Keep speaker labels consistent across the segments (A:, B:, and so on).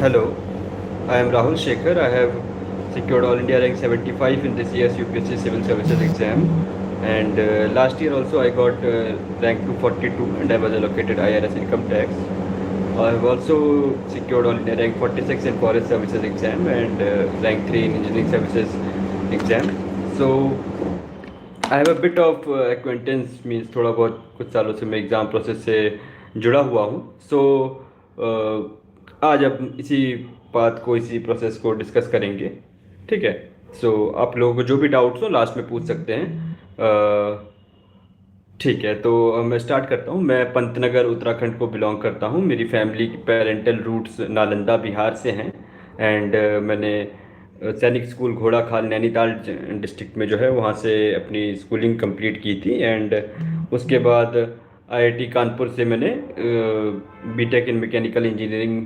A: Hello, I am Rahul Shekhar. I have secured All India rank 75 in this year's UPSC Civil Services exam, and last year also I got rank 242 and I was allocated IRS income tax. I have also secured All India rank 46 in Forest Services exam and rank 3 in Engineering Services exam. So I have a bit of acquaintance means थोड़ा बहुत कुछ सालों से मैं exam process से जुड़ा हुआ हूँ. सो आज अब इसी बात को इसी प्रोसेस को डिस्कस करेंगे. ठीक है. सो आप लोगों को जो भी डाउट्स हो लास्ट में पूछ सकते हैं. ठीक है. तो मैं स्टार्ट करता हूँ. मैं पंतनगर उत्तराखंड को बिलोंग करता हूँ. मेरी फैमिली की पेरेंटल रूट्स नालंदा बिहार से हैं. एंड मैंने सैनिक स्कूल घोड़ाखाल नैनीताल डिस्ट्रिक्ट में जो है वहाँ से अपनी स्कूलिंग कंप्लीट की थी. एंड उसके बाद आईआईटी कानपुर से मैंने BTech in mechanical engineering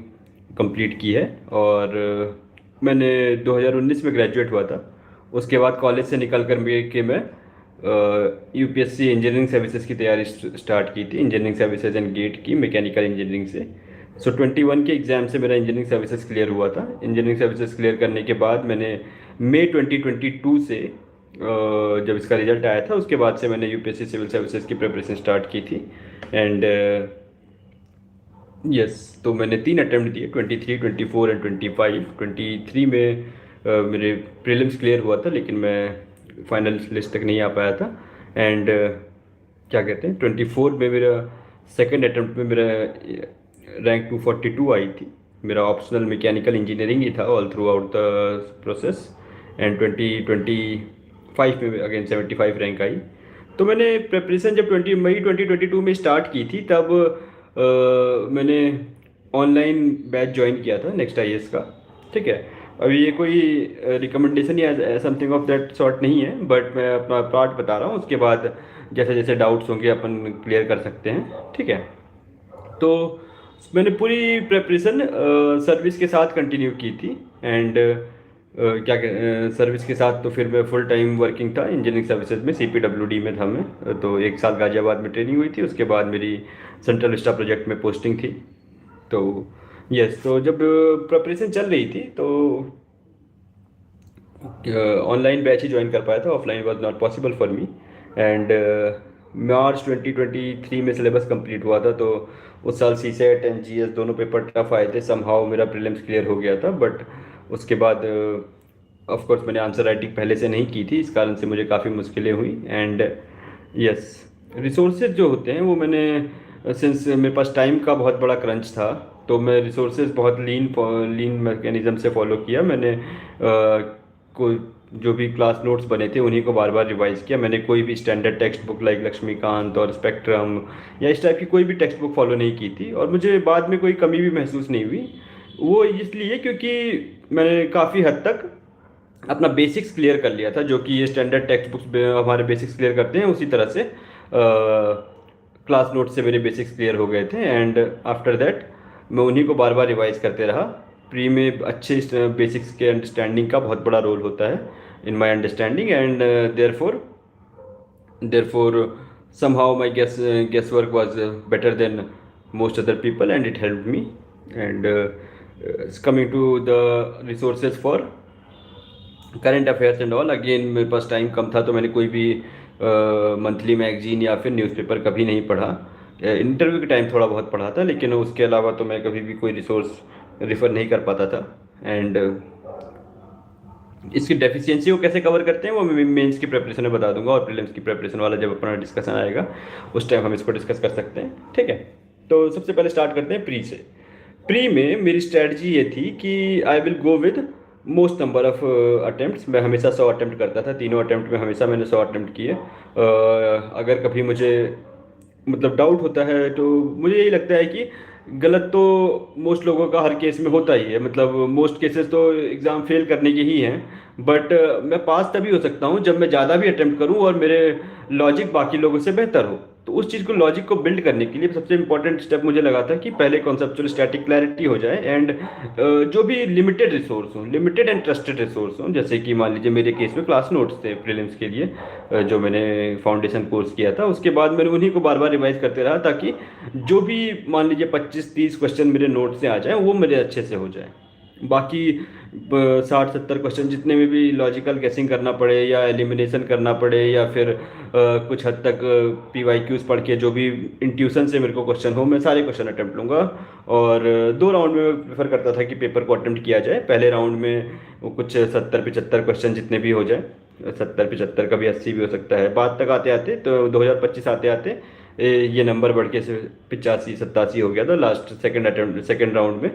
A: complete की है. और मैंने 2019 में ग्रेजुएट हुआ था. उसके बाद कॉलेज से निकल कर मैं यूपीएससी इंजीनियरिंग सर्विसेज की तैयारी स्टार्ट की थी. इंजीनियरिंग सर्विसेज एंड गेट की मैकेनिकल इंजीनियरिंग से. सो 21 के एग्ज़ाम से मेरा इंजीनियरिंग सर्विसेज क्लियर हुआ था. इंजीनियरिंग सर्विसेज क्लियर करने के बाद मैंने मई 2022 से जब इसका रिजल्ट आया था उसके बाद से मैंने यूपीएससी सिविल सर्विसेज की प्रिपरेशन स्टार्ट की थी. एंड यस, तो मैंने 3 अटैम्प्ट दिए, 23, 24 एंड 25. 23 में मेरे प्रीलिम्स क्लियर हुआ था लेकिन मैं फाइनल लिस्ट तक नहीं आ पाया था. एंड क्या कहते हैं 24 में मेरा सेकंड अटैम्प्ट में मेरा रैंक 242 आई थी. मेरा ऑप्शनल मैकेनिकल इंजीनियरिंग ही था all through out the process. And 2025 में अगेन 75 रैंक आई. तो मैंने प्रिपरेशन जब मई 2022 में स्टार्ट की थी तब मैंने ऑनलाइन बैच ज्वाइन किया था नेक्स्ट आईएएस का. ठीक है. अभी ये कोई रिकमेंडेशन या समथिंग ऑफ दैट सॉर्ट नहीं है, बट मैं अपना पार्ट बता रहा हूँ. उसके बाद जैसे जैसे डाउट्स होंगे अपन क्लियर कर सकते हैं. ठीक है. तो मैंने पूरी प्रिपरेशन सर्विस के साथ कंटिन्यू की थी. एंड क्या सर्विस के साथ तो फिर मैं फुल टाइम वर्किंग था इंजीनियरिंग सर्विसेज में. सीपीडब्ल्यूडी में था मैं. तो 1 साल गाजियाबाद में ट्रेनिंग हुई थी. उसके बाद मेरी सेंट्रल विस्टा प्रोजेक्ट में पोस्टिंग थी. तो यस, तो जब प्रिपरेशन चल रही थी तो ऑनलाइन बैच ही ज्वाइन कर पाया था. Offline was not possible for me. And March 2023 में सिलेबस कंप्लीट हुआ था. तो उस साल सी सेट एंड जीएस दोनों पेपर टफ आए थे. समहाउ मेरा प्रीलिम्स क्लियर हो गया था. बट उसके बाद ऑफ कोर्स मैंने आंसर राइटिंग पहले से नहीं की थी, इस कारण से मुझे काफ़ी मुश्किलें हुई. एंड यस, रिसोर्सेज जो होते हैं वो मैंने सिंस मेरे पास टाइम का बहुत बड़ा क्रंच था तो मैं रिसोर्सेज बहुत लीन मैकेनिज़्म से फॉलो किया. मैंने कोई जो भी क्लास नोट्स बने थे उन्हीं को बार बार रिवाइज़ किया. मैंने कोई भी standard text book like Laxmikanth और स्पेक्ट्रम या इस टाइप की कोई भी टेक्स्ट बुक फॉलो नहीं की थी. और मुझे बाद में कोई कमी भी महसूस नहीं हुई. वो इसलिए क्योंकि मैंने काफ़ी हद तक अपना बेसिक्स क्लियर कर लिया था, जो कि ये स्टैंडर्ड टेक्स्ट बुक्स हमारे बेसिक्स क्लियर करते हैं उसी तरह से क्लास नोट से मेरे बेसिक्स क्लियर हो गए थे. एंड आफ्टर दैट मैं उन्हीं को बार बार रिवाइज करते रहा. प्री में अच्छे बेसिक्स के अंडरस्टैंडिंग का बहुत बड़ा रोल होता है in my understanding. And therefore somehow my guesswork was better than most other people and it helped me. And coming to the resources for current affairs and all, again मेरे पास time कम था तो मैंने कोई भी monthly magazine या फिर newspaper कभी नहीं पढ़ा. इंटरव्यू के टाइम थोड़ा बहुत पढ़ा था लेकिन उसके अलावा तो मैं कभी भी कोई रिसोर्स रिफ़र नहीं कर पाता था. एंड इसकी डेफिशिएंसी को कैसे कवर करते हैं वो मैं मेंस की प्रिपरेशन में बता दूंगा. और प्रीलिम्स की प्रिपरेशन वाला जब अपना डिस्कशन आएगा उस टाइम हम इसको डिस्कस कर सकते हैं. ठीक है. तो सबसे पहले स्टार्ट करते हैं प्री से. प्री में मेरी स्ट्रेटजी ये थी कि I will go with most number of attempts. मैं हमेशा 100 अटैम्प्ट करता था. तीनों अटैम्प्ट में हमेशा मैंने 100 अटैम्प्ट किए. अगर कभी मुझे मतलब डाउट होता है तो मुझे यही लगता है कि गलत तो मोस्ट लोगों का हर केस में होता ही है. मतलब मोस्ट केसेस तो एग्ज़ाम फेल करने के ही हैं. बट मैं पास तभी हो सकता हूँ जब मैं ज़्यादा भी अटैम्प्ट करूँ और मेरे लॉजिक बाकी लोगों से बेहतर हो. तो उस चीज़ को लॉजिक को बिल्ड करने के लिए सबसे इंपॉर्टेंट स्टेप मुझे लगा था कि पहले कॉन्सेप्चुअल स्टैटिक क्लैरिटी हो जाए. एंड जो भी लिमिटेड रिसोर्स हों, लिमिटेड एंड ट्रस्टेड रिसोर्स हों, जैसे कि मान लीजिए मेरे केस में क्लास नोट्स थे प्रीलिम्स के लिए जो मैंने फाउंडेशन कोर्स किया था. उसके बाद मैंने उन्हीं को बार बार रिवाइज करते रहा ताकि जो भी मान लीजिए 25-30 क्वेश्चन मेरे नोट से आ जाए वो मेरे अच्छे से हो जाए. बाकी 60-70 क्वेश्चन जितने में भी लॉजिकल गेसिंग करना पड़े या एलिमिनेशन करना पड़े या फिर कुछ हद तक PYQs पढ़ के जो भी इंट्यूशन से मेरे को क्वेश्चन हो, मैं सारे क्वेश्चन अटेम्प्ट लूँगा। और 2 राउंड में मैं प्रेफर करता था कि पेपर को अटेम्प्ट किया जाए। पहले राउंड में वो कुछ 70-75 क्वेश्चन जितने भी हो जाए, 70-75 कभी 80 भी हो सकता है, बाद तक आते आते तो 2025 आते आते ये नंबर बढ़ के 85-87 हो गया था लास्ट सेकेंड राउंड में।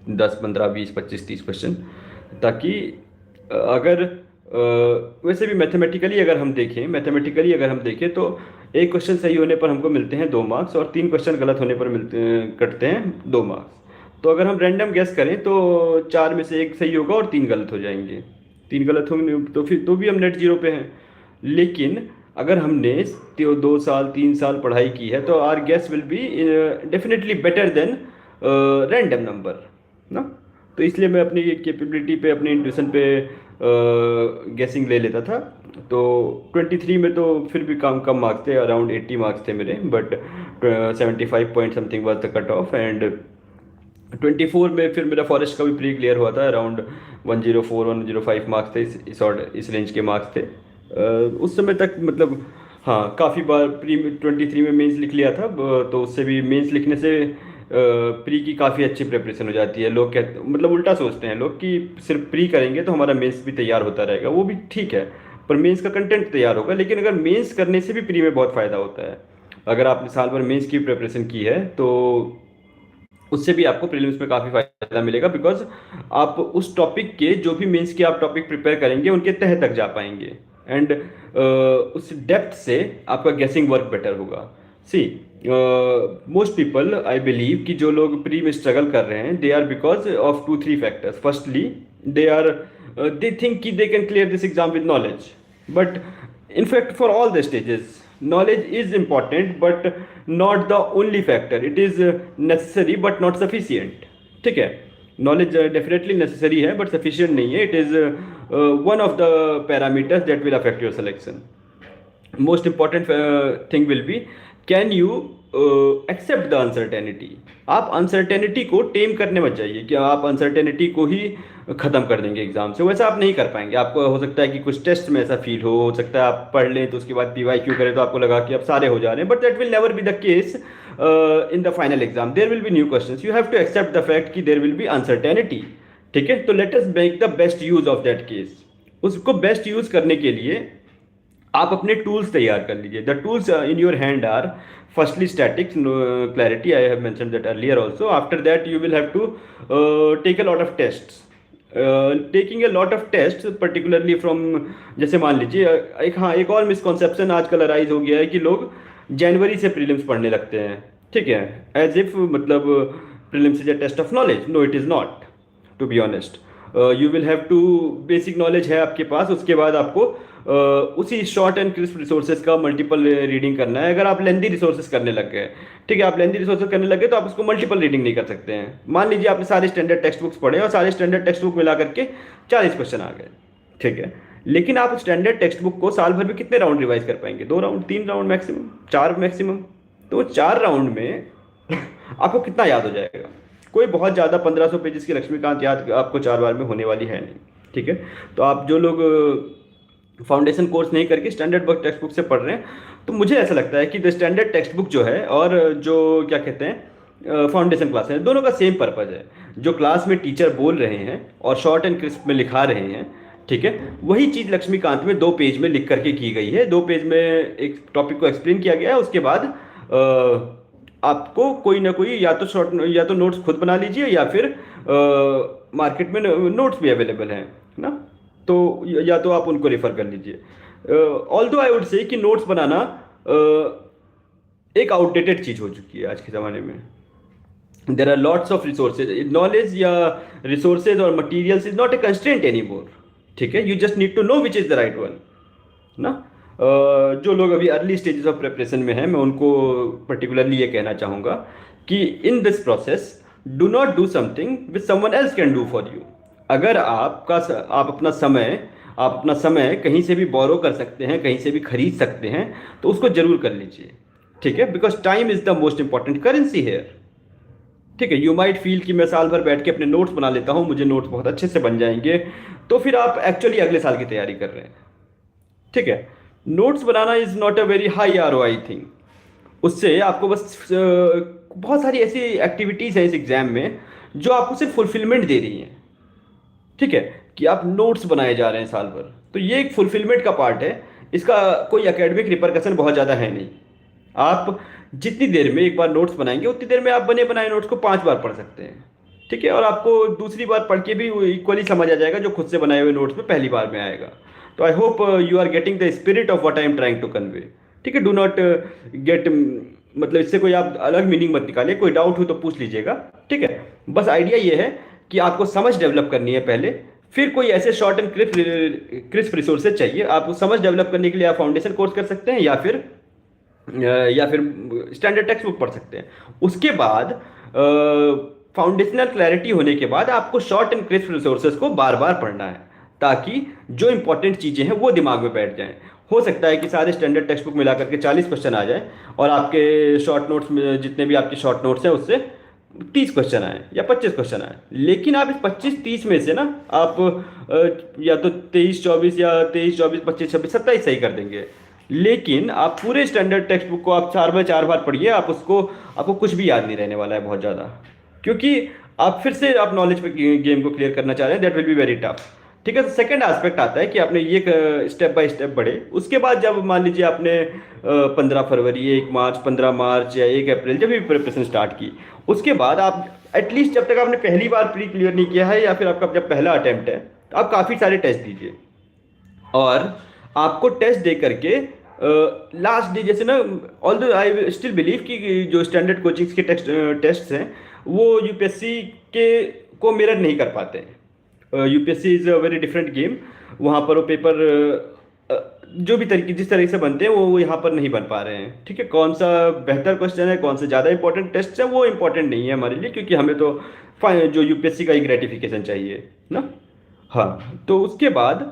A: 10-15-20-25-30 क्वेश्चन, ताकि अगर वैसे भी मैथमेटिकली अगर हम देखें तो एक क्वेश्चन सही होने पर हमको मिलते हैं 2 मार्क्स और 3 क्वेश्चन गलत होने पर कटते हैं 2 मार्क्स। तो अगर हम रैंडम गैस करें तो 4 में से 1 सही होगा और 3 गलत हो जाएंगे। 3 गलत होंगे तो फिर तो भी हम नेट जीरो पे हैं। लेकिन अगर हमने 2 साल 3 साल पढ़ाई की है तो our guess will be definitely better than random number ना। तो इसलिए मैं अपनी कैपेबिलिटी पे, अपने इंट्यूशन पे गेसिंग ले लेता था। तो 23 में तो फिर भी कम मार्क्स थे, अराउंड 80 मार्क्स थे मेरे, but 75 point something was the cut off. And 24 में फिर मेरा फॉरेस्ट का भी प्री क्लियर हुआ था, अराउंड 104-105 मार्क्स थे, इस रेंज के मार्क्स थे उस समय तक। मतलब हाँ, काफ़ी बार प्री 23 में मेंस लिख लिया था, तो उससे भी मेंस लिखने से प्री की काफ़ी अच्छी प्रिपरेशन हो जाती है। लोग कहते, मतलब उल्टा सोचते हैं लोग कि सिर्फ प्री करेंगे तो हमारा मेंस भी तैयार होता रहेगा, वो भी ठीक है, पर मेंस का कंटेंट तैयार होगा। लेकिन अगर मेंस करने से भी प्री में बहुत फ़ायदा होता है। अगर आपने साल भर मेंस की प्रिपरेशन की है तो उससे भी आपको प्रीलिम्स में काफ़ी फायदा मिलेगा, बिकॉज आप उस टॉपिक के जो भी मेंस के आप टॉपिक प्रिपेयर करेंगे उनके तह तक जा पाएंगे। एंड उस डेप्थ से आपका गेसिंग वर्क बेटर होगा। See most people I believe कि जो लोग प्री में स्ट्रगल कर रहे हैं, they are because of 2-3 factors. Firstly they think कि they can clear this exam with knowledge, but in fact for all the stages knowledge is important but not the only factor. It is necessary but not sufficient. ठीक है, knowledge definitely necessary है but sufficient नहीं है। It is one of the parameters that will affect your selection. Most important thing will be, can you accept the uncertainty. आप uncertainty को tame करने मत जाइए कि आप अनसर्टेनिटी को ही ख़त्म कर देंगे एग्जाम से, वैसा आप नहीं कर पाएंगे। आपको हो सकता है कि कुछ टेस्ट में ऐसा फील हो सकता है आप पढ़ लें तो उसके बाद PYQ करें तो आपको लगा कि अब सारे हो जा रहे हैं, but that will never be the case in the final exam. There will be new questions, you have to accept the fact कि देयर विल बी अनसर्टेनिटी। ठीक है, तो let us make the best use of that case. उसको best use करने के लिए आप अपने टूल्स तैयार कर लीजिए। The tools in your hand are firstly statics, clarity, I have mentioned that earlier also. After that you will have to take a lot of tests. Taking a lot of tests particularly from, जैसे मान लीजिए एक और misconception आजकल arise हो गया है कि लोग जनवरी से प्रीलिम्स पढ़ने लगते हैं। ठीक है, एज इफ मतलब prelims is a test of knowledge. No, it is not, to be honest. You will have to, basic knowledge है आपके पास, उसके बाद आपको उसी शॉर्ट एंड क्रिस्प रिसोर्सेज का मल्टीपल रीडिंग करना है। अगर आप लेंदी रिसोर्सेज करने लग गए, ठीक है, आप लेंदी रिसोर्सेज करने लगे तो आप उसको मल्टीपल रीडिंग नहीं कर सकते हैं। मान लीजिए आपने सारे स्टैंडर्ड टेक्स्ट बुक्स पढ़े और सारे स्टैंडर्ड टेक्स्ट बुक मिला करके 40 क्वेश्चन आ गए, ठीक है, लेकिन आप स्टैंडर्ड टेक्स्ट बुक को साल भर में कितने राउंड रिवाइज कर पाएंगे? 2 राउंड, 3 राउंड मैक्सिमम, 4 मैक्सिमम। तो 4 राउंड में आपको कितना याद हो जाएगा? कोई बहुत ज़्यादा 1500 पेजेस की लक्ष्मीकांत याद आपको 4 बार में होने वाली है नहीं। ठीक है, तो आप जो लोग फाउंडेशन कोर्स नहीं करके स्टैंडर्ड बुक टेक्स्ट बुक से पढ़ रहे हैं, तो मुझे ऐसा लगता है कि द स्टैंडर्ड टेक्स्ट बुक जो है और जो क्या कहते हैं फाउंडेशन क्लास है, दोनों का सेम पर्पज़ है। जो क्लास में टीचर बोल रहे हैं और शॉर्ट एंड क्रिस्प में लिखा रहे हैं, ठीक है, वही चीज़ लक्ष्मीकांत में 2 पेज में लिख करके की गई है। 2 पेज में एक टॉपिक को एक्सप्लेन किया गया है, उसके बाद आपको कोई ना कोई या तो नोट्स खुद बना लीजिए या फिर मार्केट में नोट्स भी अवेलेबल हैं ना, तो या तो आप उनको रेफर कर लीजिए। ऑल्दो आई वुड से कि नोट्स बनाना एक आउटडेटेड चीज़ हो चुकी है आज के ज़माने में। There are lots of resources, knowledge या रिसोर्सेज और materials is not a constraint any more. ठीक है, you just need to know which is the right one ना। जो लोग अभी अर्ली स्टेजेस ऑफ प्रिपरेशन में हैं, मैं उनको पर्टिकुलरली ये कहना चाहूँगा कि in this process do not do something which someone else can do for you. अगर आप अपना समय कहीं से भी बोरो कर सकते हैं, कहीं से भी खरीद सकते हैं, तो उसको जरूर कर लीजिए। ठीक है, because time is the most important currency here. ठीक है, यू माइट फील कि मैं साल भर बैठ के अपने नोट्स बना लेता हूँ, मुझे नोट्स बहुत अच्छे से बन जाएंगे, तो फिर आप एक्चुअली अगले साल की तैयारी कर रहे हैं। ठीक है, notes banana is not a very high ROI thing. उससे आपको बस बहुत सारी ऐसी एक्टिविटीज़ है इस एग्जाम में जो आपको सिर्फ फुलफिलमेंट दे रही हैं। ठीक है, कि आप नोट्स बनाए जा रहे हैं साल भर, तो ये एक फुलफिलमेंट का पार्ट है। इसका कोई एकेडमिक रिपरकशन बहुत ज़्यादा है नहीं। आप जितनी देर में एक बार नोट्स बनाएंगे उतनी देर में आप बने बनाए नोट्स को 5 बार पढ़ सकते हैं। ठीक है, और आपको दूसरी बार पढ़ के भी इक्वली समझ आ जाएगा जो खुद से बनाए हुए नोट्स में पहली बार में आएगा। तो I hope you are getting the spirit of what I am trying to convey. ठीक है, डू नॉट गेट, मतलब इससे कोई आप अलग मीनिंग मत निकालिए, कोई डाउट हो तो पूछ लीजिएगा। ठीक है, बस आइडिया ये है कि आपको समझ डेवलप करनी है पहले, फिर कोई ऐसे शॉर्ट एंड क्रिस्प रिसोर्सेज चाहिए। आप समझ डेवलप करने के लिए आप फाउंडेशन कोर्स कर सकते हैं, या फिर स्टैंडर्ड टेक्स्ट बुक पढ़ सकते हैं। उसके बाद फाउंडेशनल क्लैरिटी होने के बाद आपको शॉर्ट एंड क्रिस्प रिसोर्सेज को बार बार पढ़ना है, ताकि जो इंपॉर्टेंट चीज़ें हैं वो दिमाग में बैठ जाएं। हो सकता है कि सारे स्टैंडर्ड टेक्स्ट बुक मिला करके 40 क्वेश्चन आ जाए, और आपके शॉर्ट नोट्स में जितने भी आपके शॉर्ट नोट्स हैं उससे 30 क्वेश्चन आए या 25 क्वेश्चन आए। लेकिन आप इस 25-30 में से ना आप या तो 23-24 या 23-24 25-26 27 सही कर देंगे। लेकिन आप पूरे स्टैंडर्ड टेक्स्ट बुक को आप 4 बार पढ़िए, आप उसको, आपको कुछ भी याद नहीं रहने वाला है बहुत ज़्यादा, क्योंकि आप फिर से आप नॉलेज पे गेम को क्लियर करना चाह रहे हैं। That will be very tough. ठीक है, तो सेकंड एस्पेक्ट आता है कि आपने ये स्टेप बाय स्टेप बढ़े। उसके बाद जब मान लीजिए आपने 15 फरवरी, 1 मार्च, 15 मार्च या 1 अप्रैल जब भी प्रिपरेशन स्टार्ट की, उसके बाद आप एटलीस्ट जब तक आपने पहली बार प्री क्लियर नहीं किया है या फिर आपका जब पहला अटेम्प्ट है, तो आप काफ़ी सारे टेस्ट दीजिए। और आपको टेस्ट दे करके लास्ट डे, जैसे ना, ऑल्दो आई स्टिल बिलीव कि जो स्टैंडर्ड कोचिंग्स के टेस्ट हैं वो यूपीएससी के को मिरर नहीं कर पाते हैं। UPSC is a very different game. वहाँ पर वो पेपर जो भी तरीके जिस तरीके से बनते हैं वो यहाँ पर नहीं बन पा रहे हैं। ठीक है, कौन सा बेहतर क्वेश्चन है, कौन से ज़्यादा इंपॉर्टेंट टेस्ट है, वो इंपॉर्टेंट नहीं है हमारे लिए, क्योंकि हमें तो जो यूपीएससी का ही ग्रेटिफिकेशन चाहिए ना। हाँ, तो उसके बाद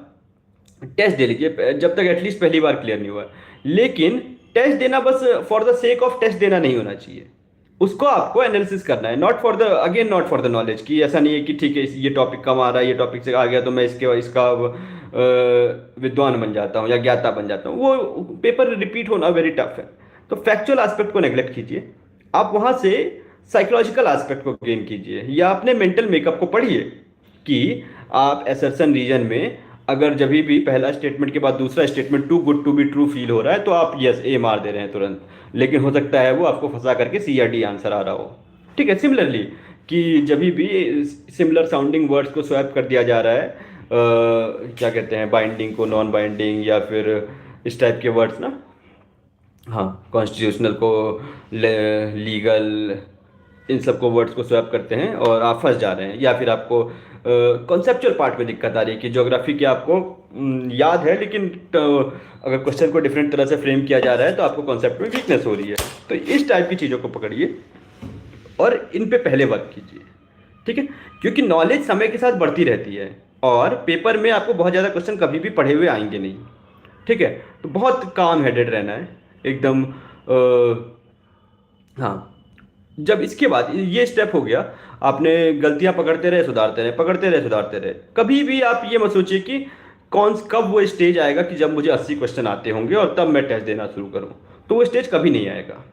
A: टेस्ट दे लीजिए जब तक एटलीस्ट पहली बार क्लियर नहीं हुआ। लेकिन टेस्ट देना बस for the sake of test देना नहीं होना चाहिए। उसको आपको एनालिसिस करना है, not for the, again not for the knowledge, कि ऐसा नहीं है कि ठीक है ये टॉपिक कम आ रहा है, ये टॉपिक से आ गया तो मैं इसका विद्वान बन जाता हूँ या ज्ञाता बन जाता हूँ। वो पेपर रिपीट होना वेरी टफ है। तो फैक्चुअल एस्पेक्ट को नेग्लेक्ट कीजिए, आप वहाँ से साइकोलॉजिकल एस्पेक्ट को गेन कीजिए, या अपने मेंटल मेकअप को पढ़िए कि आप असर्शन रीजन में अगर जब भी पहला स्टेटमेंट के बाद दूसरा statement too good to be true feel हो रहा है तो आप यस ए मार दे रहे हैं तुरंत, लेकिन हो सकता है वो आपको फंसा करके सी या डी आंसर आ रहा हो। ठीक है, सिमिलरली कि जब भी सिमिलर साउंडिंग वर्ड्स को स्वैप कर दिया जा रहा है, क्या कहते हैं, बाइंडिंग को नॉन बाइंडिंग या फिर इस टाइप के वर्ड्स ना, हाँ, कॉन्स्टिट्यूशनल को लीगल, इन सबको वर्ड्स को स्वैप करते हैं और आप फंस जा रहे हैं, या फिर आपको कॉन्सेप्चुअल पार्ट में दिक्कत आ रही है कि ज्योग्राफी की आपको याद है, लेकिन अगर क्वेश्चन को डिफरेंट तरह से फ्रेम किया जा रहा है तो आपको कॉन्सेप्ट में वीकनेस हो रही है। तो इस टाइप की चीज़ों को पकड़िए और इन पे पहले वर्क कीजिए। ठीक है, क्योंकि नॉलेज समय के साथ बढ़ती रहती है और पेपर में आपको बहुत ज़्यादा क्वेश्चन कभी भी पढ़े हुए आएंगे नहीं। ठीक है, तो बहुत काम हेडेड रहना है एकदम। हाँ, जब इसके बाद ये स्टेप हो गया, आपने गलतियां पकड़ते रहे सुधारते रहे, पकड़ते रहे सुधारते रहे। कभी भी आप ये मत सोचिए कि कब वो स्टेज आएगा कि जब मुझे 80 क्वेश्चन आते होंगे और तब मैं टेस्ट देना शुरू करूं, तो वो स्टेज कभी नहीं आएगा।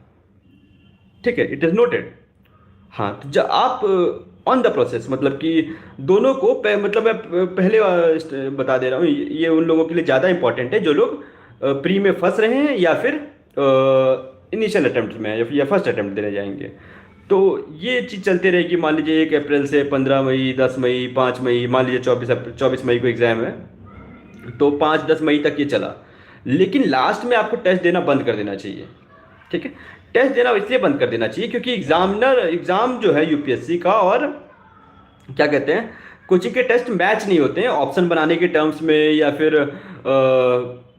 A: ठीक है, इट इज़ नोटेड। हाँ, तो जब आप ऑन द प्रोसेस, मतलब कि दोनों को मतलब मैं पहले बता दे रहा हूँ, ये उन लोगों के लिए ज़्यादा इंपॉर्टेंट है जो लोग प्री में फंस रहे हैं या फिर इनिशियल अटेम्प्ट में या फर्स्ट अटेम्प्ट देने जाएंगे। तो ये चीज़ चलती रहेगी। मान लीजिए 1 अप्रैल से 15 मई, 10 मई, 5 मई, मान लीजिए 24 मई को एग्ज़ाम है, तो 5-10 मई तक ये चला। लेकिन लास्ट में आपको टेस्ट देना बंद कर देना चाहिए। ठीक है, टेस्ट देना इसलिए बंद कर देना चाहिए क्योंकि एग्ज़ाम जो है यूपीएससी का और क्या कहते हैं कोचिंग के टेस्ट मैच नहीं होते हैं ऑप्शन बनाने के टर्म्स में, या फिर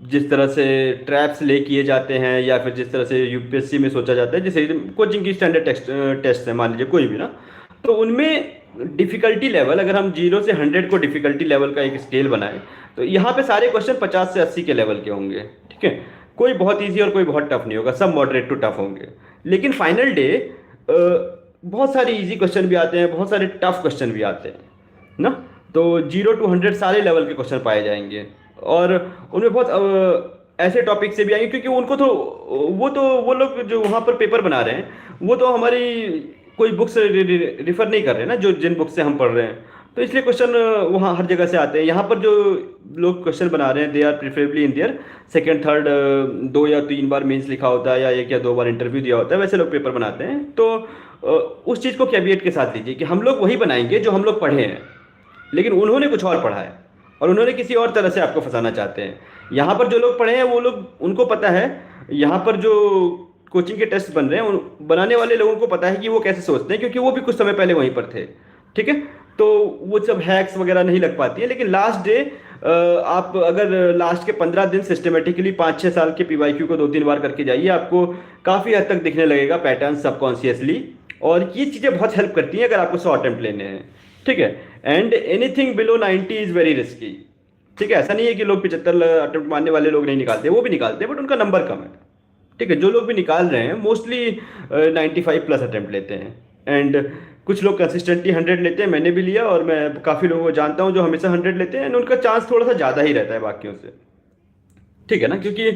A: जिस तरह से ट्रैप्स ले किए जाते हैं, या फिर जिस तरह से यूपीएससी में सोचा जाता है, जैसे कोचिंग की स्टैंडर्ड टेस्ट है मान लीजिए कोई भी ना, तो उनमें डिफ़िकल्टी लेवल, अगर हम 0 से 100 को डिफ़िकल्टी लेवल का एक स्केल बनाएं तो यहाँ पे सारे क्वेश्चन 50 से 80 के लेवल के होंगे। ठीक है, कोई बहुत ईजी और कोई बहुत टफ नहीं होगा, सब मॉडरेट टू टफ होंगे। लेकिन फाइनल डे बहुत सारे इजी क्वेश्चन भी आते हैं, बहुत सारे टफ क्वेश्चन भी आते हैं ना। तो 0 to 100 सारे लेवल के क्वेश्चन पाए जाएंगे, और उनमें बहुत ऐसे टॉपिक से भी आएंगे, क्योंकि उनको तो वो लोग जो वहाँ पर पेपर बना रहे हैं वो तो हमारी कोई बुक से रिफर नहीं कर रहे हैं ना, जो जिन बुक से हम पढ़ रहे हैं। तो इसलिए क्वेश्चन वहाँ हर जगह से आते हैं। यहाँ पर जो लोग क्वेश्चन बना रहे हैं they are preferably in their second third, 2 या 3 बार मेंस लिखा होता है, या 1 या 2 बार इंटरव्यू दिया होता है, वैसे लोग पेपर बनाते हैं। तो उस चीज़ को कैविएट के साथ लीजिए कि हम लोग वही बनाएंगे जो हम लोग पढ़े हैं, लेकिन उन्होंने कुछ और पढ़ा है और उन्होंने किसी और तरह से आपको फंसाना चाहते हैं। यहाँ पर जो लोग पढ़े हैं वो लोग, उनको पता है यहाँ पर जो कोचिंग के टेस्ट बन रहे हैं बनाने वाले लोगों को पता है कि वो कैसे सोचते हैं, क्योंकि वो भी कुछ समय पहले वहीं पर थे। ठीक है, तो वो सब हैक्स वगैरह नहीं लग पाती है। लेकिन लास्ट डे आप अगर लास्ट के 15 दिन सिस्टमेटिकली 5-6 साल के पीवाईक्यू को 2-3 बार करके जाइए, आपको काफ़ी हद तक दिखने लगेगा पैटर्न सबकॉन्शियसली, और ये चीज़ें बहुत हेल्प करती हैं अगर आपको 100 अटेम्प्ट लेने हैं। ठीक है, and anything below 90 is very risky. ठीक है, ऐसा नहीं है कि लोग 75 अटेम्प्ट मारने वाले लोग नहीं निकालते, वो भी निकालते हैं, बट उनका नंबर कम है। ठीक है, जो लोग भी निकाल रहे हैं मोस्टली 95+ अटेम्प्ट लेते हैं, एंड कुछ लोग कंसिस्टेंटली 100 लेते हैं, मैंने भी लिया, और मैं काफ़ी लोगों को जानता हूँ जो हमेशा 100 लेते हैं, एंड उनका चांस थोड़ा सा ज़्यादा ही रहता है बाकियों से। ठीक है ना, क्योंकि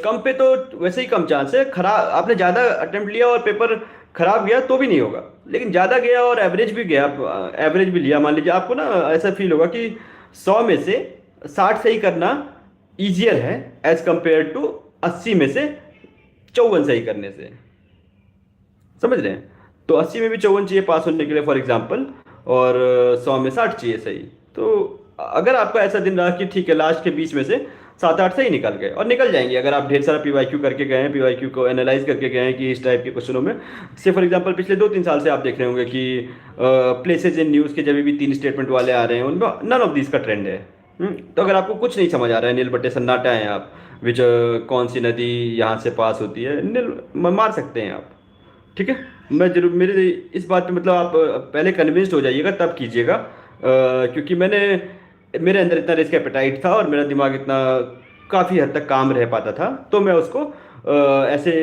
A: कम पे तो वैसे ही कम चांस है। खराब आपने ज़्यादा अटेम्प्ट लिया और पेपर खराब गया तो भी नहीं होगा, लेकिन ज़्यादा गया और एवरेज भी गया, एवरेज भी लिया, मान लीजिए आपको ना ऐसा फील होगा कि 100 में से 60 सही करना ईजियर है एज कंपेयर टू 80 में से 54 सही करने से। समझ रहे हैं? तो 80 में भी 54 चाहिए पास होने के लिए फॉर एग्जाम्पल, और 100 में 60 चाहिए सही। तो अगर आपका ऐसा दिन रहा कि ठीक है लास्ट के 20 में से 7-8 सही निकल गए, और निकल जाएंगे अगर आप ढेर सारा पीवाईक्यू करके गए हैं, पीवाईक्यू को एनालाइज करके गए हैं कि इस टाइप के क्वेश्चनों में, से फॉर एग्जांपल पिछले 2-3 साल से आप देख रहे होंगे कि प्लेसेज इन न्यूज़ के जब भी 3 स्टेटमेंट वाले आ रहे हैं उनमें नन ऑफ दिस का ट्रेंड है। तो अगर आपको कुछ नहीं समझ आ रहा है, नील बट्टे सन्नाटा है आप, विच कौन सी नदी यहाँ से पास होती है, नील मार सकते हैं आप। ठीक है, मैं जरूर मेरे इस बात पे मतलब आप पहले कन्विंस्ड हो जाइएगा तब कीजिएगा, क्योंकि मेरे अंदर इतना रिस्क एपेटाइट था और मेरा दिमाग इतना काफ़ी हद तक काम रह पाता था, तो मैं उसको ऐसे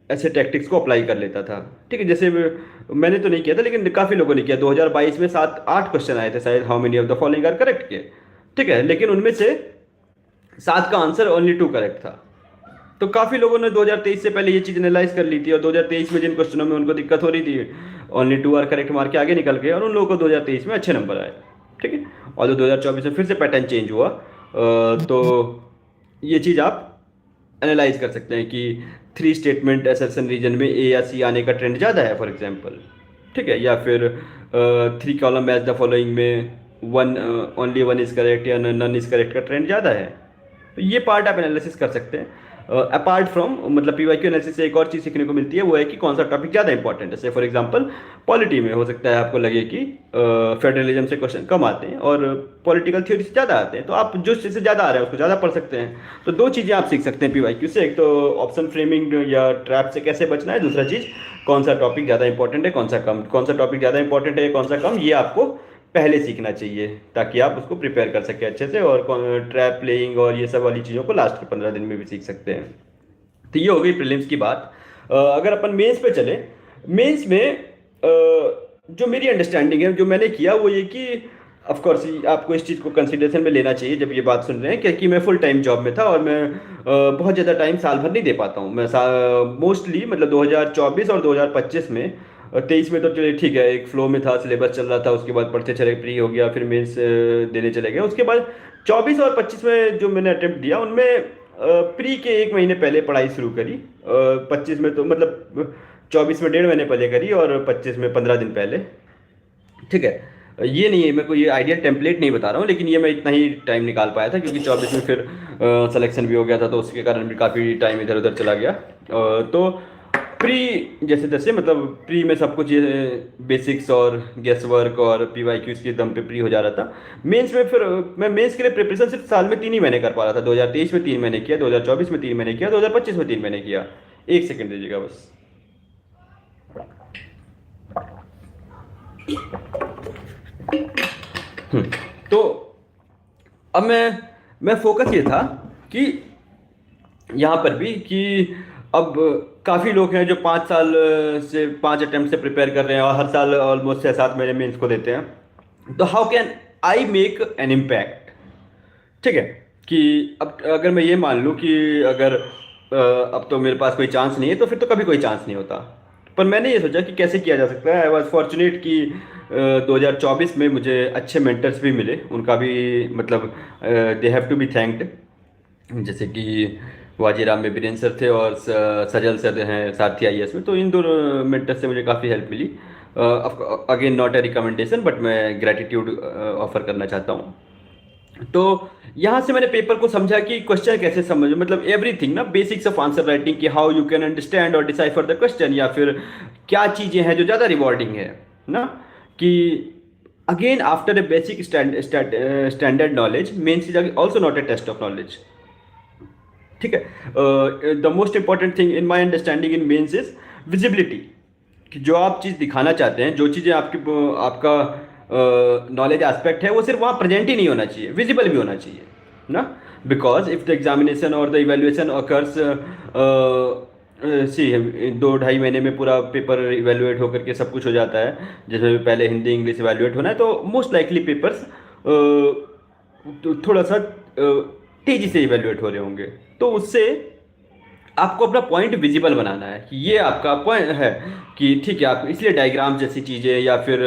A: ऐसे टैक्टिक्स को अप्लाई कर लेता था। ठीक है, जैसे मैंने तो नहीं किया था लेकिन काफ़ी लोगों ने किया। 2022 में 7-8 क्वेश्चन आए थे शायद, how many of the following are correct के। ठीक है, लेकिन उनमें से 7 का आंसर ओनली 2 करेक्ट था। तो काफ़ी लोगों ने 2023 से पहले ये चीज़ एनालाइज कर ली थी, और 2023 में जिन क्वेश्चनों में उनको दिक्कत हो रही थी ओनली 2 आर करेक्ट मार के आगे निकल गए, और उन लोगों को 2023 में अच्छे नंबर आए। ठीक है, और 2024 में फिर से पैटर्न चेंज हुआ। तो ये चीज़ आप एनालाइज कर सकते हैं कि 3 स्टेटमेंट असर्शन रीजन में ए या सी आने का ट्रेंड ज़्यादा है फॉर एग्जांपल। ठीक है, या फिर 3 कॉलम मैच द फॉलोइंग में ओनली 1 इज़ करेक्ट या नन इज़ करेक्ट का ट्रेंड ज़्यादा है। तो ये पार्ट आप एनालिसिस कर सकते हैं। अपार्ट फ्रॉम मतलब पीवाईक्यू एनालिसिस से एक और चीज़ सीखने को मिलती है, वो है कि कौन सा टॉपिक ज़्यादा इंपॉर्टेंट है। जैसे फॉर एग्जांपल पॉलिटी में हो सकता है आपको लगे कि फेडरलिज्म से क्वेश्चन कम आते हैं और पॉलिटिकल थ्योरी से ज़्यादा आते हैं, तो आप जो चीज़ से ज़्यादा आ रहा है उसको ज़्यादा पढ़ सकते हैं। तो 2 चीज़ें आप सीख सकते हैं पीवाईक्यू से, एक तो ऑप्शन फ्रेमिंग या ट्रैप से कैसे बचना है, दूसरा चीज़ कौन सा टॉपिक ज़्यादा इंपॉर्टेंट है, कौन सा कम, कौन सा टॉपिक ज़्यादा इंपॉर्टेंट है, कौन सा कम, ये आपको पहले सीखना चाहिए ताकि आप उसको प्रिपेयर कर सकें अच्छे से, और ट्रैप प्लेइंग और ये सब वाली चीज़ों को लास्ट के 15 दिन में भी सीख सकते हैं। तो ये हो गई प्रीलिम्स की बात। अगर अपन मेंस पे चले, मेंस में जो मेरी अंडरस्टैंडिंग है, जो मैंने किया वो ये कि ऑफ कोर्स आपको इस चीज़ को कंसिडरेशन में लेना चाहिए जब ये बात सुन रहे हैं, क्योंकि मैं फुल टाइम जॉब में था और मैं बहुत ज़्यादा टाइम साल भर नहीं दे पाता हूँ। मैं मोस्टली मतलब 2024 और 2025 में, 23 में तो चलिए ठीक है एक फ्लो में था, सिलेबस चल रहा था, उसके बाद पढ़ते चले, प्री हो गया, फिर मेंस देने चले गए। उसके बाद 24 और 25 में जो मैंने अटेम्प्ट दिया उनमें प्री के 1 महीने पहले पढ़ाई शुरू करी। 25 में तो मतलब 24 में 1.5 महीने पहले करी और 25 में 15 दिन पहले। ठीक है, ये नहीं है, मैं कोई ये आइडिया टेम्पलेट नहीं बता रहा हूँ, लेकिन ये मैं इतना ही टाइम निकाल पाया था क्योंकि 24 में फिर सिलेक्शन भी हो गया था, तो उसके कारण भी काफ़ी टाइम इधर उधर चला गया। तो प्री जैसे तैसे मतलब प्री में सब कुछ ये बेसिक्स और गेस वर्क और पीवाईक्यूज के दम पे प्री हो जा रहा था। मेंस में फिर मैं मेंस के लिए प्रिपरेशन सिर्फ साल में 3 ही महीने कर पा रहा था। 2023 में 3 महीने किया, 2024 में 3 महीने किया, 2025 में 3 महीने किया। 1 सेकंड दीजिएगा बस। तो अब मैं फोकस ये था कि यहाँ पर भी कि अब काफ़ी लोग हैं जो 5 साल से 5 अटेम्प्ट से प्रिपेयर कर रहे हैं और हर साल ऑलमोस्ट 6-7 महीने में इसको देते हैं। तो how can I make an impact? ठीक है, कि अब अगर मैं ये मान लूँ कि अगर अब तो मेरे पास कोई चांस नहीं है, तो फिर तो कभी कोई चांस नहीं होता। पर मैंने ये सोचा कि कैसे किया जा सकता है। आई वॉज फॉर्चुनेट कि 2024 में मुझे अच्छे मेंटर्स भी मिले, उनका भी मतलब they have to be thanked. जैसे कि वाजीराम में बीरेन सर थे और सजल सर हैं सारथी आईएएस में, तो इन दोनों मेंटर से मुझे काफ़ी हेल्प मिली। Again not a recommendation, but मैं ग्रेटिट्यूड ऑफर करना चाहता हूँ। तो यहाँ से मैंने पेपर को समझा कि क्वेश्चन कैसे समझो, मतलब एवरीथिंग ना, बेसिक्स ऑफ आंसर राइटिंग, कि हाउ यू कैन अंडरस्टैंड और डिसाइफर द क्वेश्चन, या फिर क्या चीज़ें हैं जो ज़्यादा रिवॉर्डिंग है ना। कि again after a basic standard knowledge, mains is also not a test of knowledge. ठीक है, the most important thing in my understanding in mains is visibility, कि जो आप चीज़ दिखाना चाहते हैं, जो चीज़ें आपकी आपका नॉलेज एस्पेक्ट है, वो सिर्फ वहाँ प्रेजेंट ही नहीं होना चाहिए, विजिबल भी होना चाहिए ना। बिकॉज इफ द एग्जामिनेशन और द इवेल्युएशन अकर्स, सी 2-2.5 महीने में पूरा पेपर इवेल्युएट होकर के सब कुछ हो जाता है, जिसमें पहले हिंदी इंग्लिश इवेल्युएट होना है, तो मोस्ट लाइकली पेपर्स थोड़ा सा तेज़ी से इवेल्युएट हो रहे होंगे। तो उससे आपको अपना पॉइंट विजिबल बनाना है कि ये आपका पॉइंट है, कि ठीक है, आप इसलिए डायग्राम जैसी चीज़ें, या फिर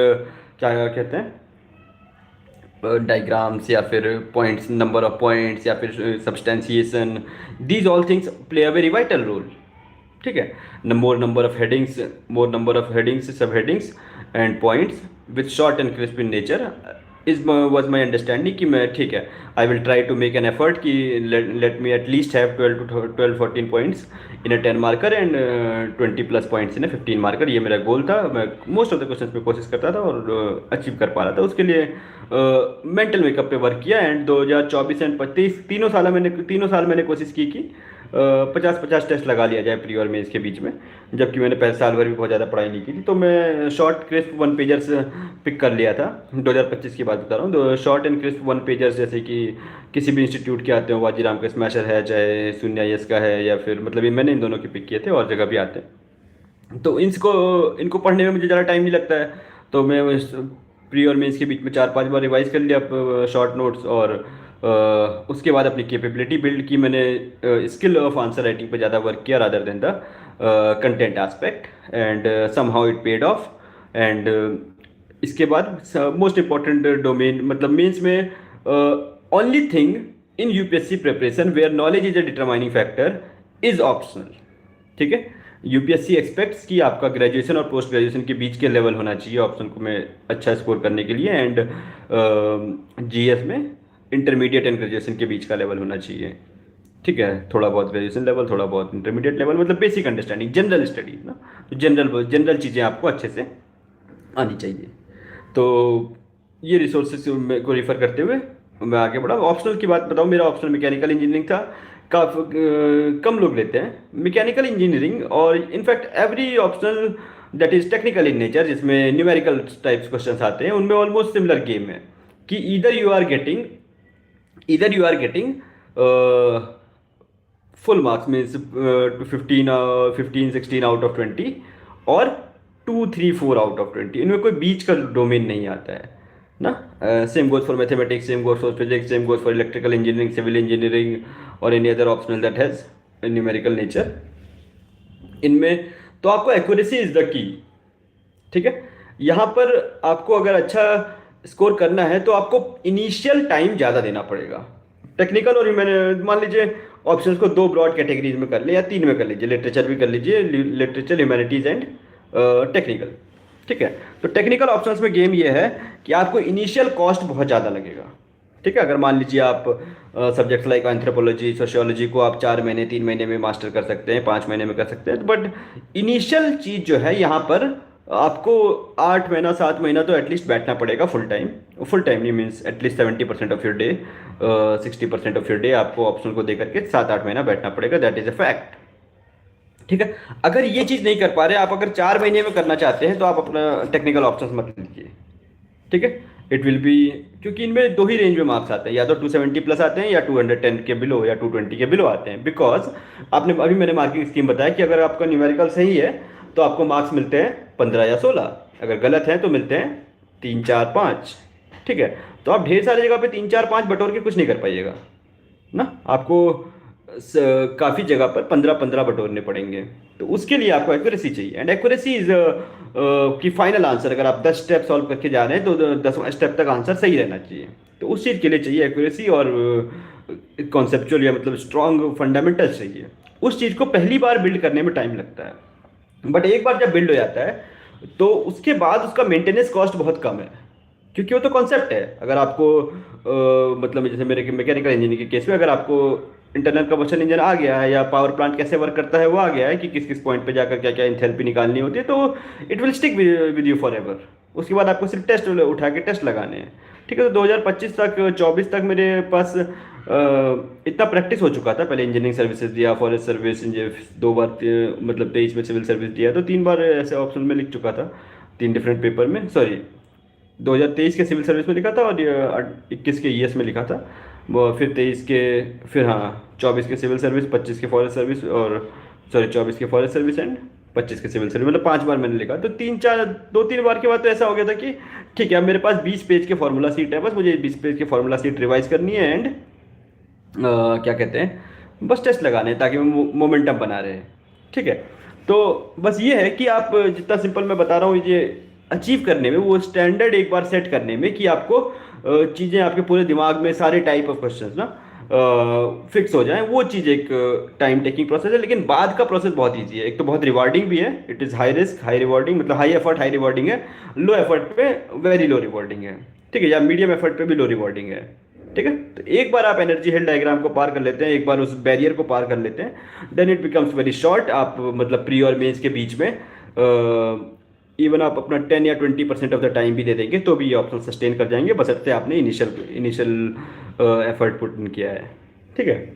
A: क्या कहते हैं, डायग्राम्स, या फिर पॉइंट्स, नंबर ऑफ पॉइंट्स, या फिर substantiation, these all things play a very vital role. ठीक है, more number of headings, sub headings and points with short and crisp in nature is was my understanding, कि मैं ठीक है, I will try to make an effort कि let me at least have 12-14 points in a 10 marker and 20+ points in a 15 marker. ये मेरा गोल था। मैं most of the questions में कोशिश करता था और अचीव कर पा रहा था। उसके लिए मेंटल मेकअप पे वर्क किया, एंड 2024 एंड 25 तीनों साल मैंने कोशिश की कि 50-50 टेस्ट लगा लिया जाए प्री और मेंस के बीच में, जबकि मैंने पहले साल भर भी बहुत ज़्यादा पढ़ाई नहीं की थी। तो मैं शॉर्ट क्रिस्प 1 पेजर्स पिक कर लिया था। 2025 की बात बता रहा हूँ। तो शॉर्ट एंड क्रिस्प 1 पेजर्स, जैसे कि किसी भी इंस्टीट्यूट के आते हो, वाजीराम का स्मैशर है, चाहे शून्य आईएएस का है, या फिर मतलब मैंने इन दोनों के पिक किए थे, और जगह भी आते हैं। तो इनको पढ़ने में मुझे ज़्यादा टाइम नहीं लगता है, तो मैं प्री और मेंस के बीच में 4-5 बार रिवाइज कर लिया शॉर्ट नोट्स, और उसके बाद अपनी कैपेबिलिटी बिल्ड की। मैंने स्किल ऑफ आंसर राइटिंग पे ज़्यादा वर्क किया rather than the content aspect, and somehow it paid off. And इसके बाद मोस्ट इम्पॉर्टेंट डोमेन, मतलब मेंस में only thing in UPSC preparation where knowledge is a determining factor is optional. ठीक है, UPSC aspects कि आपका graduation और post graduation के बीच के लेवल होना चाहिए ऑप्शन को में अच्छा स्कोर करने के लिए, एंड जीएस में इंटरमीडिएट एंड ग्रेजुएशन के बीच का लेवल होना चाहिए। ठीक है, थोड़ा बहुत ग्रेजुएशन लेवल, थोड़ा बहुत इंटरमीडिएट लेवल, मतलब बेसिक अंडरस्टैंडिंग, जनरल स्टडी ना, तो जनरल चीज़ें आपको अच्छे से आनी चाहिए। तो ये रिसोर्सेज को रेफर करते हुए मैं आगे बढ़ा। ऑप्शनल की बात बताऊँ, मेरा ऑप्शनल मैकेनिकल इंजीनियरिंग था। काफ़ी कम लोग लेते हैं मैकेनिकल इंजीनियरिंग, और in fact every optional that is technical in nature, जिसमें न्यूमेरिकल टाइप्स क्वेश्चन आते हैं, उनमें ऑलमोस्ट सिमिलर गेम है कि either you are getting full marks, means 15-16 out of 20, और 2-3-4 आउट ऑफ 20। इनमें कोई बीच का डोमेन नहीं आता है ना। Same goes for mathematics, same goes for physics, same goes for electrical engineering, civil engineering, और any other optional that has numerical nature. इनमें तो आपको एक्यूरेसी इज द की। ठीक है, यहाँ पर आपको अगर अच्छा स्कोर करना है तो आपको इनिशियल टाइम ज़्यादा देना पड़ेगा। टेक्निकल और मान लीजिए ऑप्शंस को 2 ब्रॉड कैटेगरीज में कर ले, या 3 में कर लीजिए, लिटरेचर भी कर लीजिए, लिटरेचर, ह्यूमैनिटीज़ एंड टेक्निकल। ठीक है, तो टेक्निकल ऑप्शंस में गेम ये है कि आपको इनिशियल कॉस्ट बहुत ज़्यादा लगेगा। ठीक है, अगर मान लीजिए आप सब्जेक्ट्स लाइक एंथ्रोपोलॉजी, सोशियोलॉजी को आप 4 महीने 3 महीने में मास्टर कर सकते हैं, 5 महीने में कर सकते हैं, बट इनिशियल चीज़ जो है यहाँ पर आपको 8 महीना 7 महीना तो एटलीस्ट बैठना पड़ेगा फुल टाइम नहीं, means at least 70% of your day, 60% of your day आपको ऑप्शन को दे करके 7-8 महीना बैठना पड़ेगा। That is a fact. ठीक है, अगर ये चीज़ नहीं कर पा रहे आप, अगर 4 महीने में करना चाहते हैं, तो आप अपना टेक्निकल ऑप्शंस मत लीजिए। ठीक है, इट विल बी, क्योंकि इनमें दो ही रेंज में मार्क्स आते हैं, या तो 270 प्लस आते हैं या 210 के बिलो या 220 के बिलो आते हैं। बिकॉज आपने अभी मैंने मार्किंग स्कीम बताया कि अगर आपका न्यूमेरिकल सही है तो आपको मार्क्स मिलते हैं 15 या 16, अगर गलत है तो मिलते हैं 3 4 5। ठीक है, तो आप ढेर सारी जगह पे 3 4 5 बटोर के कुछ नहीं कर पाइएगा ना, आपको काफ़ी जगह पर 15 15 बटोरने पड़ेंगे। तो उसके लिए आपको एक्यूरेसी चाहिए, एंड एक्यूरेसी इज की फाइनल आंसर। अगर आप 10 स्टेप सॉल्व करके जा रहे हैं तो 10वां स्टेप तक आंसर सही रहना चाहिए। तो उस चीज़ के लिए चाहिए एक्यूरेसी, और कॉन्सेप्चुअल या मतलब स्ट्रॉन्ग फंडामेंटल चाहिए। उस चीज़ को पहली बार बिल्ड करने में टाइम लगता है, बट एक बार जब बिल्ड हो जाता है तो उसके बाद उसका मेंटेनेंस कॉस्ट बहुत कम है, क्योंकि वो तो कॉन्सेप्ट है। अगर आपको मतलब जैसे मेरे मैकेनिकल इंजीनियरिंग के केस में, अगर आपको इंटरनल कंबशन इंजन आ गया है या पावर प्लांट कैसे वर्क करता है वो आ गया है कि किस किस पॉइंट पे जाकर क्या क्या इंथैल्पी निकालनी होती है, तो it will stick with you for ever. उसके बाद आपको सिर्फ टेस्ट उठा के टेस्ट लगाने हैं। ठीक है, तो 2025 तक 24 तक मेरे पास इतना प्रैक्टिस हो चुका था। पहले इंजीनियरिंग सर्विसेज दिया, फॉरेस्ट सर्विस, दो बार मतलब 23 में सिविल सर्विस दिया, तो 3 बार ऐसे ऑप्शन में लिख चुका था, 3 डिफरेंट पेपर में। सॉरी, 2023 के सिविल सर्विस में लिखा था और 21 के ईएस में लिखा था वो, फिर 23 के, फिर हाँ 24 के सिविल सर्विस, 25 के फॉरेस्ट सर्विस, और सॉरी 24 के फॉरेस्ट सर्विस एंड 25 के सिविल सर्विस, मतलब 5 बार मैंने लिखा। तो 2 3 बार के बाद तो ऐसा हो गया था कि ठीक है, अब मेरे पास 20 पेज के फॉर्मूला सीट है, बस मुझे 20 पेज के फॉर्मूला सीट रिवाइज करनी है, एंड क्या कहते हैं, बस टेस्ट लगाने हैं ताकि मोमेंटम बना रहे। ठीक है, तो बस ये है कि आप जितना सिंपल मैं बता रहा हूँ, ये अचीव करने में, वो स्टैंडर्ड एक बार सेट करने में कि आपको चीज़ें आपके पूरे दिमाग में सारे टाइप ऑफ क्वेश्चंस ना फिक्स हो जाएं, वो चीज़ एक टाइम टेकिंग प्रोसेस है। लेकिन बाद का प्रोसेस बहुत ईजी है, एक तो बहुत रिवार्डिंग भी है। It is high risk high rewarding, मतलब हाई एफर्ट हाई रिवार्डिंग है, लो एफर्ट पे वेरी लो रिवार्डिंग है। ठीक है, या मीडियम एफर्ट पे भी लो रिवार्डिंग है। ठीक है, तो एक बार आप एनर्जी हिल डायग्राम को पार कर लेते हैं, एक बार उस बैरियर को पार कर लेते हैं, then it becomes very short. आप मतलब प्री और मेंस के बीच में इवन आप अपना 10 या 20% ऑफ द टाइम भी दे देंगे तो भी ये ऑप्शन सस्टेन कर जाएंगे, बशर्ते आपने इनिशियल एफर्ट पुट इन किया है। ठीक है,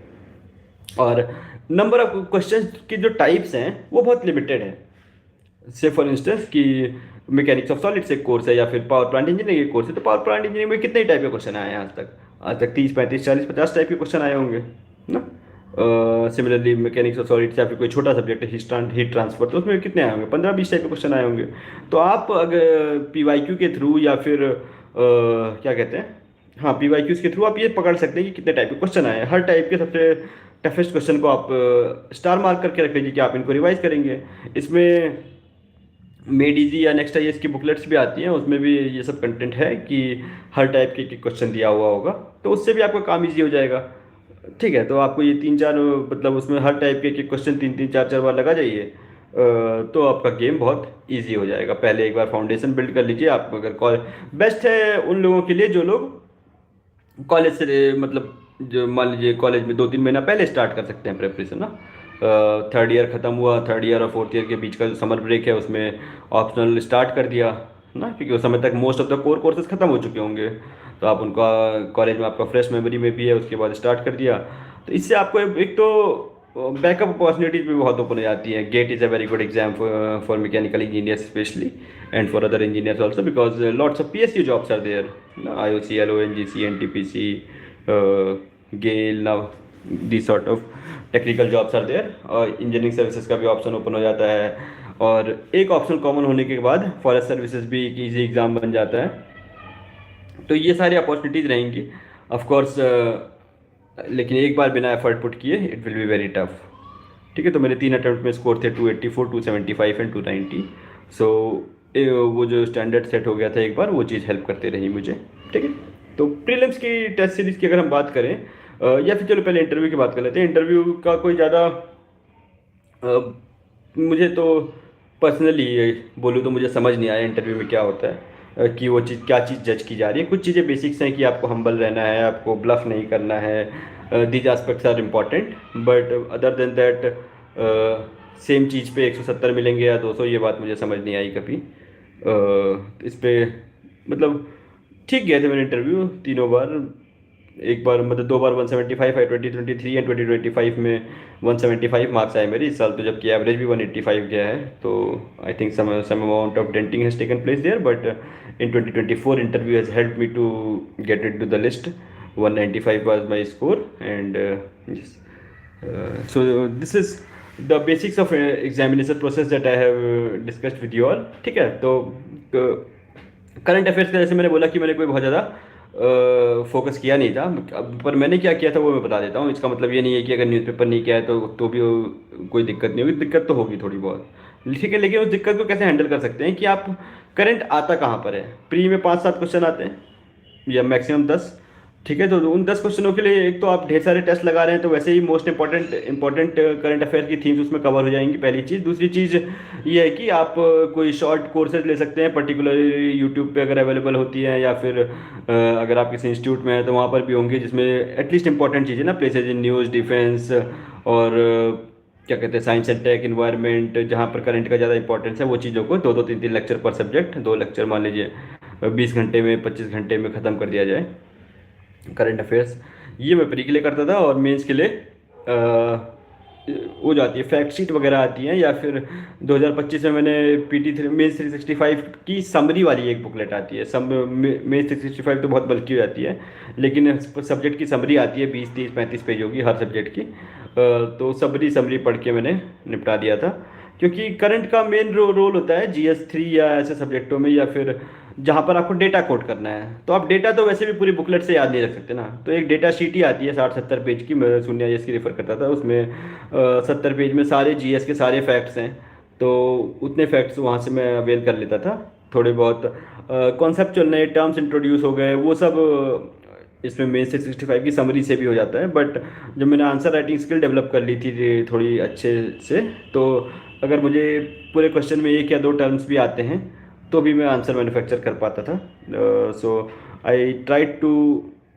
A: और नंबर ऑफ क्वेश्चन की जो टाइप्स हैं वो बहुत लिमिटेड है। से फॉर इंस्टेंस कि मैकेनिक्स ऑफ सॉलिड्स एक कोर्स है या फिर पावर प्लांट इंजीनियरिंग एक कोर्स है, तो पावर प्लांट इंजीनियरिंग में कितने टाइप के क्वेश्चन आए हैं आज तक 30 35 40 50 टाइप के क्वेश्चन आए होंगे ना। सिमिलरली मैकेनिक्स ऑफ सॉलिड्स या फिर कोई छोटा सब्जेक्ट है हीट ट्रांसफर, तो उसमें कितने आए होंगे, 15 20 टाइप के क्वेश्चन आए होंगे। तो आप अगर पीवाईक्यू के थ्रू या फिर क्या कहते हैं, हाँ पीवाईक्यूज के थ्रू आप ये पकड़ सकते हैं कि कितने टाइप के क्वेश्चन आए हैं। हर टाइप के सबसे टफेस्ट क्वेश्चन को आप स्टार मार्क करके रख लीजिए कि आप इनको रिवाइज करेंगे। इसमें मेडीजी या नेक्स्ट आईएएस की बुकलेट्स भी आती हैं, उसमें भी ये सब कंटेंट है कि हर टाइप के क्वेश्चन दिया हुआ होगा, तो उससे भी आपका काम इजी हो जाएगा। ठीक है, तो आपको ये 3 4 मतलब उसमें हर टाइप के क्वेश्चन 3 3 4 4 बार लगा जाइए, तो आपका गेम बहुत इजी हो जाएगा। पहले एक बार फाउंडेशन बिल्ड कर लीजिए। आप अगर कॉलेज बेस्ट है उन लोगों के लिए जो लोग कॉलेज से मतलब जो मान लीजिए कॉलेज में 2 3 महीना पहले स्टार्ट कर सकते हैं प्रेपरेशन ना। थर्ड ईयर ख़त्म हुआ, थर्ड ईयर और फोर्थ ईयर के बीच का जो समर ब्रेक है उसमें ऑप्शनल स्टार्ट कर दिया ना, क्योंकि उस समय तक most of the core courses ख़त्म हो चुके होंगे, तो आप उनका कॉलेज में आपका फ्रेश मेमोरी में भी है, उसके बाद स्टार्ट कर दिया। तो इससे आपको एक तो बैकअप अपॉर्चुनिटीज भी बहुत ओपन हो जाती हैं। GATE is a very good exam for mechanical engineers specially, and for other engineers also, because lots of PSU jobs are there, IOCL, ONGC, NTPC, GAIL, now this sort of technical jobs are there, और engineering services का भी option open हो जाता है। और एक option common होने के बाद फॉरेस्ट सर्विसेज भी एक ईजी एग्ज़ाम बन जाता है। तो ये सारी अपॉर्चुनिटीज़ रहेंगी ऑफ कोर्स, लेकिन एक बार बिना एफर्ट पुट किए it will be very tough. ठीक है, तो मेरे 3 अटेम्प्ट में स्कोर थे 284, 275 एंड 290। सो वो जो स्टैंडर्ड सेट हो गया था एक बार, वो चीज़ हेल्प करते रही मुझे। ठीक है, तो प्रीलिम्स की टेस्ट सीरीज़ की अगर हम बात करें, या फिर चलो पहले इंटरव्यू की बात कर लेते हैं। इंटरव्यू का कोई ज़्यादा मुझे तो पर्सनली बोलूँ तो मुझे समझ नहीं आया इंटरव्यू में क्या होता है, कि वो चीज़ क्या चीज़ जज की जा रही है। कुछ चीज़ें बेसिक्स हैं कि आपको हम्बल रहना है, आपको ब्लफ नहीं करना है, these aspects are important, but other than that same चीज़ पे 170 मिलेंगे या 200, ये बात मुझे समझ नहीं आई कभी। इस पे मतलब ठीक गए थे मेरे इंटरव्यू तीनों बार, एक बार मतलब 2 बार 175 है, 2023 एंड 2025 में 175 मार्क्स आए मेरे इस साल, तो जबकि एवरेज भी 185 गया है। तो I think some amount of denting has taken place there, but in 2024 interview has help me to get it to the list. 195 was my score, and yes. So this is the basics of examination process that I have discussed with you all। ठीक है, तो current affairs का जैसे मैंने बोला कि मैंने कोई बहुत ज़्यादा फोकस किया नहीं था। अब पर मैंने क्या किया था वो मैं बता देता हूँ। इसका मतलब ये नहीं है कि अगर न्यूज़पेपर नहीं किया है तो भी कोई दिक्कत नहीं होगी, दिक्कत तो होगी थोड़ी बहुत, ठीक है। लेकिन उस दिक्कत को कैसे हैंडल कर सकते हैं कि आप करंट आता कहाँ पर है। प्री में 5-7 क्वेश्चन आते हैं या मैक्सिमम 10, ठीक है। तो उन 10 क्वेश्चनों के लिए एक तो आप ढेर सारे टेस्ट लगा रहे हैं, तो वैसे ही मोस्ट इंपॉर्टेंट करंट अफेयर की थीम्स उसमें कवर हो जाएंगी, पहली चीज़। दूसरी चीज़ ये है कि आप कोई शॉर्ट कोर्सेज ले सकते हैं, पर्टिकुलरली यूट्यूब पे अगर अवेलेबल होती हैं, या फिर अगर आप किसी इंस्टीट्यूट में हैं तो वहाँ पर भी होंगे, जिसमें एटलीस्ट इंपॉर्टेंट चीज़ें ना, प्लेसेज इन न्यूज़, डिफेंस और क्या कहते हैं साइंस एंड टेक, इन्वायरमेंट, जहाँ पर करंट का ज़्यादा इंपॉर्टेंस है, वो चीज़ों को 2-2 3-3 लेक्चर पर सब्जेक्ट, 2 लेक्चर मान लीजिए 20 घंटे में 25 घंटे में ख़त्म कर दिया जाए करंट अफेयर्स। ये मैं प्री के लिए करता था, और मेंस के लिए हो जाती है फैक्ट शीट वगैरह आती हैं, या फिर 2025 में मैंने PT3 मेंस 365 की समरी वाली एक बुकलेट आती है। सब मेंस 365 तो बहुत बल्कि हो जाती है, लेकिन सब्जेक्ट की समरी आती है 20-30-35 पेज होगी हर सब्जेक्ट की। तो समरी पढ़ के मैंने निपटा दिया था, क्योंकि करंट का मेन रोल होता है GS3 या ऐसे सब्जेक्टों में, या फिर जहाँ पर आपको डेटा कोड करना है। तो आप डेटा तो वैसे भी पूरी बुकलेट से याद नहीं रख सकते ना, तो एक डेटा शीट ही आती है 60-70 पेज की, मैं शून्य जीएस की रेफर करता था उसमें। 70 पेज में सारे GS के सारे फैक्ट्स हैं, तो उतने फैक्ट्स वहाँ से मैं अवेल कर लेता था। थोड़े बहुत कॉन्सेप्चुअल नए टर्म्स इंट्रोड्यूस हो गए, वो सब इसमें मेन 665 की समरी से भी हो जाता है। बट जब मैंने आंसर राइटिंग स्किल डेवलप कर ली थी थोड़ी अच्छे से, तो अगर मुझे पूरे क्वेश्चन में 1 या 2 टर्म्स भी आते हैं तो भी मैं आंसर मैन्युफैक्चर कर पाता था। So I tried to,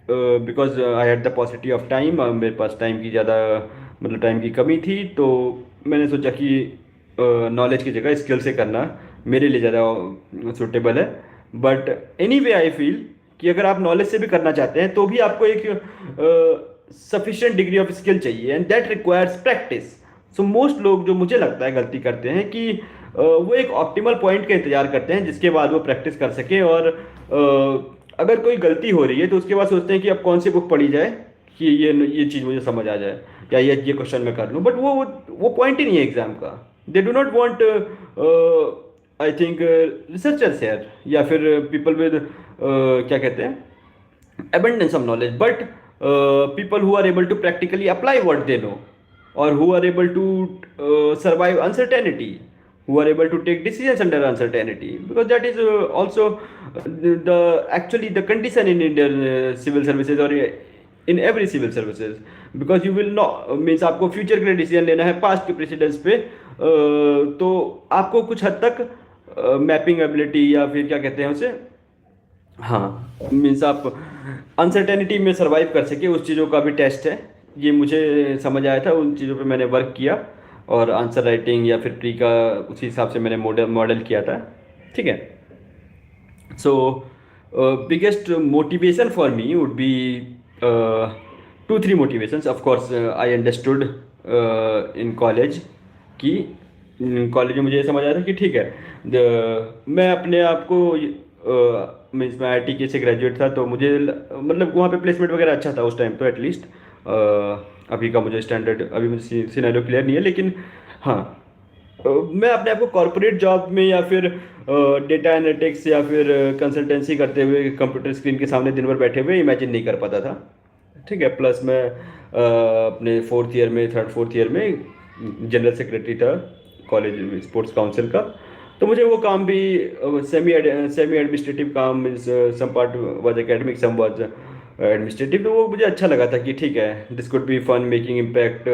A: because I had the possibility of time, मेरे पास टाइम की ज़्यादा मतलब टाइम की कमी थी, तो मैंने सोचा कि नॉलेज की जगह स्किल से करना मेरे लिए ज़्यादा सूटेबल है। But any way I feel कि अगर आप नॉलेज से भी करना चाहते हैं तो भी आपको एक सफिशिएंट डिग्री ऑफ स्किल चाहिए, and that requires practice. So most लोग जो मुझे लगता है गलती करते हैं कि वो एक ऑप्टिमल पॉइंट का इंतजार करते हैं जिसके बाद वो प्रैक्टिस कर सके, और अगर कोई गलती हो रही है तो उसके बाद सोचते हैं कि अब कौन सी बुक पढ़ी जाए कि ये चीज़ मुझे समझ आ जाए, या ये क्वेश्चन मैं कर लूँ। बट वो पॉइंट ही नहीं है एग्जाम का। They do not want, I think researchers यार, या फिर पीपल विद क्या कहते हैं abundance of knowledge, but people who are able to practically apply what they know, or who are able to survive uncertainty, who are able to take decisions under uncertainty, because that is also the actually the condition in Indian civil services, or in every civil services, because you will not means आपको future के लिए decision लेना है past के precedence पे, तो आपको कुछ हद तक मैपिंग एबिलिटी या फिर क्या कहते हैं उसे, हाँ मीन्स आप अनसर्टेनिटी में सरवाइव कर सके, उस चीज़ों का भी टेस्ट है। ये मुझे समझ आया था, उन चीज़ों पे मैंने वर्क किया, और आंसर राइटिंग या फिर प्री का उसी हिसाब से मैंने मॉडल किया था, ठीक है। So biggest motivation for me would be 2-3 motivations. Of course I understood in college कि कॉलेज में मुझे ये समझ आया था कि ठीक है, मैं अपने आप को मीन्स मैं IIT से ग्रेजुएट था, तो मुझे मतलब वहाँ पे प्लेसमेंट वगैरह अच्छा था उस टाइम तो, एटलीस्ट अभी का मुझे स्टैंडर्ड, अभी मुझे सिनेरियो क्लियर नहीं है, लेकिन हाँ मैं अपने आप को कॉर्पोरेट जॉब में या फिर डेटा एनालिटिक्स या फिर कंसल्टेंसी करते हुए कंप्यूटर स्क्रीन के सामने दिन भर बैठे हुए इमेजिन नहीं कर पाता था, ठीक है। प्लस मैं अपने 4th ईयर में 3rd-4th ईयर में जनरल सेक्रेटरी था कॉलेज में स्पोर्ट्स काउंसिल का, तो मुझे वो काम भी सेमी एडमिनिस्ट्रेटिव काम, some part was academic, some was administrative, तो वो मुझे अच्छा लगा था कि ठीक है this could be fun making impact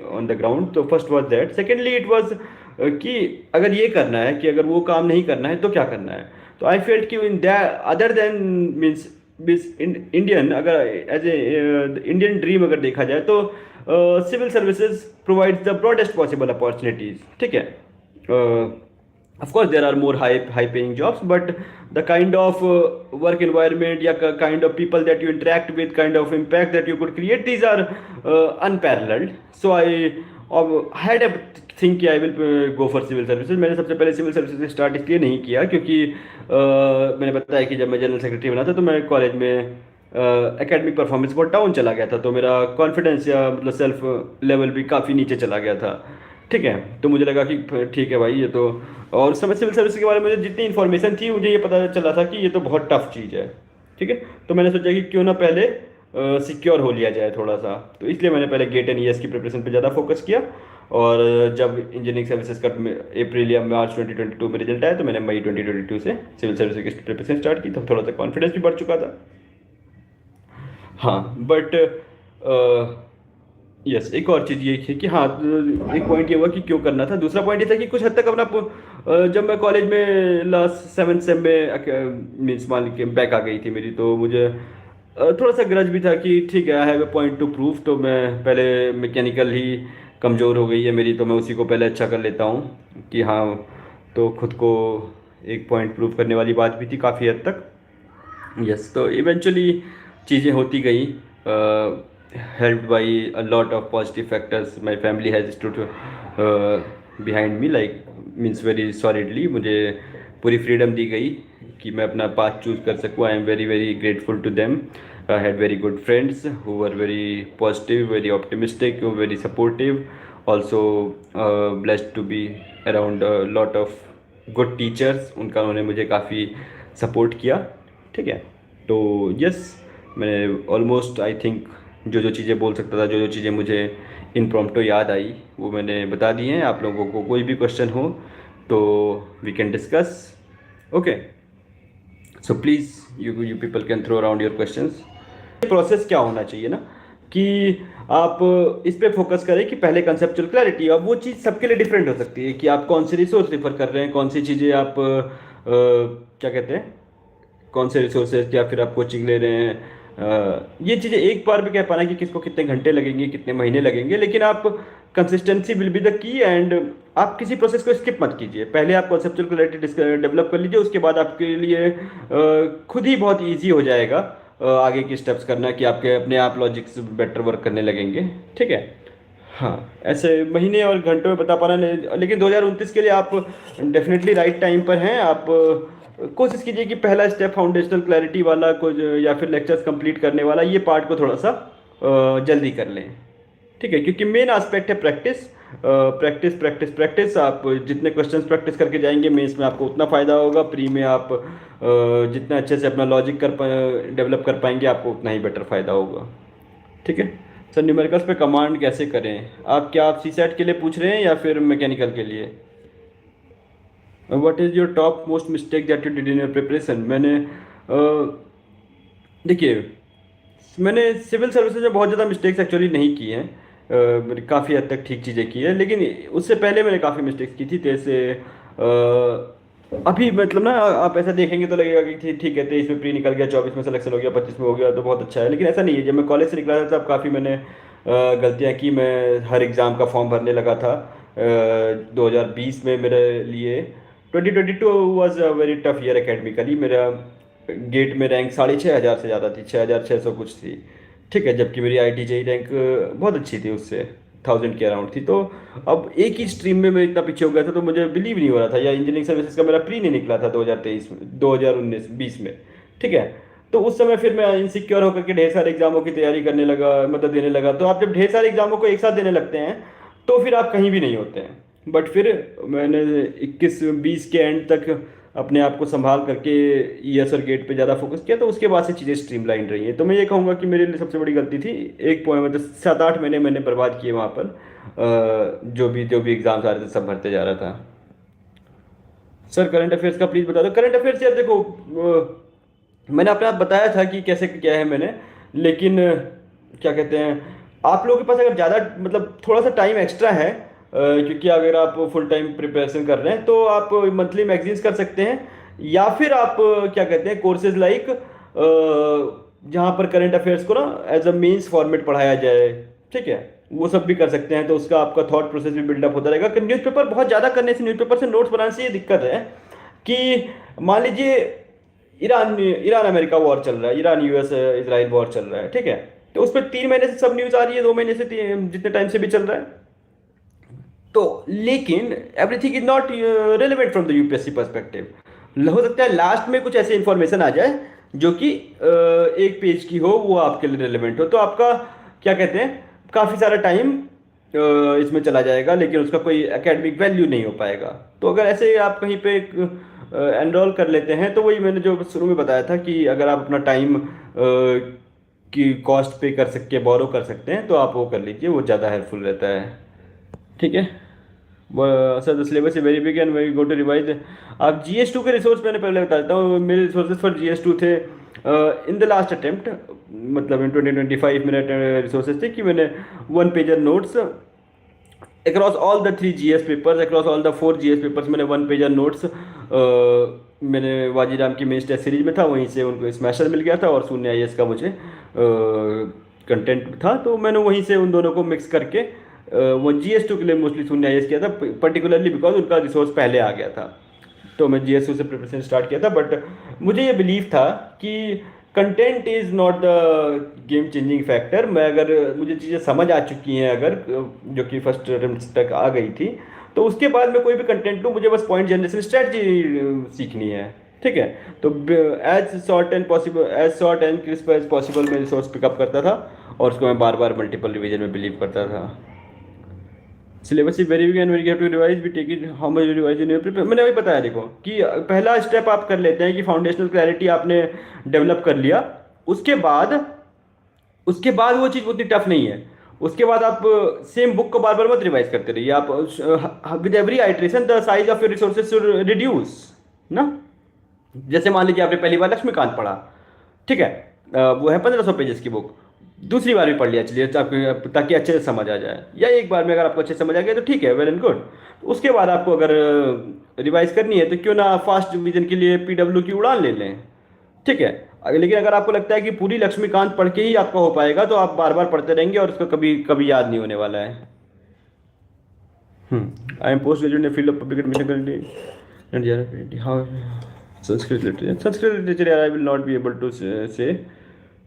A: on the ground. तो first was that. Secondly it was कि अगर ये करना है, कि अगर वो काम नहीं करना है तो क्या करना है। तो आई फेल्ट कि in that other than means Indian, अगर एज ए इंडियन ड्रीम अगर देखा जाए तो civil services provides the broadest possible opportunities, ठीक है। of course there are more high paying jobs, but the kind of work environment, या kind of people that you interact with, kind of impact that you could create, these are unparalleled. So I had a think कि I will go for civil services. मैंने सबसे पहले civil services start इसलिए नहीं किया क्योंकि मैंने बताया कि जब मैं जनरल सेक्रेटरी बना था तो मैं कॉलेज में एकेडमिक परफॉर्मेंस बहुत डाउन चला गया था, तो मेरा कॉन्फिडेंस या मतलब सेल्फ लेवल भी काफ़ी नीचे चला गया था। ठीक है, तो मुझे लगा कि ठीक है भाई ये तो, और उस समय सिविल सर्विस के बारे में मुझे जितनी इन्फॉर्मेशन थी मुझे ये पता चला था कि ये तो बहुत टफ चीज़ है। ठीक है, तो मैंने सोचा कि क्यों ना पहले सिक्योर हो लिया जाए थोड़ा सा, तो इसलिए मैंने पहले गेट एंड ईएस की प्रिपरेशन पे ज़्यादा फोकस किया। और जब इंजीनियरिंग सर्विसेज का अप्रैल या मार्च 2022 में रिजल्ट आया तो मैंने मई 2022 से सिविल सर्विस की प्रिपरेशन स्टार्ट की, तो थोड़ा सा कॉन्फिडेंस भी बढ़ चुका था। हाँ बट यस, एक और चीज़ ये थी कि हाँ, एक पॉइंट ये हुआ कि क्यों करना था। दूसरा पॉइंट ये था कि कुछ हद तक अपना जब मैं कॉलेज में लास्ट 7th सेम में मीन्स मान के बैक आ गई थी मेरी, तो मुझे थोड़ा सा ग्रज भी था कि ठीक है I have a point two prove, तो मैं पहले मैकेनिकल ही कमज़ोर हो गई है मेरी, तो मैं उसी को पहले अच्छा कर लेता हूँ कि हाँ, तो खुद को एक पॉइंट प्रूव करने वाली बात भी थी काफ़ी हद तक। यस, तो इवेंचुअली चीज़ें होती गई, helped by a lot of positive factors. My family has stood behind me, like means very solidly. मुझे पूरी फ्रीडम दी गई कि मैं अपना पाथ चूज कर सकूँ। I am very very grateful to them. I had very good friends who were very positive, very optimistic, very supportive. Also blessed to be around a lot of good teachers. उन्होंने मुझे काफ़ी support किया। ठीक है, तो yes, मैंने almost I think जो जो चीज़ें बोल सकता था, जो जो चीज़ें मुझे इम्प्रॉम्प्टू याद आई वो मैंने बता दी हैं। आप लोगों को कोई भी क्वेश्चन हो तो we can discuss. Okay, so please you people can throw around your questions. Process क्या होना चाहिए ना कि आप इस पे फोकस करें कि पहले कंसेप्चुअल क्लैरिटी, अब वो चीज़ सबके लिए डिफरेंट हो सकती है कि आप कौन सी रिसोर्स रिफर कर रहे हैं, कौन सी चीज़ें आप क्या कहते हैं, कौन से रिसोर्सेज, या फिर आप कोचिंग ले रहे हैं। ये चीज़ें एक बार भी कह पाना कि किसको कितने घंटे लगेंगे, कितने महीने लगेंगे, लेकिन आप consistency will be the key. And आप किसी प्रोसेस को स्किप मत कीजिए, पहले आप कॉन्सेप्चुअल क्लैरिटी डेवलप कर लीजिए, उसके बाद आपके लिए खुद ही बहुत ईजी हो जाएगा आगे की स्टेप्स करना, कि आपके अपने आप लॉजिक्स बेटर वर्क करने लगेंगे। ठीक है, हाँ, ऐसे महीने और घंटों में बता पाना लेकिन 2029 के लिए आप डेफिनेटली राइट टाइम पर हैं। आप कोशिश कीजिए कि पहला स्टेप फाउंडेशनल क्लैरिटी वाला कुछ या फिर लेक्चर्स कंप्लीट करने वाला, ये पार्ट को थोड़ा सा जल्दी कर लें। ठीक है, क्योंकि मेन एस्पेक्ट है प्रैक्टिस, प्रैक्टिस प्रैक्टिस प्रैक्टिस। आप जितने क्वेश्चंस प्रैक्टिस करके जाएंगे मेंस में आपको उतना फ़ायदा होगा। प्री में आप जितना अच्छे से अपना लॉजिक डेवलप कर पाएंगे आपको उतना ही बेटर फ़ायदा होगा। ठीक है सर, न्यूमेरिकल्स पे कमांड कैसे करें? आप क्या आप सीसैट के लिए पूछ रहे हैं या फिर मैकेनिकल के लिए? What is your top most mistake that you did in your preparation? देखिए, मैंने सिविल सर्विसेज में बहुत ज़्यादा मिस्टेक्स एक्चुअली नहीं की हैं। मैंने काफ़ी हद तक ठीक चीज़ें की है, लेकिन उससे पहले मैंने काफ़ी मिस्टेक्स की थी। जैसे अभी मतलब ना आप ऐसा देखेंगे तो लगेगा कि ठीक है 23 में प्री निकल गया, 24 में सिलेक्शन हो गया, 25 में हो गया तो बहुत अच्छा है, लेकिन ऐसा नहीं है। जब मैं कॉलेज से निकला था तब काफ़ी मैंने गलतियाँ की। मैं हर एग्ज़ाम का फॉर्म भरने लगा था। 2020 में मेरे लिए 2022 was a very tough year academically. मेरा गेट में रैंक 6500 से ज़्यादा थी, 6600 कुछ थी। ठीक है, जबकि मेरी IIT-JEE रैंक बहुत अच्छी थी, उससे 1000 के अराउंड थी। तो अब एक ही स्ट्रीम में मैं इतना पीछे हो गया था तो मुझे बिलीव नहीं हो रहा था। या इंजीनियरिंग सर्विसेज का मेरा प्री नहीं निकला था 2023 में, 2019-20 में। ठीक है, तो उस समय फिर मैं इनसिक्योर होकर के ढेर सारे एग्जामों की तैयारी करने लगा, मतलब देने लगा। तो आप जब ढेर सारे एग्जामों को एक साथ देने लगते हैं तो फिर आप कहीं भी नहीं होते हैं। बट फिर मैंने 21-20 के एंड तक अपने आप को संभाल करके ईएस और गेट पे ज़्यादा फोकस किया, तो उसके बाद से चीज़ें स्ट्रीमलाइन रही हैं। तो मैं ये कहूँगा कि मेरे लिए सबसे बड़ी गलती थी एक पॉइंट, मतलब 7-8 महीने मैंने बर्बाद किए वहाँ पर। जो भी एग्ज़ाम्स आ रहे थे सब भरते जा रहा था। सर करंट अफेयर्स का प्लीज़ बता दो। करंट अफेयर्स यार देखो, मैंने अपने आप बताया था कि कैसे क्या है मैंने, लेकिन क्या कहते हैं, आप लोगों के पास अगर ज़्यादा मतलब थोड़ा सा टाइम एक्स्ट्रा है, क्योंकि अगर आप फुल टाइम प्रिपरेशन कर रहे हैं तो आप मंथली मैगजीन्स कर सकते हैं, या फिर आप क्या कहते हैं कोर्सेज लाइक जहाँ पर करंट अफेयर्स को ना एज अ मीन्स फॉर्मेट पढ़ाया जाए। ठीक है, वो सब भी कर सकते हैं, तो उसका आपका थॉट प्रोसेस भी बिल्डअप होता रहेगा। कि न्यूज़पेपर बहुत ज़्यादा करने से, न्यूज़पेपर से नोट्स बनाने से ये दिक्कत है कि मान लीजिए ईरान ईरान अमेरिका वॉर चल रहा है, ईरान यूएस इसराइल वॉर चल रहा है, ठीक है, तो उस पर 3 महीने से सब न्यूज़ आ रही है, 2 महीने से जितने टाइम से भी चल रहा है, तो लेकिन everything is not relevant from the UPSC perspective. हो सकता है लास्ट में कुछ ऐसे इंफॉर्मेशन आ जाए जो कि एक पेज की हो, वो आपके लिए रेलिवेंट हो, तो आपका क्या कहते हैं काफ़ी सारा टाइम इसमें चला जाएगा, लेकिन उसका कोई एकेडमिक वैल्यू नहीं हो पाएगा। तो अगर ऐसे आप कहीं पे एनरोल कर लेते हैं, तो वही मैंने जो शुरू में बताया था कि अगर आप अपना टाइम की कॉस्ट पे कर सकते, बोरो कर सकते हैं, तो आप वो कर लीजिए, वो ज़्यादा हेल्पफुल रहता है। ठीक है। Sir the syllabus is very big and we go to revise. आप GS2 के रिसोर्स मैंने पहले बता देता हूँ, मेरे रिसोर्सेज फॉर GS2 थे इन द लास्ट अटेम्प्ट, मतलब इन 2025 मेरे रिसोर्सेज थे कि मैंने 1 pager notes across all the 3 GS papers, across all the 4 GS papers, मैंने 1 पेजर नोट्स मैंने वाजीराम की मेंस टेस्ट सीरीज में था, वहीं से उनको स्मैशर मिल गया था, और शून्य IAS का मुझे कंटेंट था, तो मैंने वहीं से उन दोनों को मिक्स करके वो GS2 के लिए मोस्टली शून्य IAS किया था, पर्टिकुलरली बिकॉज उनका रिसोर्स पहले आ गया था, तो मैं GS2 से प्रिपरेशन स्टार्ट किया था। बट मुझे ये बिलीव था कि content is not the game changing factor. मैं अगर मुझे चीज़ें समझ आ चुकी हैं अगर, जो कि फर्स्ट अटेम्प्ट तक आ गई थी, तो उसके बाद मैं कोई भी कंटेंट लूँ, मुझे बस पॉइंट जनरेशन स्ट्रेटजी सीखनी है, ठीक है। तो as short and crisp as possible मैं रिसोर्स पिकअप करता था, और उसको मैं बार बार मल्टीपल रिवीजन में बिलीव करता था। Syllabus is very big and very have to revise, we take it how much revise in prepare. मैंने अभी बताया देखो कि पहला स्टेप आप कर लेते हैं कि फाउंडेशनल क्लैरिटी आपने डेवलप कर लिया, उसके बाद वो चीज़ उतनी टफ नहीं है। उसके बाद आप सेम बुक को बार बार मत रिवाइज करते रहिए, आप with every iteration the size of your resources should reduce ना। जैसे मान लीजिए आपने पहली बार लक्ष्मीकांत पढ़ा, ठीक है, वो है 1500 पेजेस की बुक, दूसरी बार भी पढ़ लिया चलिए आपको, ताकि अच्छे से समझ आ जाए, या एक बार में अगर आपको अच्छे से समझ आ गया तो ठीक है, वेल एंड गुड। उसके बाद आपको अगर रिवाइज करनी है तो क्यों ना फास्ट रिवीजन के लिए PW की उड़ान ले लें, ठीक है। लेकिन अगर आपको लगता है कि पूरी लक्ष्मीकांत पढ़ के ही आपका हो पाएगा, तो आप बार बार पढ़ते रहेंगे और उसको कभी कभी याद नहीं होने वाला है। I am post graduate in field of public administration, how Sanskrit literature I will not be able to say,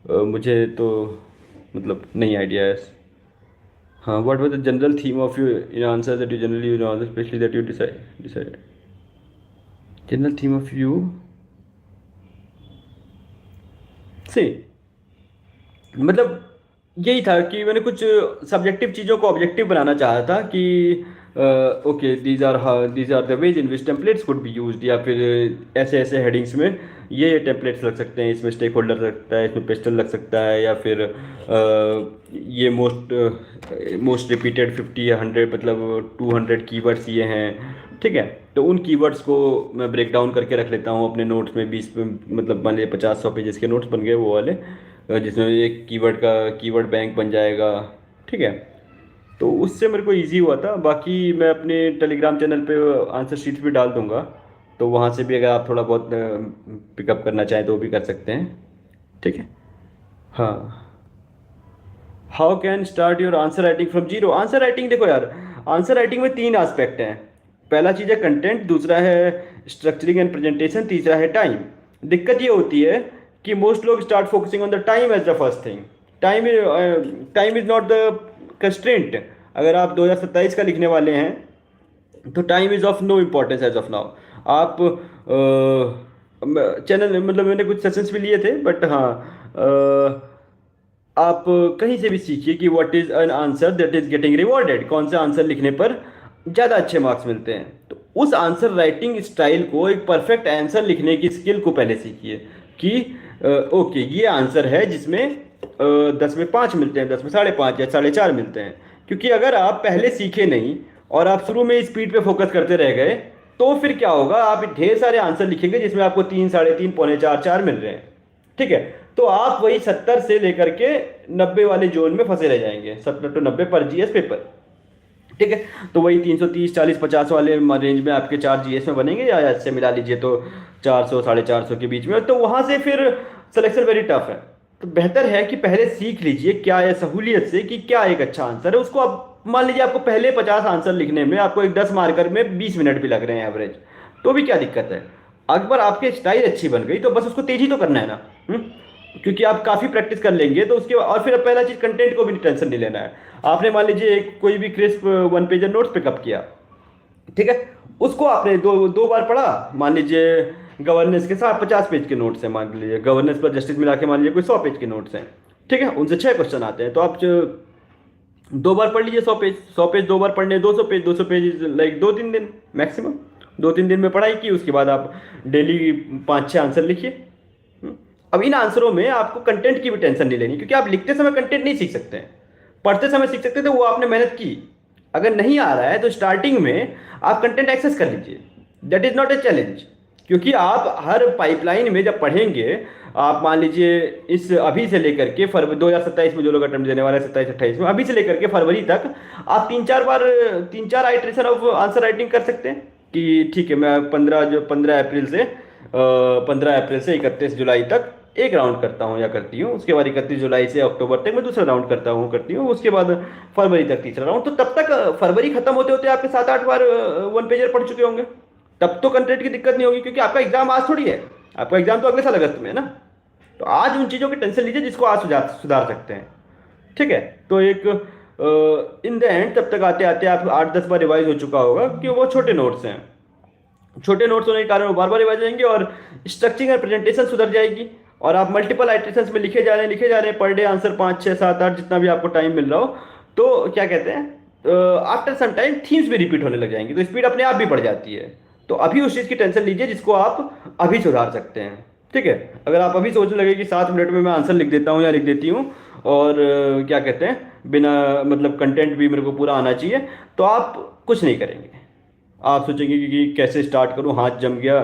A: मुझे तो मतलब नहीं आइडिया है। हाँ, what was the general theme of you in answer that you generally use answer specially that you decide general theme of you say, मतलब यही था कि मैंने कुछ सब्जेक्टिव चीज़ों को ऑब्जेक्टिव बनाना चाहा था कि okay these are the ways in which templates could be used, या फिर ऐसे ऐसे हेडिंग्स में ये टेम्पलेट्स लग सकते हैं, इसमें स्टेक होल्डर लग सकता है, इसमें पेस्टल लग सकता है, या फिर ये मोस्ट रिपीटेड 50 या 100 मतलब 200 कीवर्ड्स ये हैं, ठीक है। तो उन कीवर्ड्स को मैं ब्रेक डाउन करके रख लेता हूँ अपने नोट्स में, 20 मतलब मान लीजिए 50-100 पेजेस के नोट्स बन गए वो वाले, जिसमें एक कीवर्ड का कीवर्ड बैंक बन जाएगा, ठीक है। तो उससे मेरे को इजी हुआ था। बाकी मैं अपने टेलीग्राम चैनल पे आंसर शीट्स भी डाल दूंगा, तो वहाँ से भी अगर आप थोड़ा बहुत पिकअप करना चाहें तो वो भी कर सकते हैं, ठीक है। हाँ, how can start your answer writing from zero. Answer writing देखो यार, आंसर राइटिंग में 3 एस्पेक्ट हैं। पहला चीज़ है कंटेंट, दूसरा है स्ट्रक्चरिंग एंड प्रेजेंटेशन, तीसरा है टाइम। दिक्कत ये होती है कि मोस्ट लोग start focusing on the time as the first thing. Time is not the constraint. अगर आप 2027 का लिखने वाले हैं तो time is of no importance as of now. आप चैनल मतलब मैंने कुछ सेशंस भी लिए थे, बट हाँ आप कहीं से भी सीखिए कि what is an answer that is getting rewarded, कौन से आंसर लिखने पर ज़्यादा अच्छे मार्क्स मिलते हैं। तो उस आंसर राइटिंग स्टाइल को, एक परफेक्ट आंसर लिखने की स्किल को पहले सीखिए कि ओके ये आंसर है जिसमें 10 में 5 मिलते हैं, 10 में 5.5 या 4.5 मिलते हैं। क्योंकि अगर आप पहले सीखे नहीं और आप शुरू में स्पीड पे फोकस करते रह गए, तो फिर क्या होगा, आप ढेर सारे आंसर लिखेंगे जिसमें आपको 3, 3.5, पौने 4, 4 मिल रहे हैं, ठीक है। तो आप वही 70 से लेकर के 90 वाले जोन में फंसे रह जाएंगे, 70 to 90 पर GS पेपर, ठीक है। तो वही 330, 40, 50 वाले रेंज में आपके 4 GS में बनेंगे, या ऐसे मिला लीजिए तो 400, 450 के बीच में। तो वहाँ से फिर सिलेक्शन वेरी टफ है। तो बेहतर है कि पहले सीख लीजिए क्या है सहूलियत से कि क्या एक अच्छा आंसर है, उसको आप मान लीजिए आपको पहले 50 आंसर लिखने में आपको एक 10 मार्कर में 20 मिनट भी लग रहे हैं एवरेज, तो भी क्या दिक्कत है। अकबर आपकी स्टाइल अच्छी बन गई तो बस उसको तेजी तो करना है ना। क्योंकि आप काफ़ी प्रैक्टिस कर लेंगे तो उसके और फिर अब पहला चीज़ कंटेंट को भी टेंशन नहीं लेना है। आपने मान लीजिए एक कोई भी crisp one pager notes pickup किया, ठीक है, उसको आपने दो दो बार पढ़ा, मान लीजिए गवर्नेंस के साथ 50 पेज के नोट्स हैं, मान लीजिए गवर्नेंस पर जस्टिस मिला के मान लीजिए कोई 100 पेज के नोट्स हैं, ठीक है, उनसे 6 क्वेश्चन आते हैं, तो आप दो बार पढ़ लीजिए 100 पेज, 100 पेज दो बार पढ़ने 200 पेज, 200 पेज लाइक 2-3 दिन मैक्सिमम, 2-3 दिन में पढ़ाई की, उसके बाद आप डेली 5-6 आंसर लिखिए। अब इन आंसरों में आपको कंटेंट की भी टेंशन नहीं लेनी, क्योंकि आप लिखते समय कंटेंट नहीं सीख सकते हैं, पढ़ते समय सीख सकते थे, वो आपने मेहनत की। अगर नहीं आ रहा है तो स्टार्टिंग में आप कंटेंट एक्सेस कर लीजिए, that is not a challenge. क्योंकि आप हर पाइपलाइन में जब पढ़ेंगे, आप मान लीजिए इस अभी से लेकर के फरवरी 2027 में जो लोग अटेम्प्ट देने वाले हैं 27-28 में, अभी से लेकर के फरवरी तक आप 3-4 आइट्रेशन ऑफ आंसर राइटिंग कर सकते हैं कि ठीक है मैं 15 अप्रैल से 31 जुलाई तक एक राउंड करता हूँ या करती हूँ, उसके बाद 31 जुलाई से अक्टूबर तक मैं दूसरा राउंड करती हूँ, उसके बाद फरवरी तक तीसरा राउंड, तो तब तक फरवरी खत्म होते होते आपके 7-8 बार वन पेजर पढ़ चुके होंगे, तब तो कंटेंट की दिक्कत नहीं होगी, क्योंकि आपका एग्जाम आज थोड़ी है, आपका एग्जाम तो अगले साल अगस्त में है ना। तो आज उन चीज़ों की टेंशन लीजिए जिसको आज सुधार सकते हैं, ठीक है। तो एक इन द एंड तब तक आते आते आप 8-10 बार रिवाइज हो चुका होगा, क्योंकि वो छोटे नोट्स हैं, छोटे नोट्स होने के कारण वो बार बार रिवाइज होंगे और स्ट्रक्चरिंग और प्रेजेंटेशन सुधर जाएगी, और आप मल्टीपल आइट्रेशंस में लिखे जा रहे हैं पर डे आंसर 5-6-7-8 जितना भी आपको टाइम मिल रहा हो, तो क्या कहते हैं आफ्टर सम टाइम थीम्स भी रिपीट होने लग जाएंगी, तो स्पीड अपने आप भी बढ़ जाती है। तो अभी उस चीज़ की टेंशन लीजिए जिसको आप अभी सुधार सकते हैं, ठीक है। अगर आप अभी सोचने लगे कि 7 मिनट में मैं आंसर लिख देता हूँ या लिख देती हूँ, और क्या कहते हैं बिना मतलब कंटेंट भी मेरे को पूरा आना चाहिए, तो आप कुछ नहीं करेंगे, आप सोचेंगे कि कैसे स्टार्ट करूं, हाथ जम गया,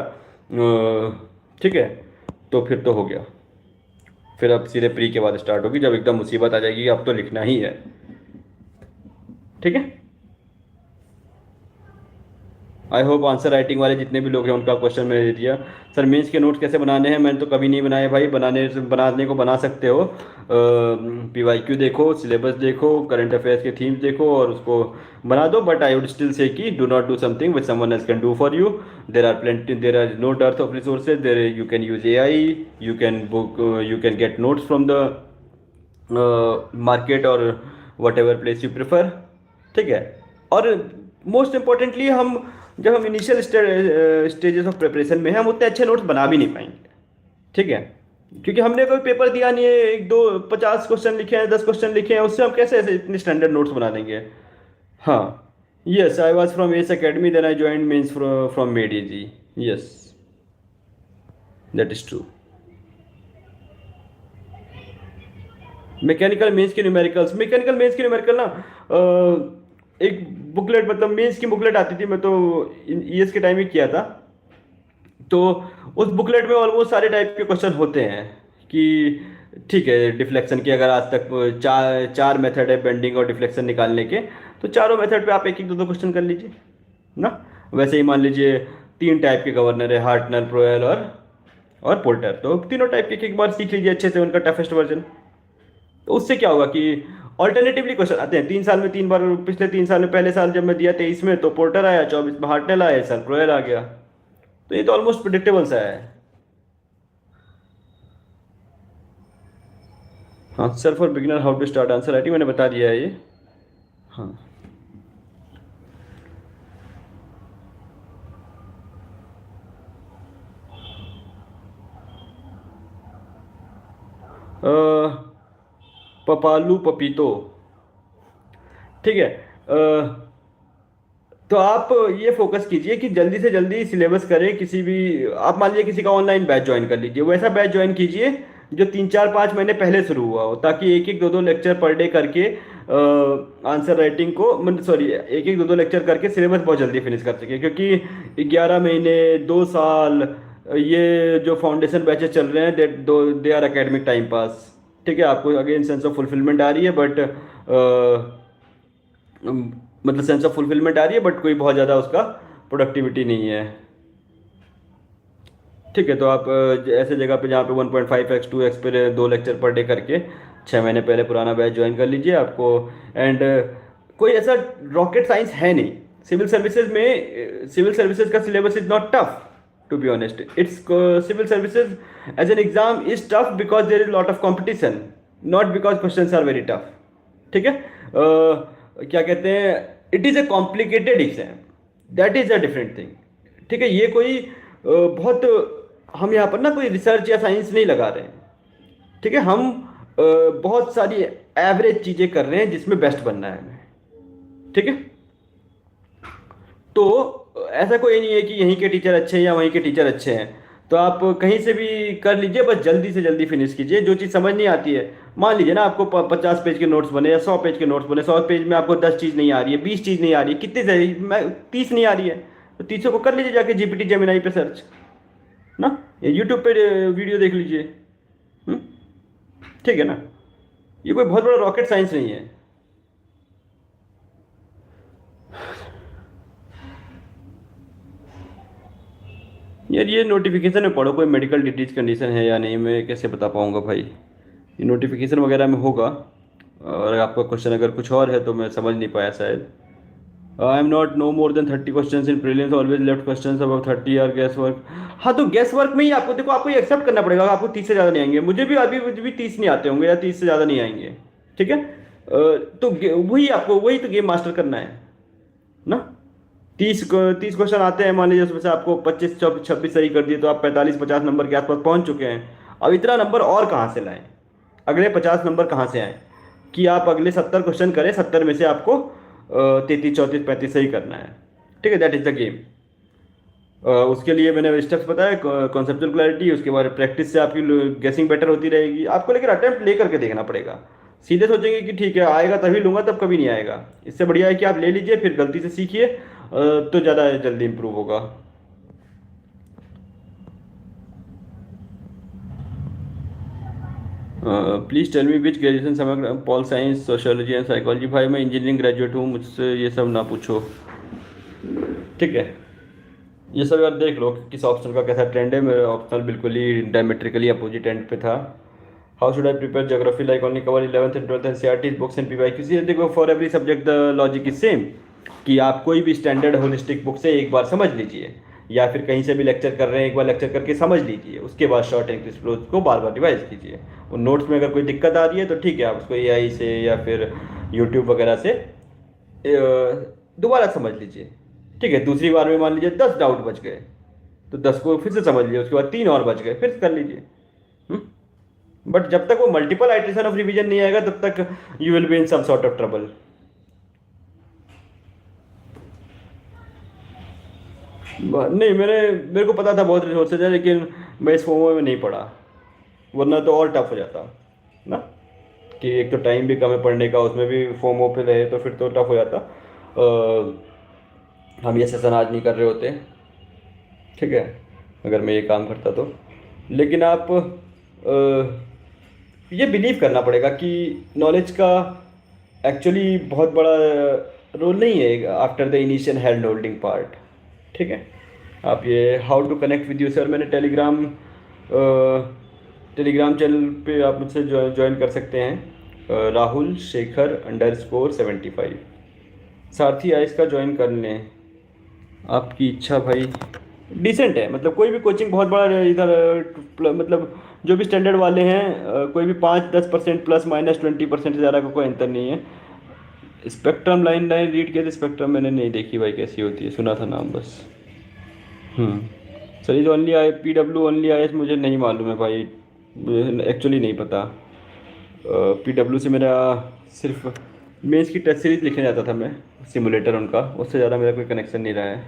A: ठीक है, तो फिर तो हो गया, फिर अब सीधे प्री के बाद स्टार्ट होगी जब एकदम मुसीबत आ जाएगी, अब तो लिखना ही है, ठीक है। आई होप आंसर राइटिंग वाले जितने भी लोग हैं उनका क्वेश्चन मैंने दे दिया। सर मेंस के नोट्स कैसे बनाने हैं, मैंने तो कभी नहीं बनाए भाई, बनाने को बना सकते हो, PYQ देखो, सिलेबस देखो, करंट अफेयर्स के थीम्स देखो और उसको बना दो, but I would still say कि do not do something which someone else can do for you, there are no dearth of resources, there you can use AI, you can get notes from the market और whatever place you prefer, ठीक है। और most importantly जब हम initial stages of preparation में हैं, हम उतने अच्छे नोट्स बना भी नहीं पाएंगे, ठीक है, क्योंकि हमने कोई पेपर दिया नहीं है, 1-2-50 क्वेश्चन लिखे हैं, 10 क्वेश्चन लिखे हैं, उससे हम कैसे ऐसे इतने स्टैंडर्ड नोट्स बना देंगे। हाँ, yes I was from ACE Academy, then I join means from Made Easy, yes that is true. Mechanical mains के न्यूमेरिकल ना एक बुकलेट, मतलब मेंस की बुकलेट आती थी, मैं तो ES के टाइम ही किया था, तो उस बुकलेट में ऑलमोस्ट सारे टाइप के क्वेश्चन होते हैं कि ठीक है डिफ्लेक्शन की, अगर आज तक चार मेथड है बेंडिंग और डिफ्लेक्शन निकालने के, तो चारों मेथड पे आप 1-1 2-2 क्वेश्चन कर लीजिए ना। वैसे ही मान लीजिए 3 टाइप के गवर्नर है, हार्टनर, प्रोएल और पोल्टर, तो तीनों टाइप के एक बार सीख लीजिए अच्छे से उनका टफेस्ट वर्जन। तो उससे क्या होगा कि ऑल्टरनेटिवली क्वेश्चन आते हैं 3 साल में 3 बार, पिछले 3 साल में, पहले साल जब मैं दिया 23 में तो पोर्टर आया, 24 में हार्टनेल आया, इस साल प्रोयल आ गया, तो ये तो ऑलमोस्ट प्रिडिक्टेबल सा है। हाँ sir, for beginner how to start answer writing मैंने बता दिया है ये। हाँ पपालू पपीतो, ठीक है। तो आप ये फोकस कीजिए कि जल्दी से जल्दी सिलेबस करें, किसी भी आप मान लीजिए किसी का ऑनलाइन बैच ज्वाइन कर लीजिए, वैसा बैच ज्वाइन कीजिए जो 3-4-5 महीने पहले शुरू हुआ हो, ताकि 1-1 2-2 लेक्चर पर डे करके आंसर राइटिंग को सॉरी 1-1 2-2 लेक्चर करके सिलेबस बहुत जल्दी फिनिश कर सके, क्योंकि 11 महीने 2 साल ये जो फाउंडेशन बैचेस चल रहे हैं they are academic time pass, ठीक है। आपको अगेन सेंस ऑफ फुलफिलमेंट आ रही है, बट मतलब सेंस ऑफ फुलफिलमेंट आ रही है, बट कोई बहुत ज़्यादा उसका प्रोडक्टिविटी नहीं है, ठीक है, तो आप ऐसे जगह पे जहाँ पे 1.5x 2x पे 2 लेक्चर पर डे करके 6 महीने पहले पुराना बैच ज्वाइन कर लीजिए आपको। एंड कोई ऐसा रॉकेट साइंस है नहीं सिविल सर्विसेज में। सिविल सर्विसेज का syllabus is not tough, to be honest. It's civil services as an exam is tough because there is lot of competition, not because questions are very tough. ठीक है, क्या कहते हैं, it is a complicated exam, that is a different thing. ठीक है, ये कोई बहुत, हम यहाँ पर ना कोई रिसर्च या साइंस नहीं लगा रहे हैं। ठीक है, हम बहुत सारी एवरेज चीज़ें कर रहे हैं जिसमें बेस्ट बनना है हमें। ठीक है, तो ऐसा कोई नहीं है कि यहीं के टीचर अच्छे हैं या वहीं के टीचर अच्छे हैं, तो आप कहीं से भी कर लीजिए, बस जल्दी से जल्दी फिनिश कीजिए। जो चीज़ समझ नहीं आती है, मान लीजिए ना आपको 50 पेज के नोट्स बने या 100 पेज के नोट्स बने, 100 पेज में आपको 10 चीज़ नहीं आ रही है, 20 चीज़ नहीं आ रही है, कितनी से मैं 30 नहीं आ रही है, तो 30 को कर लीजिए जाके जीपीटी जेमिनाई पे सर्च ना, यूट्यूब पे वीडियो देख लीजिए। हम्म, ठीक है ना, ये कोई बहुत बड़ा रॉकेट साइंस नहीं है। यार ये नोटिफिकेशन में पढ़ो, कोई मेडिकल डिजीज कंडीशन है या नहीं, मैं कैसे बता पाऊंगा भाई। ये नोटिफिकेशन वगैरह में होगा, और आपका क्वेश्चन अगर कुछ और है तो मैं समझ नहीं पाया शायद। I am not no more than 30 question in prelims, always left question about 30 are guess work. हाँ, तो गैस वर्क में ही आपको देखो, आपको ये एक्सेप्ट करना पड़ेगा, आपको 30 से ज़्यादा नहीं आएंगे। मुझे भी 30 नहीं आते होंगे या 30 से ज़्यादा नहीं आएंगे। ठीक है, तो वही आपको, वही तो गेम मास्टर करना है ना। 30 क्वेश्चन आते हैं, मान लीजिए उसमें से आपको 25 26 सही कर दिए, तो आप 45 50 नंबर के आसपास पहुंच चुके हैं। अब इतना नंबर और कहाँ से लाएं, अगले 50 नंबर कहाँ से आए, कि आप अगले 70 क्वेश्चन करें, 70 में से आपको 33 34 35 सही करना है। ठीक है, दैट इज़ द गेम। उसके लिए मैंने स्टेप्स बताया, कॉन्सेप्चुअल क्लैरिटी, उसके बाद प्रैक्टिस से आपकी गेसिंग बेटर होती रहेगी आपको, लेकिन अटेम्प्ट ले करके देखना पड़ेगा। सीधे सोचेंगे कि ठीक है आएगा तभी लूँगा, तब कभी नहीं आएगा। इससे बढ़िया है कि आप ले लीजिए, फिर गलती से सीखिए, तो ज़्यादा जल्दी इम्प्रूव होगा। Please tell me which graduation समग्र pol science sociology and psychology. भाई मैं इंजीनियरिंग ग्रेजुएट हूँ, मुझसे ये सब ना पूछो। ठीक है, ये सब यार देख लो किस ऑप्शन का कैसा ट्रेंड है। मेरा ऑप्शनल बिल्कुल ही डायमेट्रिकली अपोजिट एंड पे था। How should I prepare geography, like only cover 11th and 12th NCERT books and PYQ. देखो, for every subject the logic is same, कि आप कोई भी स्टैंडर्ड होलिस्टिक बुक से एक बार समझ लीजिए, या फिर कहीं से भी लेक्चर कर रहे हैं एक बार लेक्चर करके समझ लीजिए, उसके बाद शॉर्ट एंड क्रिस्प फ्लोज को बार बार रिवाइज कीजिए। उन नोट्स में अगर कोई दिक्कत आ रही है तो ठीक है, आप उसको एआई से या फिर यूट्यूब वगैरह से दोबारा समझ लीजिए। ठीक है, दूसरी बार में मान लीजिए 10 डाउट बच गए, तो 10 को फिर से समझ लीजिए, उसके बाद 3 और बच गए, फिर कर लीजिए। बट जब तक वो मल्टीपल आइट्रेशन ऑफ रिवीजन नहीं आएगा तब तक you will be in some sort of trouble. नहीं, मेरे को पता था बहुत रिसोर्सेज है, लेकिन मैं इस फोमो में नहीं पढ़ा, वरना तो और टफ हो जाता ना, कि एक तो टाइम भी कम है पढ़ने का, उसमें भी फोमो पे रहे तो फिर तो टफ हो जाता। हम ये सेशन आज नहीं कर रहे होते, ठीक है, अगर मैं ये काम करता तो। लेकिन आप ये बिलीव करना पड़ेगा कि नॉलेज का एक्चुअली बहुत बड़ा रोल नहीं है after the initial hand holding part. ठीक है, आप ये how to connect with you sir, मैंने टेलीग्राम चैनल पे आप मुझसे ज्वाइन कर सकते हैं, राहुल शेखर _75। सारथी आइस का ज्वाइन कर लें, आपकी इच्छा भाई। डिसेंट है, मतलब कोई भी कोचिंग बहुत बड़ा इधर मतलब जो भी स्टैंडर्ड वाले हैं, कोई भी 5-10% प्लस माइनस 20% से ज़्यादा का कोई अंतर नहीं है। स्पेक्ट्रम लाइन रीड किया था, स्पेक्ट्रम मैंने नहीं देखी भाई कैसी होती है, सुना था नाम बस। Sir is only I PW only IS, मुझे नहीं मालूम है भाई, एक्चुअली नहीं पता। PW से मेरा सिर्फ मेंस की टेस्ट सीरीज लिखने जाता था मैं, सिमुलेटर उनका, उससे ज़्यादा मेरा कोई कनेक्शन नहीं रहा है।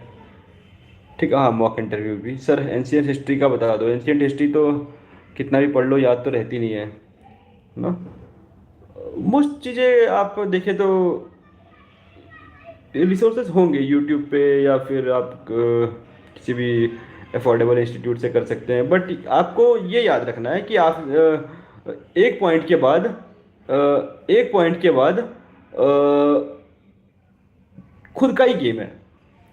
A: ठीक है, हाँ मॉक इंटरव्यू भी। सर एंशियंट हिस्ट्री का बता दो, एंशियंट हिस्ट्री तो कितना भी पढ़ लो याद तो रहती नहीं है ना। मोस्ट चीज़ें आप देखें तो रिसोर्सेज होंगे यूट्यूब पे, या फिर आप किसी भी अफोर्डेबल इंस्टीट्यूट से कर सकते हैं। बट आपको ये याद रखना है कि आप एक पॉइंट के बाद खुद का ही गेम है।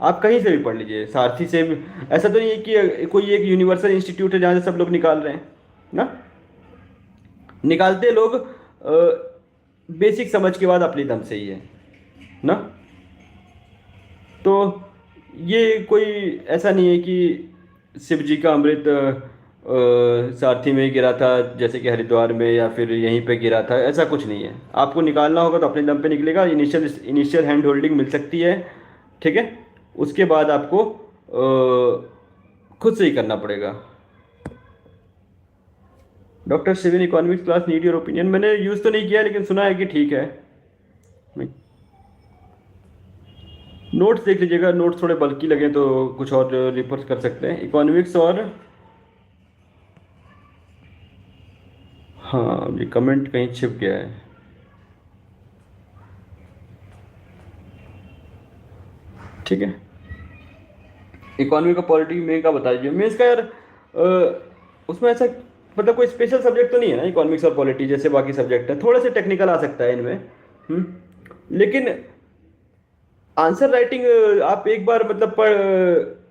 A: आप कहीं से भी पढ़ लीजिए, सारथी से भी। ऐसा तो नहीं है कि कोई एक यूनिवर्सल इंस्टीट्यूट है जहाँ से सब लोग निकाल रहे हैं ना। निकालते लोग बेसिक समझ के बाद अपने दम से ही है ना। तो ये कोई ऐसा नहीं है कि शिव जी का अमृत सारथी में ही गिरा था, जैसे कि हरिद्वार में या फिर यहीं पे गिरा था, ऐसा कुछ नहीं है। आपको निकालना होगा तो अपने दम पे निकलेगा। इनिशियल इनिशियल हैंड होल्डिंग मिल सकती है, ठीक है। उसके बाद आपको खुद से ही करना पड़ेगा। Doctor civil economics class need your opinion, मैंने यूज़ तो नहीं किया लेकिन सुना है कि ठीक है। नोट्स देख लीजिएगा, नोट्स थोड़े बल्कि लगे तो कुछ और रिफर कर सकते हैं इकोनॉमिक्स। और हाँ, ये कमेंट कहीं छिप गया है। ठीक है, इकोनॉमी का पॉलिटी में का बता दीजिए। मेंस का यार उसमें ऐसा मतलब कोई स्पेशल सब्जेक्ट तो नहीं है ना इकोनॉमिक्स और पॉलिटी जैसे बाकी सब्जेक्ट है, थोड़े से टेक्निकल आ सकता है इनमें। लेकिन आंसर राइटिंग आप एक बार मतलब पढ़,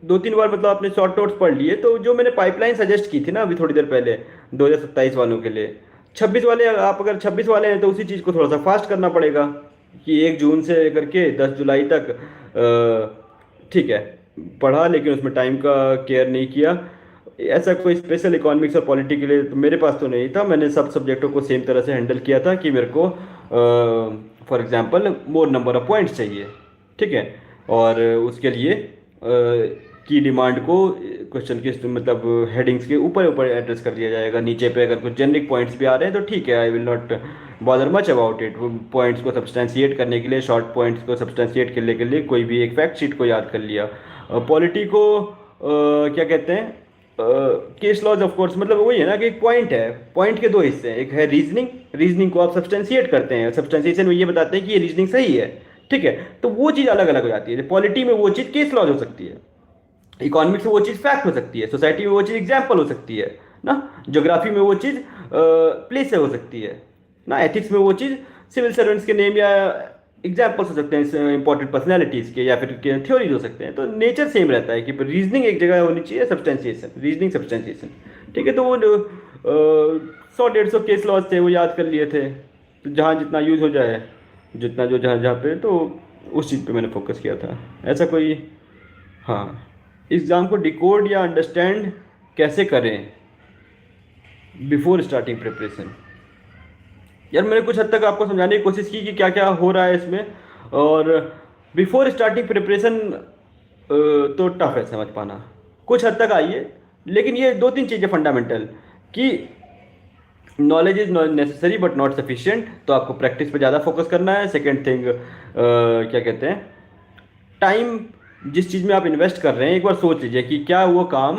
A: दो तीन बार मतलब आपने शॉर्ट नोट्स पढ़ लिए तो जो मैंने पाइपलाइन सजेस्ट की थी ना अभी थोड़ी देर पहले 2027 वालों के लिए, 26 वाले आप अगर 26 वाले हैं तो उसी चीज़ को थोड़ा सा फास्ट करना पड़ेगा कि 1 जून से करके 10 जुलाई तक ठीक है पढ़ा, लेकिन उसमें टाइम का केयर नहीं किया। ऐसा कोई स्पेशल इकोनॉमिक्स और पॉलिटी के लिए तो मेरे पास तो नहीं था। मैंने सब सब्जेक्टों को सेम तरह से हैंडल किया था कि मेरे को for example more number of points चाहिए, ठीक है। और उसके लिए की डिमांड को क्वेश्चन के मतलब हेडिंग्स के ऊपर ऊपर एड्रेस कर दिया जाएगा। नीचे पे अगर कुछ जेनरिक पॉइंट्स भी आ रहे हैं तो ठीक है, I will not bother much about it. Points को सब्सटेंशिएट करने के लिए, शॉर्ट पॉइंट्स को सब्सटेंशिएट करने के लिए कोई भी एक फैक्ट शीट को याद कर लिया। पॉलिटी को क्या कहते हैं, केस लॉज ऑफ कोर्स मतलब वही है ना कि एक पॉइंट है, पॉइंट के दो हिस्से हैं, एक है रीजनिंग, रीजनिंग को आप सब्सटेंशिएट करते हैं, सब्सटेंशिएशन में ये बताते हैं कि ये रीजनिंग सही है, ठीक है। तो वो चीज़ अलग अलग हो जाती है। पॉलिटी में वो चीज़ केस लॉज हो सकती है, इकोनॉमिक्स में वो चीज़ फैक्ट हो सकती है, सोसाइटी में वो चीज़ एग्जाम्पल हो सकती है ना, ज्योग्राफी में वो चीज़ प्लेस से हो सकती है ना, एथिक्स में वो चीज़ सिविल सर्वेंट्स के नेम या एग्जाम्पल्स हो सकते हैं इंपॉर्टेंट पर्सनैलिटीज़ के, या फिर थ्योरीज हो सकते हैं। तो नेचर सेम रहता है कि रीजनिंग एक जगह होनी चाहिए, सब्सटेंशिएशन, रीजनिंग सब्सटेंशिएशन, ठीक है। तो वो 100-150 केस लॉज थे वो याद कर लिए थे। तो जहाँ जितना यूज़ हो जाए, जितना जो जहाँ जहाँ पे, तो उस चीज़ पे मैंने फोकस किया था। ऐसा कोई, हाँ, एग्ज़ाम को डिकोड या अंडरस्टैंड कैसे करें बिफोर स्टार्टिंग प्रिपरेशन। यार मैंने कुछ हद तक आपको समझाने की कोशिश की कि क्या क्या हो रहा है इसमें। और बिफोर स्टार्टिंग प्रिपरेशन तो टफ है समझ पाना, कुछ हद तक आइए। लेकिन ये दो तीन चीज़ें फंडामेंटल कि knowledge is necessary but not sufficient, तो आपको प्रैक्टिस पे ज़्यादा फोकस करना है। सेकेंड थिंग क्या कहते हैं, टाइम जिस चीज़ में आप इन्वेस्ट कर रहे हैं एक बार सोच लीजिए कि क्या वो काम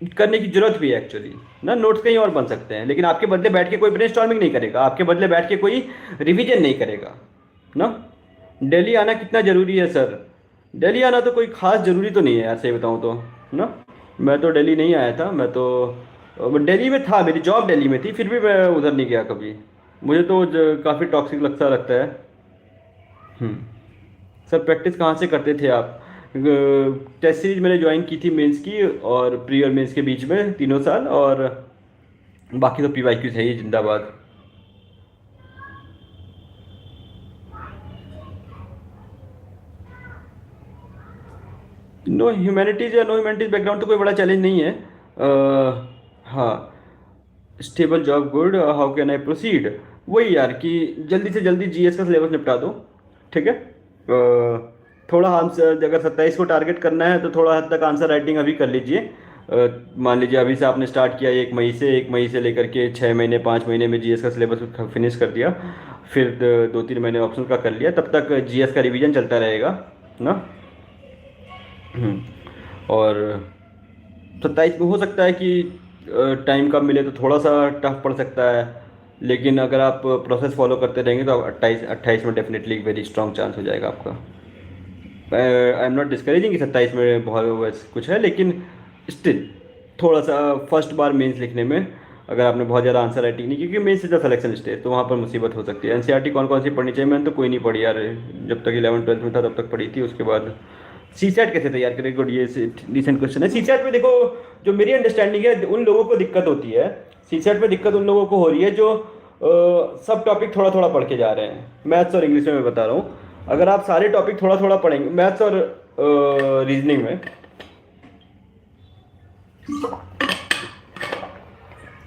A: करने की जरूरत भी है एक्चुअली ना। नोट्स कहीं और बन सकते हैं, लेकिन आपके बदले बैठ के कोई ब्रेनस्टॉर्मिंग नहीं करेगा, आपके बदले बैठ के कोई रिवीजन नहीं करेगा ना। दिल्ली आना कितना ज़रूरी है सर? दिल्ली आना तो कोई ख़ास ज़रूरी तो नहीं है यार, सही बताऊँ तो ना। मैं तो दिल्ली नहीं आया था, मैं तो दिल्ली में था, मेरी जॉब दिल्ली में थी, फिर भी मैं उधर नहीं गया कभी। मुझे तो काफ़ी टॉक्सिक लगता है। सर प्रैक्टिस कहाँ से करते थे आप? टेस्ट सीरीज मैंने ज्वाइन की थी मेंस की और प्री और मेंस के बीच में 3 साल, और बाकी तो PYQ है ही जिंदाबाद। नो ह्यूमैनिटीज़ या नो ह्यूमैनिटीज़ बैकग्राउंड तो कोई बड़ा चैलेंज नहीं है। हाँ, stable job good, how can I proceed, वही यार कि जल्दी से जल्दी GS का सिलेबस निपटा दो, ठीक है। थोड़ा आंसर अगर 27 को टारगेट करना है तो थोड़ा हद तक आंसर राइटिंग अभी कर लीजिए। मान लीजिए अभी से आपने स्टार्ट किया 1 मई से लेकर के 6 महीने 5 महीने में GS का सिलेबस फिनिश कर दिया, फिर 2-3 महीने ऑप्शनल का कर लिया, तब तक GS का रिवीजन चलता रहेगा ना। और 27 में हो सकता है कि टाइम कम मिले तो थोड़ा सा टफ पड़ सकता है, लेकिन अगर आप प्रोसेस फॉलो करते रहेंगे तो 28 में डेफिनेटली वेरी स्ट्रॉन्ग चांस हो जाएगा आपका। आई एम नॉट डिस्करेजिंग कि 27 में बहुत कुछ है, लेकिन स्टिल थोड़ा सा फर्स्ट बार मेंस लिखने में अगर आपने बहुत ज़्यादा आंसर राइटिंग नहीं, क्योंकि मेन सीधा सिलेक्शन स्टेज तो वहाँ पर मुसीबत हो सकती है। एनसीईआरटी कौन कौन सी पढ़नी चाहिए, मैंने तो कोई नहीं पढ़ी यार, जब तक 11th 12th में था तब तक पढ़ी थी। उसके बाद सी सेट कैसे तैयार करें, गुड, ये रिसेंट क्वेश्चन है। सी सेट में देखो, जो मेरी अंडरस्टैंडिंग है, उन लोगों को दिक्कत होती है सी सेट में, दिक्कत उन लोगों को हो रही है जो सब टॉपिक थोड़ा थोड़ा पढ़ के जा रहे हैं। मैथ्स और इंग्लिश में मैं बता रहा हूँ, अगर आप सारे टॉपिक थोड़ा थोड़ा पढ़ेंगे मैथ्स और रीजनिंग में,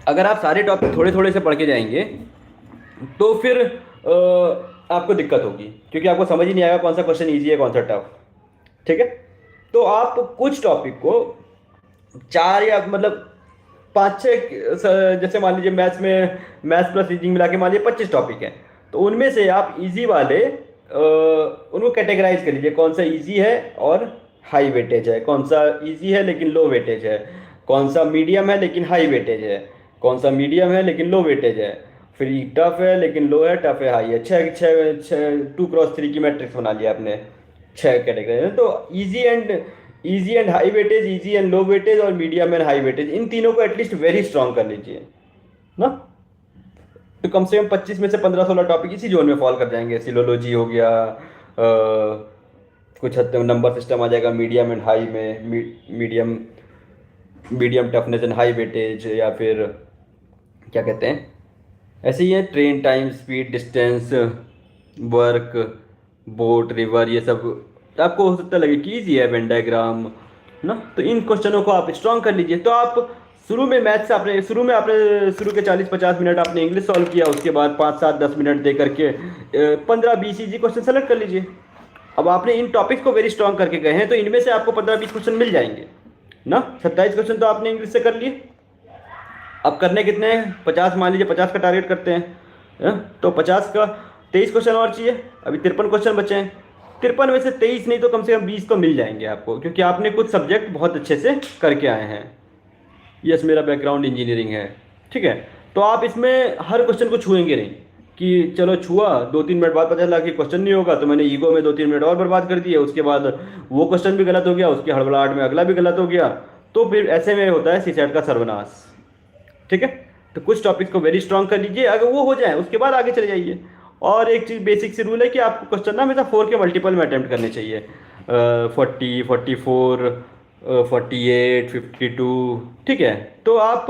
A: अगर आप सारे टॉपिक थोड़े थोड़े से पढ़ के जाएंगे तो फिर आपको दिक्कत होगी, क्योंकि आपको समझ ही नहीं आएगा कौन सा क्वेश्चन ईजी है कौन सा टफ। ठीक है, तो आप कुछ टॉपिक को चार या मतलब पाँच छः, जैसे मान लीजिए मैथ्स प्लस रीजनिंग मिला के मान लीजिए 25 टॉपिक हैं, तो उनमें से आप इजी वाले उनको कैटेगराइज कर लीजिए, कौन सा इजी है और हाई वेटेज है, कौन सा इजी है लेकिन लो वेटेज है, कौन सा मीडियम है लेकिन हाई वेटेज है, कौन सा मीडियम है लेकिन लो वेटेज है, फिर टफ है लेकिन लो है, टफ है हाई है। छः छः छः 2x3 की मैट्रिक्स बना लिया आपने, छः कैटेगरी। तो easy and high weightage, easy and low weightage और मीडियम एंड हाई वेटेज, इन तीनों को एटलीस्ट वेरी स्ट्रांग कर लीजिए ना। तो कम से कम 25 में से 15-16 टॉपिक इसी जोन में फॉल कर जाएंगे। सिलोलॉजी हो गया, कुछ हद तक नंबर सिस्टम आ जाएगा मीडियम एंड हाई में, medium medium toughness and high weightage, या फिर क्या कहते हैं ऐसे ही है, train time, speed, distance, work, boat, river, ये सब आपको हो सकता लगे कि ईजी है, वेन डायग्राम ना। तो इन क्वेश्चनों को आप स्ट्रॉन्ग कर लीजिए। तो आप शुरू में मैथ्स आपने शुरू के 40-50 मिनट आपने इंग्लिश सॉल्व किया, उसके बाद 5-7-10 मिनट दे करके 15-20 ईजी क्वेश्चन सेलेक्ट कर लीजिए। अब आपने इन टॉपिक्स को वेरी स्ट्रॉन्ग करके गए हैं, तो इनमें से आपको 15-20 क्वेश्चन मिल जाएंगे ना। 27 क्वेश्चन तो आपने इंग्लिश से कर लिए, अब करने कितने हैं, 50, मान लीजिए 50 का टारगेट करते हैं, तो 50 का 23 क्वेश्चन और चाहिए, अभी 53 क्वेश्चन बचे हैं। 53 में से 23 नहीं तो कम से कम 20 तो मिल जाएंगे आपको, क्योंकि आपने कुछ सब्जेक्ट बहुत अच्छे से करके आए हैं। यस, मेरा बैकग्राउंड इंजीनियरिंग है, ठीक है। तो आप इसमें हर क्वेश्चन को छुएंगे नहीं कि चलो छुआ, 2-3 मिनट बाद पता चला कि क्वेश्चन नहीं होगा, तो मैंने ईगो में 2-3 मिनट और बर्बाद कर दिए, उसके बाद वो क्वेश्चन भी गलत हो गया, उसकी हड़बड़ाहट में अगला भी गलत हो गया, तो फिर ऐसे में होता है सीसेट का सर्वनाश। ठीक है, तो कुछ टॉपिक्स को वेरी स्ट्रॉन्ग कर लीजिए, अगर वो हो जाए उसके बाद आगे चले जाइए। और एक चीज़ बेसिक सी रूल है कि आपको क्वेश्चन ना हमेशा 4 के मल्टीपल में अटैम्प्ट करने चाहिए, 40, 44, 48, 52। ठीक है, तो आप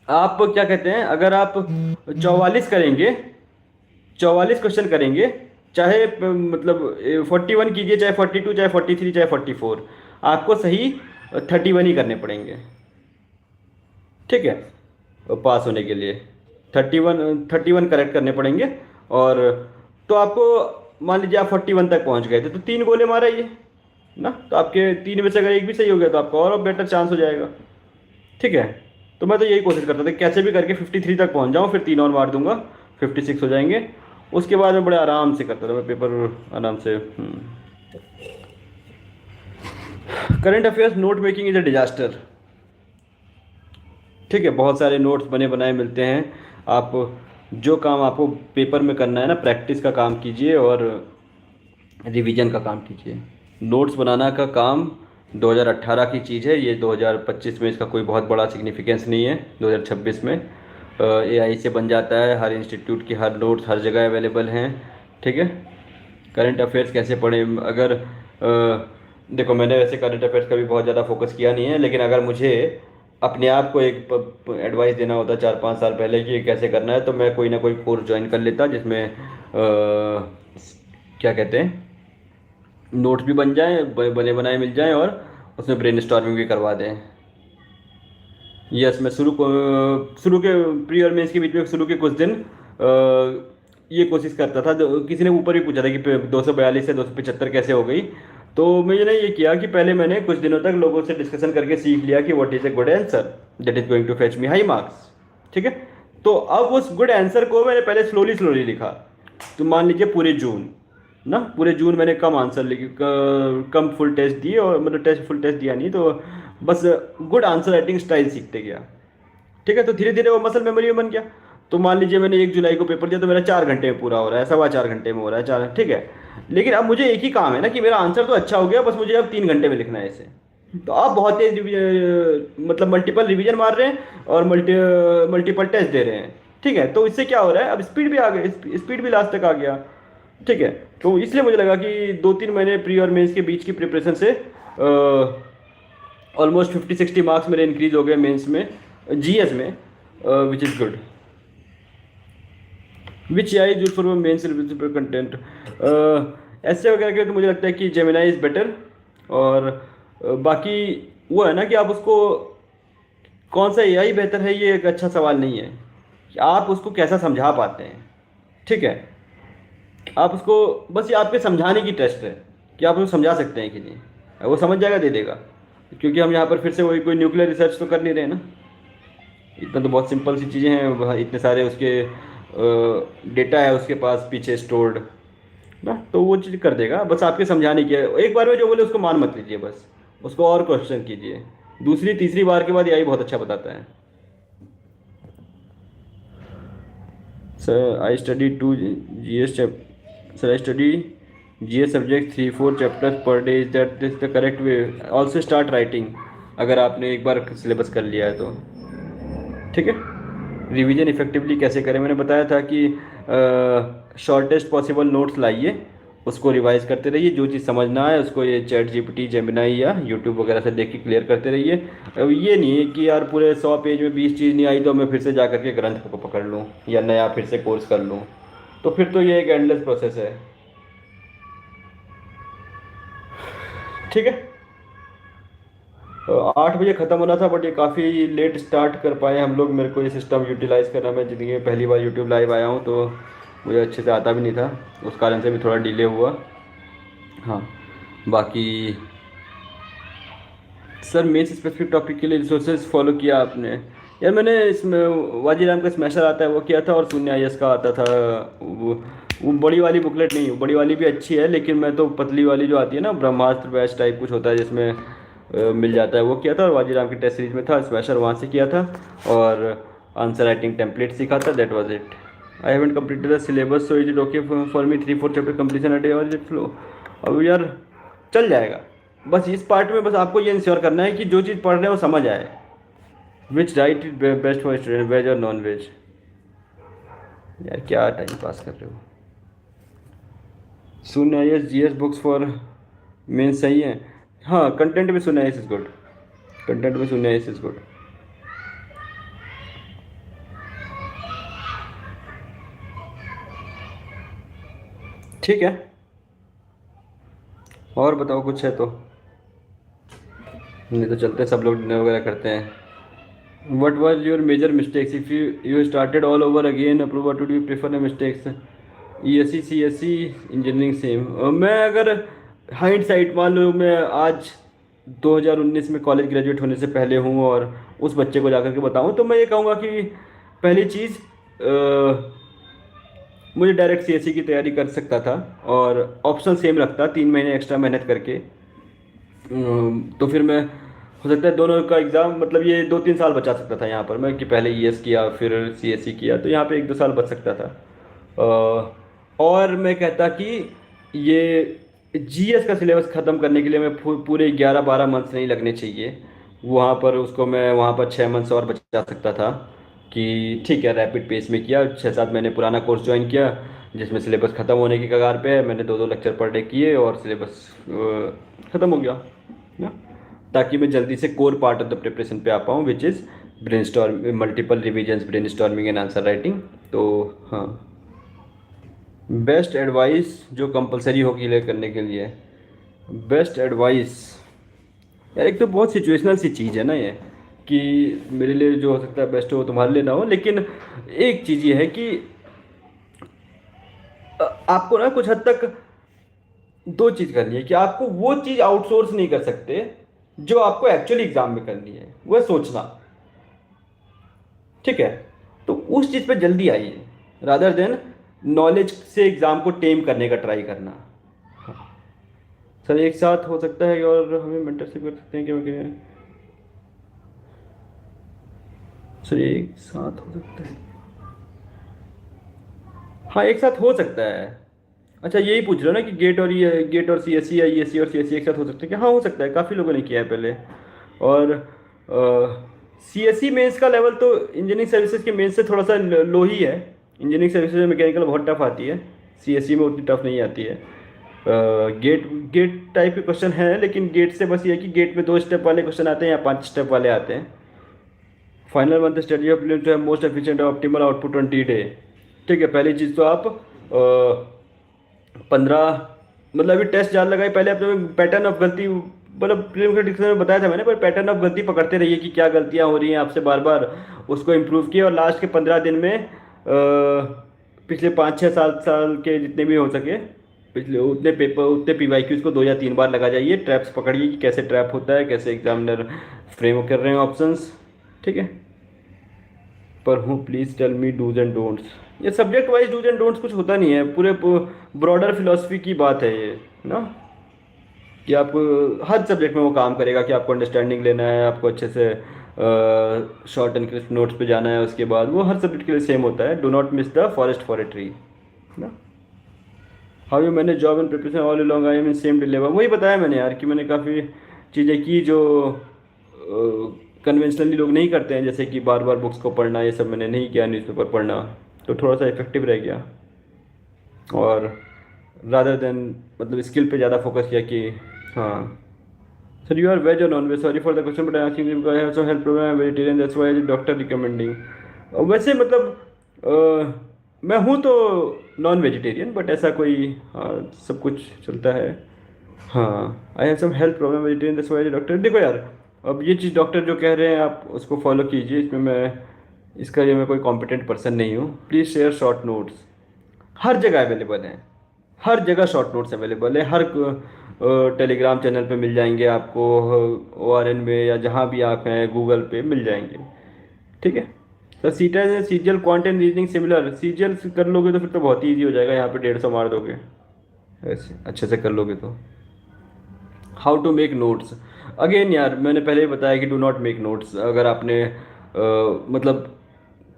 A: क्या कहते हैं, अगर आप 44 करेंगे, 44 क्वेश्चन करेंगे, चाहे मतलब 41 कीजिए, चाहे 42, चाहे 43, चाहे 44, आपको सही 31 ही करने पड़ेंगे। ठीक है, पास होने के लिए 31 करेक्ट करने पड़ेंगे। और तो आपको मान लीजिए आप 41 तक पहुंच गए थे, तो 3 गोले मारा ये ना, तो आपके 3 में से अगर एक भी सही हो गया तो आपका और बेटर चांस हो जाएगा। ठीक है, तो मैं तो यही कोशिश करता था कैसे भी करके 53 तक पहुंच जाऊं, फिर 3 और मार दूंगा, 56 हो जाएंगे। उसके बाद मैं बड़े आराम से करता था, मैं पेपर आराम से। Current affairs note making is a disaster. ठीक है, बहुत सारे नोट्स बने बनाए मिलते हैं। आप जो काम आपको पेपर में करना है ना, प्रैक्टिस का काम कीजिए और रिवीजन का काम कीजिए। नोट्स बनाना का काम 2018 की चीज़ है, ये 2025 में इसका कोई बहुत बड़ा सिग्निफिकेंस नहीं है। 2026 में AI से बन जाता है, हर इंस्टीट्यूट की हर नोट्स हर जगह अवेलेबल हैं। ठीक है, करंट अफेयर्स कैसे पढ़ें, अगर देखो मैंने वैसे करंट अफेयर्स का भी बहुत ज़्यादा फोकस किया नहीं है, लेकिन अगर मुझे अपने आप को एक एडवाइस देना होता 4-5 साल पहले कि कैसे करना है, तो मैं कोई ना कोई कोर्स ज्वाइन कर लेता जिसमें क्या कहते हैं नोट्स भी बन जाएं, बने बनाए मिल जाएं, और उसमें ब्रेनस्टॉर्मिंग भी करवा दें। यस, मैं शुरू के प्री और मेंस के बीच में शुरू के कुछ दिन ये कोशिश करता था। किसी ने ऊपर भी पूछा था कि 242 से 275 कैसे हो गई, तो मैंने ये किया कि पहले मैंने कुछ दिनों तक लोगों से डिस्कशन करके सीख लिया कि what is a good answer that is going to fetch me high marks. ठीक है, तो अब उस गुड आंसर को मैंने पहले स्लोली लिखा। तो मान लीजिए पूरे जून मैंने कम आंसर लिखे, कम फुल टेस्ट दिए, और मतलब फुल टेस्ट दिया नहीं, तो बस गुड आंसर राइटिंग स्टाइल सीखते गया। ठीक है, तो धीरे धीरे वो मसल मेमोरी में बन गया। तो मान लीजिए मैंने 1 जुलाई को पेपर दिया, तो मेरा 4 घंटे में पूरा हो रहा है, 4.25 घंटे में हो रहा है, ठीक है। लेकिन अब मुझे एक ही काम है ना कि मेरा आंसर तो अच्छा हो गया, बस मुझे अब 3 घंटे में लिखना है इसे। तो आप बहुत तेज मतलब मल्टीपल रिवीजन मार रहे हैं और मल्टीपल टेस्ट दे रहे हैं। ठीक है, तो इससे क्या हो रहा है, अब स्पीड भी आ गई, स्पीड भी लास्ट तक आ गया। ठीक है, तो इसलिए मुझे लगा कि 2-3 महीने प्री और मेंस के बीच की प्रिपरेशन से ऑलमोस्ट 50-60 मार्क्स मेरे इंक्रीज हो गए मेंस में, जीएस में, which is good. Which I use for mains content, ऐसे वगैरह के तो मुझे लगता है कि जेमिनाई इज़ बेटर। और बाकी वो है ना कि आप उसको कौन सा एआई बेहतर है, ये एक अच्छा सवाल नहीं है, कि आप उसको कैसा समझा पाते हैं। ठीक है, आप उसको, बस ये आपके समझाने की टेस्ट है कि आप उसको समझा सकते हैं कि नहीं, वो समझ जाएगा, दे देगा। क्योंकि हम यहाँ पर फिर से वही कोई न्यूक्लियर रिसर्च तो कर नहीं रहे ना, इतना तो बहुत सिंपल सी चीज़ें हैं, इतने सारे उसके डेटा है उसके पास पीछे स्टोर्ड ना, तो वो चीज़ कर देगा। बस आपके समझाने की है, एक बार में जो बोले उसको मान मत लीजिए, बस उसको और क्वेश्चन कीजिए, दूसरी तीसरी बार के बाद यही बहुत अच्छा बताता है। Sir I study to G S sir I study G S subject 3-4 chapters per day, is that is the correct way? Also start writing, अगर आपने एक बार सिलेबस कर लिया है तो। ठीक है, रिवीजन इफेक्टिवली कैसे करें, मैंने बताया था कि शॉर्टेस्ट पॉसिबल नोट्स लाइए, उसको रिवाइज करते रहिए, जो चीज़ समझ ना आए उसको ये चैट जीपीटी, जेमिनाई या यूट्यूब वगैरह से देख के क्लियर करते रहिए। अब ये नहीं है कि यार पूरे 100 पेज में 20 चीज़ नहीं आई तो मैं फिर से जा करके ग्रंथ को पकड़ लूँ या नया फिर से कोर्स कर लूँ, तो फिर तो ये एक एंडलेस प्रोसेस है। ठीक है, 8 बजे ख़त्म होना था, बट ये काफ़ी लेट स्टार्ट कर पाए हम लोग। मेरे को ये सिस्टम यूटिलाइज़ करना, मैं ज़िंदगी में पहली बार यूट्यूब लाइव आया हूँ, तो मुझे अच्छे से आता भी नहीं था, उस कारण से भी थोड़ा डिले हुआ। हाँ, बाकी सर मेंस स्पेसिफिक टॉपिक के लिए रिसोर्सेज फॉलो किया आपने? यार मैंने इसमें वाजीराम का स्मैशर आता है वो किया था, और शून्य आईएस का आता था, वो बड़ी वाली बुकलेट नहीं, बड़ी वाली भी अच्छी है, लेकिन मैं तो पतली वाली जो आती है ना, ब्रह्मास्त्र बैच टाइप कुछ होता है जिसमें मिल जाता है, वो किया था। और वाजीराम की टेस्ट सीरीज में था, स्मैशर वहाँ से किया था, और आंसर राइटिंग टेम्पलेट सीखा था, that was it. I haven't completed the syllabus, so is it okay for me 3-4 chapter completion a day और इट फ्लो? अब यार चल जाएगा, बस इस पार्ट में बस आपको ये इंश्योर करना है कि जो चीज़ पढ़ रहे हैं वो समझ आए। Which diet is best for student, veg और नॉन वेज? यार क्या टाइम पास कर रहे हो। सुन I S G S books for main सही है। हाँ, कंटेंट में सुन I S is good, content में सुन आई एस इज गुड। ठीक है, और बताओ कुछ है तो, नहीं तो चलते हैं, सब लोग डिनर वगैरह करते हैं। What was your major mistakes? If you started all over again, approve, what would you prefer the mistakes? ESC CSC engineering same. मैं अगर हाइंड साइट मान लो, मैं आज 2019 में कॉलेज ग्रेजुएट होने से पहले हूँ और उस बच्चे को जाकर के बताऊँ, तो मैं ये कहूँगा कि पहली चीज़, मुझे डायरेक्ट सीएससी की तैयारी कर सकता था, और ऑप्शन सेम रखता 3 महीने एक्स्ट्रा मेहनत करके। तो फिर मैं, हो सकता है दोनों का एग्ज़ाम, मतलब ये 2-3 साल बचा सकता था यहाँ पर मैं, कि पहले ईएस किया फिर सीएससी किया, तो यहाँ पे 1-2 साल बच सकता था। और मैं कहता कि ये जीएस का सिलेबस ख़त्म करने के लिए मैं पूरे 11-12 मंथ्स नहीं लगने चाहिए वहाँ पर, उसको मैं वहाँ पर 6 मंथ्स और बचा सकता था। कि ठीक है, रैपिड पेस में किया, 6-7 महीने पुराना कोर्स ज्वाइन किया जिसमें सिलेबस ख़त्म होने की कगार पे है, मैंने 2-2 लेक्चर पर डे किए और सिलेबस ख़त्म हो गया ना, ताकि मैं जल्दी से core part of the preparation पे आ पाऊँ, which is brainstorm, multiple revisions, brainstorming and answer writing. तो हाँ, बेस्ट एडवाइस जो कंपलसरी हो क्लियर करने के लिए, बेस्ट एडवाइस, यार एक तो बहुत सिचुएशनल सी चीज़ है ना ये, कि मेरे लिए जो हो सकता है बेस्ट हो तुम्हारे लिए ना हो, लेकिन एक चीज़ ये है कि आपको ना कुछ हद तक दो चीज़ करनी है, कि आपको वो चीज़ आउटसोर्स नहीं कर सकते जो आपको एक्चुअली एग्जाम में करनी है, वह सोचना। ठीक है, तो उस चीज़ पे जल्दी आइए, रादर देन नॉलेज से एग्ज़ाम को टेम करने का ट्राई करना। सर एक साथ हो सकता है और हमें मेंटरशिप कर सकते हैं क्या? सर एक साथ हो सकता है, हाँ एक साथ हो सकता है, अच्छा यही पूछ रहे हो ना कि गेट और सीएससी या ईएससी और सीएससी एक साथ हो सकते हैं क्या? हाँ हो सकता है, काफ़ी लोगों ने किया है पहले। और सीएससी मेंस का लेवल तो इंजीनियरिंग सर्विसेज के मेंस से थोड़ा सा लो ही है। इंजीनियरिंग सर्विसेज में मैकेनिकल बहुत टफ आती है, सीएससी में उतनी टफ नहीं आती है। गेट गेट टाइप के क्वेश्चन हैं, लेकिन गेट से बस ये है कि गेट में 2 स्टेप वाले क्वेश्चन आते हैं या 5 स्टेप वाले आते हैं। Final one the strategy of to have most efficient optimal output on T day. ठीक है, पहली चीज़ तो आप 15 मतलब अभी टेस्ट ज़्यादा लगाए, पहले अपने पैटर्न ऑफ गलती मतलब प्रीलिम्स डिक्शनरी में बताया था मैंने, पर पैटर्न ऑफ गलती पकड़ते रहिए कि क्या गलतियां हो रही हैं आपसे बार बार, उसको इम्प्रूव किए। और लास्ट के 15 दिन में पिछले 5 6 7 साल के जितने भी हो सके पिछले उतने पेपर उतने पीवाईक्यूज को 2 या 3 बार लगा जाइए, ट्रैप्स पकड़िए कि कैसे ट्रैप होता है, कैसे एग्जामिनर फ्रेम कर रहे हैं ऑप्शंस। ठीक है, पर हूँ please tell me dos and don'ts. ये subject wise dos and don'ts कुछ होता नहीं है, पूरे ब्रॉडर फिलोसफी की बात है ये ना, कि आपको हर सब्जेक्ट में वो काम करेगा कि आपको अंडरस्टैंडिंग लेना है, आपको अच्छे से शॉर्ट एंड क्रिस्प नोट्स पे जाना है, उसके बाद वो हर सब्जेक्ट के लिए सेम होता है। Do not miss the forest for a tree ना। हाउ यू मैंने job and preparation all along I am in same deliver, वही बताया मैंने यार कि मैंने काफ़ी चीज़ें की जो कन्वेंशनली लोग नहीं करते हैं, जैसे कि बार बार बुक्स को पढ़ना, ये सब मैंने नहीं किया, न्यूज़पेपर पढ़ना, तो थोड़ा सा इफेक्टिव रह गया। और रादर देन मतलब स्किल पे ज़्यादा फोकस किया कि हाँ सर यू आर वेज और non veg, sorry for the question but I asking because I have some health problem, I am vegetarian that's why doctor recommending. वैसे मतलब मैं हूँ तो नॉन वेजिटेरियन, बट ऐसा कोई हाँ सब कुछ चलता है। हाँ I have some health problem vegetarian that's why doctor. देखो यार, अब ये चीज़ डॉक्टर जो कह रहे हैं आप उसको फॉलो कीजिए, इसमें इसका लिए मैं कोई कॉम्पिटेंट पर्सन नहीं हूँ। प्लीज़ शेयर शॉर्ट नोट्स, हर जगह अवेलेबल हैं, हर जगह शॉर्ट नोट्स अवेलेबल है, हर टेलीग्राम चैनल पे मिल जाएंगे आपको, ORN में या जहाँ भी आप हैं गूगल पे मिल जाएंगे। ठीक है सर, सीटा CGL quant and reasoning similar, CGL कर लोगे तो फिर तो बहुत ही ईजी हो जाएगा, यहाँ पे 150 मार दोगे ऐसे अच्छे से कर लोगे तो। How to make notes, again यार मैंने पहले ही बताया कि डू नॉट मेक नोट्स। अगर आपने मतलब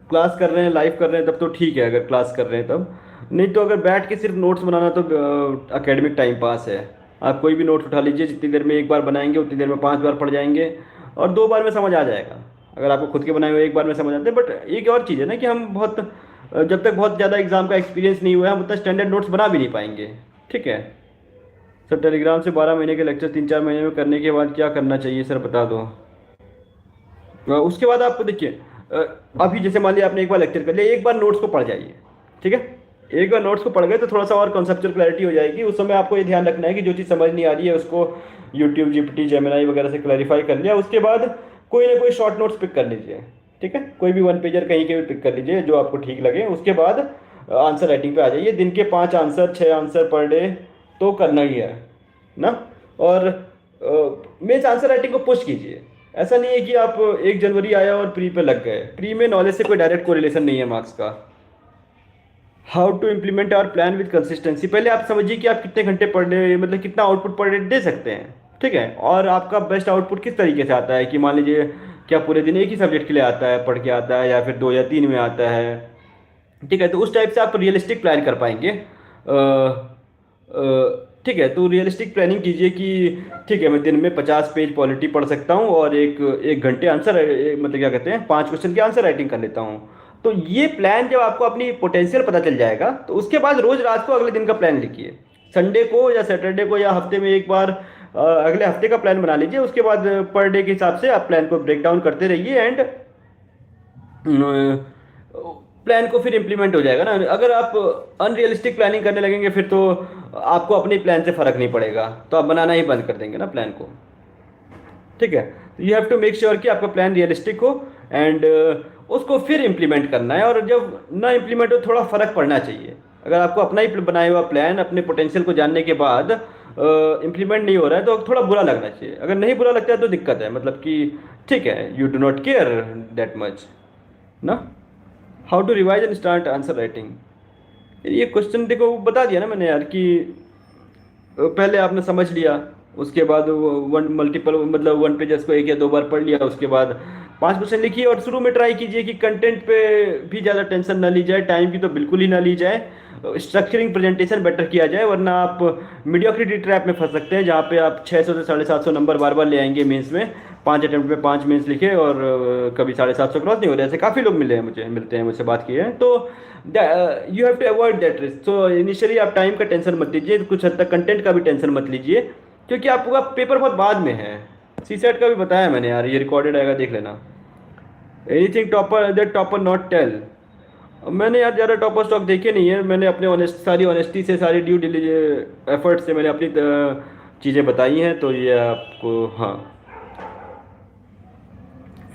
A: क्लास कर रहे हैं, लाइव कर रहे हैं तब तो ठीक है, अगर क्लास कर रहे हैं तब, नहीं तो अगर बैठ के सिर्फ नोट्स बनाना तो एकेडमिक टाइम पास है। आप कोई भी नोट्स उठा लीजिए, जितनी देर में एक बार बनाएंगे उतनी देर में 5 बार पढ़ जाएंगे, और 2 बार में समझ आ जाएगा। अगर आपको खुद के बनाए हुए एक बार में समझ आते हैं, बट एक और चीज़ है ना कि हम बहुत जब तक बहुत ज़्यादा एग्जाम का एक्सपीरियंस नहीं हुआ है हम उतना स्टैंडर्ड नोट्स बना भी नहीं पाएंगे। ठीक है सर, टेलीग्राम से 12 महीने के लेक्चर 3 4 महीने में करने के बाद क्या करना चाहिए सर बता दो। उसके बाद आप देखिए, अभी जैसे मान लिया आपने एक बार लेक्चर कर लिया, एक बार नोट्स को पढ़ जाइए। ठीक है, एक बार नोट्स को पढ़ गए तो थोड़ा सा और कॉन्सेप्चुअल क्लैरिटी हो जाएगी। उस समय आपको ये ध्यान रखना है कि जो चीज़ समझ नहीं आ रही है उसको यूट्यूब जीपीटी जेमिनाई वगैरह से क्लैरिफाई कर लिया, उसके बाद कोई ना कोई शॉर्ट नोट्स पिक कर लीजिए। ठीक है, कोई भी 1 पेजर कहीं के भी पिक कर लीजिए जो आपको ठीक लगे, उसके बाद आंसर राइटिंग पे आ जाइए। दिन के 5 आंसर 6 आंसर पर डे तो करना ही है ना। और मेंस आंसर राइटिंग को पुश कीजिए, ऐसा नहीं है कि आप 1 जनवरी आया और प्री पे लग गए, प्री में नॉलेज से कोई डायरेक्ट कोरिलेशन नहीं है मार्क्स का। How to implement our plan with consistency, पहले आप समझिए कि आप कितने घंटे पढ़ रहे, मतलब कितना आउटपुट पर डे दे सकते हैं। ठीक है, और आपका बेस्ट आउटपुट किस तरीके से आता है, कि मान लीजिए क्या पूरे दिन एक ही सब्जेक्ट के लिए आता है पढ़ के आता है, या फिर 2 या 3 में आता है। ठीक है, तो उस टाइप से आप रियलिस्टिक प्लान कर पाएंगे। ठीक है, तो रियलिस्टिक प्लानिंग कीजिए कि ठीक है मैं दिन में 50 पेज पॉलिटी पढ़ सकता हूँ और एक एक घंटे आंसर मतलब क्या कहते हैं 5 क्वेश्चन के आंसर राइटिंग कर लेता हूँ। तो ये प्लान जब आपको अपनी पोटेंशियल पता चल जाएगा तो उसके बाद रोज रात को अगले दिन का प्लान लिखिए, संडे को या सैटरडे को या हफ्ते में एक बार अगले हफ्ते का प्लान बना लीजिए। उसके बाद पर डे के हिसाब से आप प्लान को ब्रेक डाउन करते रहिए एंड प्लान को फिर इम्प्लीमेंट हो जाएगा ना। अगर आप अनरियलिस्टिक प्लानिंग करने लगेंगे फिर तो आपको अपने प्लान से फ़र्क नहीं पड़ेगा, तो आप बनाना ही बंद कर देंगे ना प्लान को। ठीक है, you have to make sure कि आपका प्लान रियलिस्टिक हो एंड उसको फिर इम्प्लीमेंट करना है। और जब ना इम्प्लीमेंट हो थोड़ा फ़र्क पड़ना चाहिए। अगर आपको अपना ही बनाया हुआ प्लान अपने पोटेंशियल को जानने के बाद इम्प्लीमेंट नहीं हो रहा है तो थोड़ा बुरा लगना चाहिए। अगर नहीं बुरा लगता है तो दिक्कत है, मतलब कि ठीक है you do not care that much ना। How to revise and start answer writing, ये क्वेश्चन देखो बता दिया ना मैंने यार कि पहले आपने समझ लिया, उसके बाद वन मल्टीपल मतलब 1 पेजर्स को 1 या 2 बार पढ़ लिया, उसके बाद 5 क्वेश्चन लिखिए। और शुरू में ट्राई कीजिए कि कंटेंट पे भी ज़्यादा टेंशन ना ली जाए, टाइम की तो बिल्कुल ही ना ली जाए। स्ट्रक्चरिंग प्रेजेंटेशन बेटर किया जाए, वरना आप मीडियोक्रिटी ट्रैप में फंस सकते हैं, जहाँ पे आप 600 से 750 नंबर बार बार ले आएंगे मेंस में, 5 अटेम्प्ट में 5 मेंस लिखे और कभी 750 क्रॉस नहीं हो रहे। ऐसे काफ़ी लोग मिलते हैं मुझसे बात किए हैं। तो you have to avoid that risk. तो इनिशियली आप टाइम का टेंशन मत लीजिए, कुछ हद तक कंटेंट का भी टेंशन मत लीजिए, क्योंकि आपका पेपर बहुत बाद में है। सी सेट का भी बताया मैंने यार, ये रिकॉर्डेड आएगा, देख लेना। Anything topper that topper not tell. मैंने यार ज़्यादा टॉपर स्टॉक देखे नहीं है, मैंने अपने सारी ऑनेस्टी से, सारी ड्यू डिलीजेंस एफर्ट से मैंने अपनी चीज़ें बताई हैं, तो ये आपको, हाँ,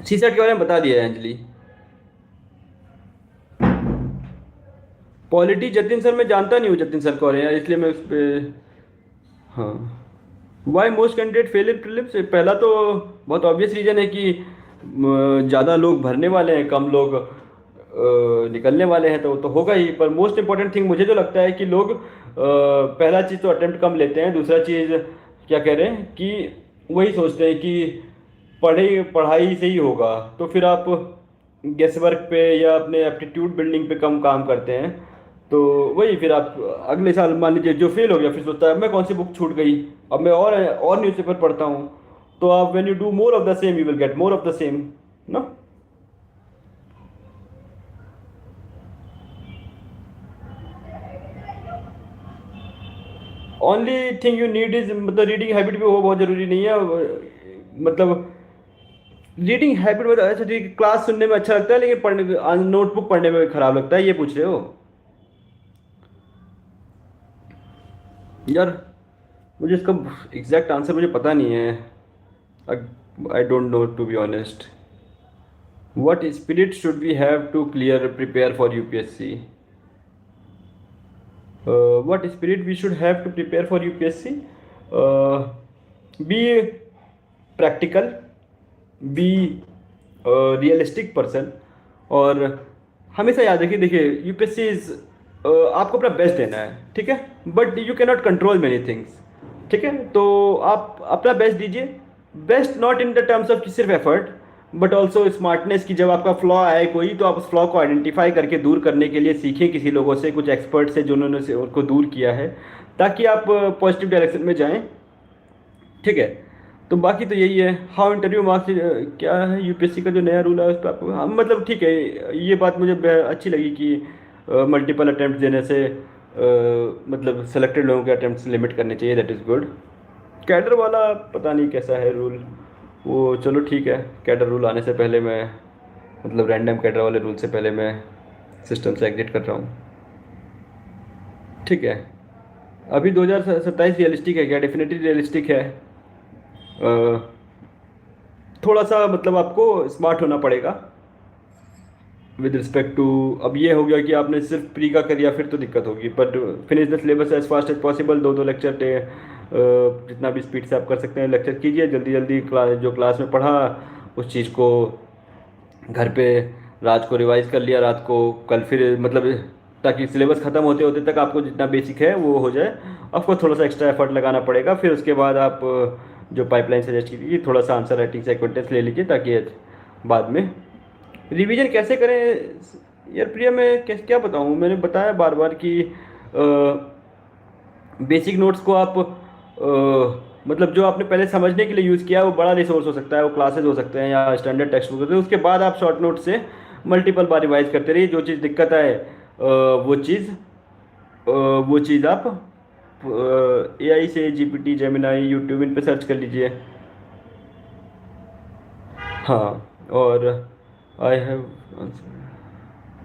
A: सी सेट के बारे में बता दिया है अंजलि। पॉलिटी जतिन सर मैं जानता नहीं हूँ, जतिन सर कौन है यार, इसलिए मैं उस पर, हाँ। Why most candidate fail in prelims? पहला तो बहुत ऑब्वियस रीज़न है कि ज़्यादा लोग भरने वाले हैं, कम लोग निकलने वाले हैं, तो वो तो होगा ही। पर मोस्ट इंपॉर्टेंट थिंग मुझे जो लगता है कि लोग पहला चीज़ तो अटेम्प्ट कम लेते हैं, दूसरा चीज़ क्या कह रहे हैं कि वही सोचते हैं कि पढ़ाई से ही होगा, तो फिर आप गेस वर्क पे या अपने एप्टीट्यूड बिल्डिंग पे कम काम करते हैं। तो वही फिर आप अगले साल मान लीजिए जो फेल हो गया, फिर सोचता है अब मैं कौन सी बुक छूट गई, अब मैं और न्यूज़पेपर पढ़ता हूँ। तो आप when you do more of the same you will get more of the same ना। Only thing you need is, मतलब रीडिंग हैबिट भी हो बहुत ज़रूरी नहीं है, मतलब रीडिंग हैबिट मतलब अच्छा ठीक है, क्लास सुनने में अच्छा लगता है लेकिन पढ़ने नोटबुक पढ़ने में खराब लगता है, ये पूछ रहे हो यार? मुझे इसका एग्जैक्ट आंसर मुझे पता नहीं है, I don't know to be honest. What spirit should we have to clear prepare for UPSC? What spirit we should have to prepare for UPSC? Be practical, be realistic person, और हमेशा याद रखिए, देखिए UPSC is, आपको अपना best देना है, ठीक है, but you can not control many things, ठीक है। तो आप अपना बेस्ट दीजिए, best not in the terms of सिर्फ एफर्ट बट ऑल्सो स्मार्टनेस, की जब आपका फ्लॉ आए कोई, तो आप उस फ्लॉ को आइडेंटिफाई करके दूर करने के लिए सीखें किसी लोगों से, कुछ एक्सपर्ट से जिन्होंने से उनको दूर किया है, ताकि आप पॉजिटिव डायरेक्शन में जाएं, ठीक है। तो बाकी तो यही है। हाउ इंटरव्यू मार्क्स, क्या है यूपीएससी का जो नया रूल है उस पर आप, हाँ मतलब ठीक है, ये बात मुझे अच्छी लगी कि मल्टीपल अटैम्प्ट देने से मतलब सेलेक्टेड लोगों के अटैम्प्ट लिमिट करने चाहिए, दैट इज़ गुड। कैडर वाला पता नहीं कैसा है रूल, वो चलो ठीक है, कैडर रूल आने से पहले मैं, मतलब रैंडम कैडर वाले रूल से पहले मैं सिस्टम से एग्जिट कर रहा हूँ, ठीक है। अभी 2027 रियलिस्टिक है क्या? डेफिनेटली रियलिस्टिक है। थोड़ा सा मतलब आपको स्मार्ट होना पड़ेगा विद रिस्पेक्ट टू, अब ये हो गया कि आपने सिर्फ प्री का करिया, फिर तो दिक्कत होगी, but finish the syllabus as fast as possible, दो लेक्चर जितना भी स्पीड से आप कर सकते हैं लेक्चर कीजिए, जल्दी जल्दी जो क्लास में पढ़ा उस चीज़ को घर पे रात को रिवाइज कर लिया, रात को कल फिर मतलब, ताकि सिलेबस ख़त्म होते होते तक आपको जितना बेसिक है वो हो जाए। आपको थोड़ा सा एक्स्ट्रा एफर्ट लगाना पड़ेगा, फिर उसके बाद आप जो पाइपलाइन सजेस्ट की थी, थोड़ा सा आंसर राइटिंग से एक्विटेंस ले लीजिए, ताकि बाद में रिवीजन कैसे करें यार प्रिया, मैं क्या बताऊँ, मैंने बताया बार बार कि बेसिक नोट्स को आप मतलब जो आपने पहले समझने के लिए यूज़ किया है वो बड़ा रिसोर्स हो सकता है, वो क्लासेस हो सकते हैं या स्टैंडर्ड टेक्स्ट बुक होते हैं, उसके बाद आप शॉर्ट नोट से मल्टीपल बार रिवाइज करते रहिए, जो चीज़ दिक्कत है वो चीज़ आप एआई से, जीपीटी, जेमिनाई, यूट्यूब, इन पे सर्च कर लीजिए। हाँ, और आई हैव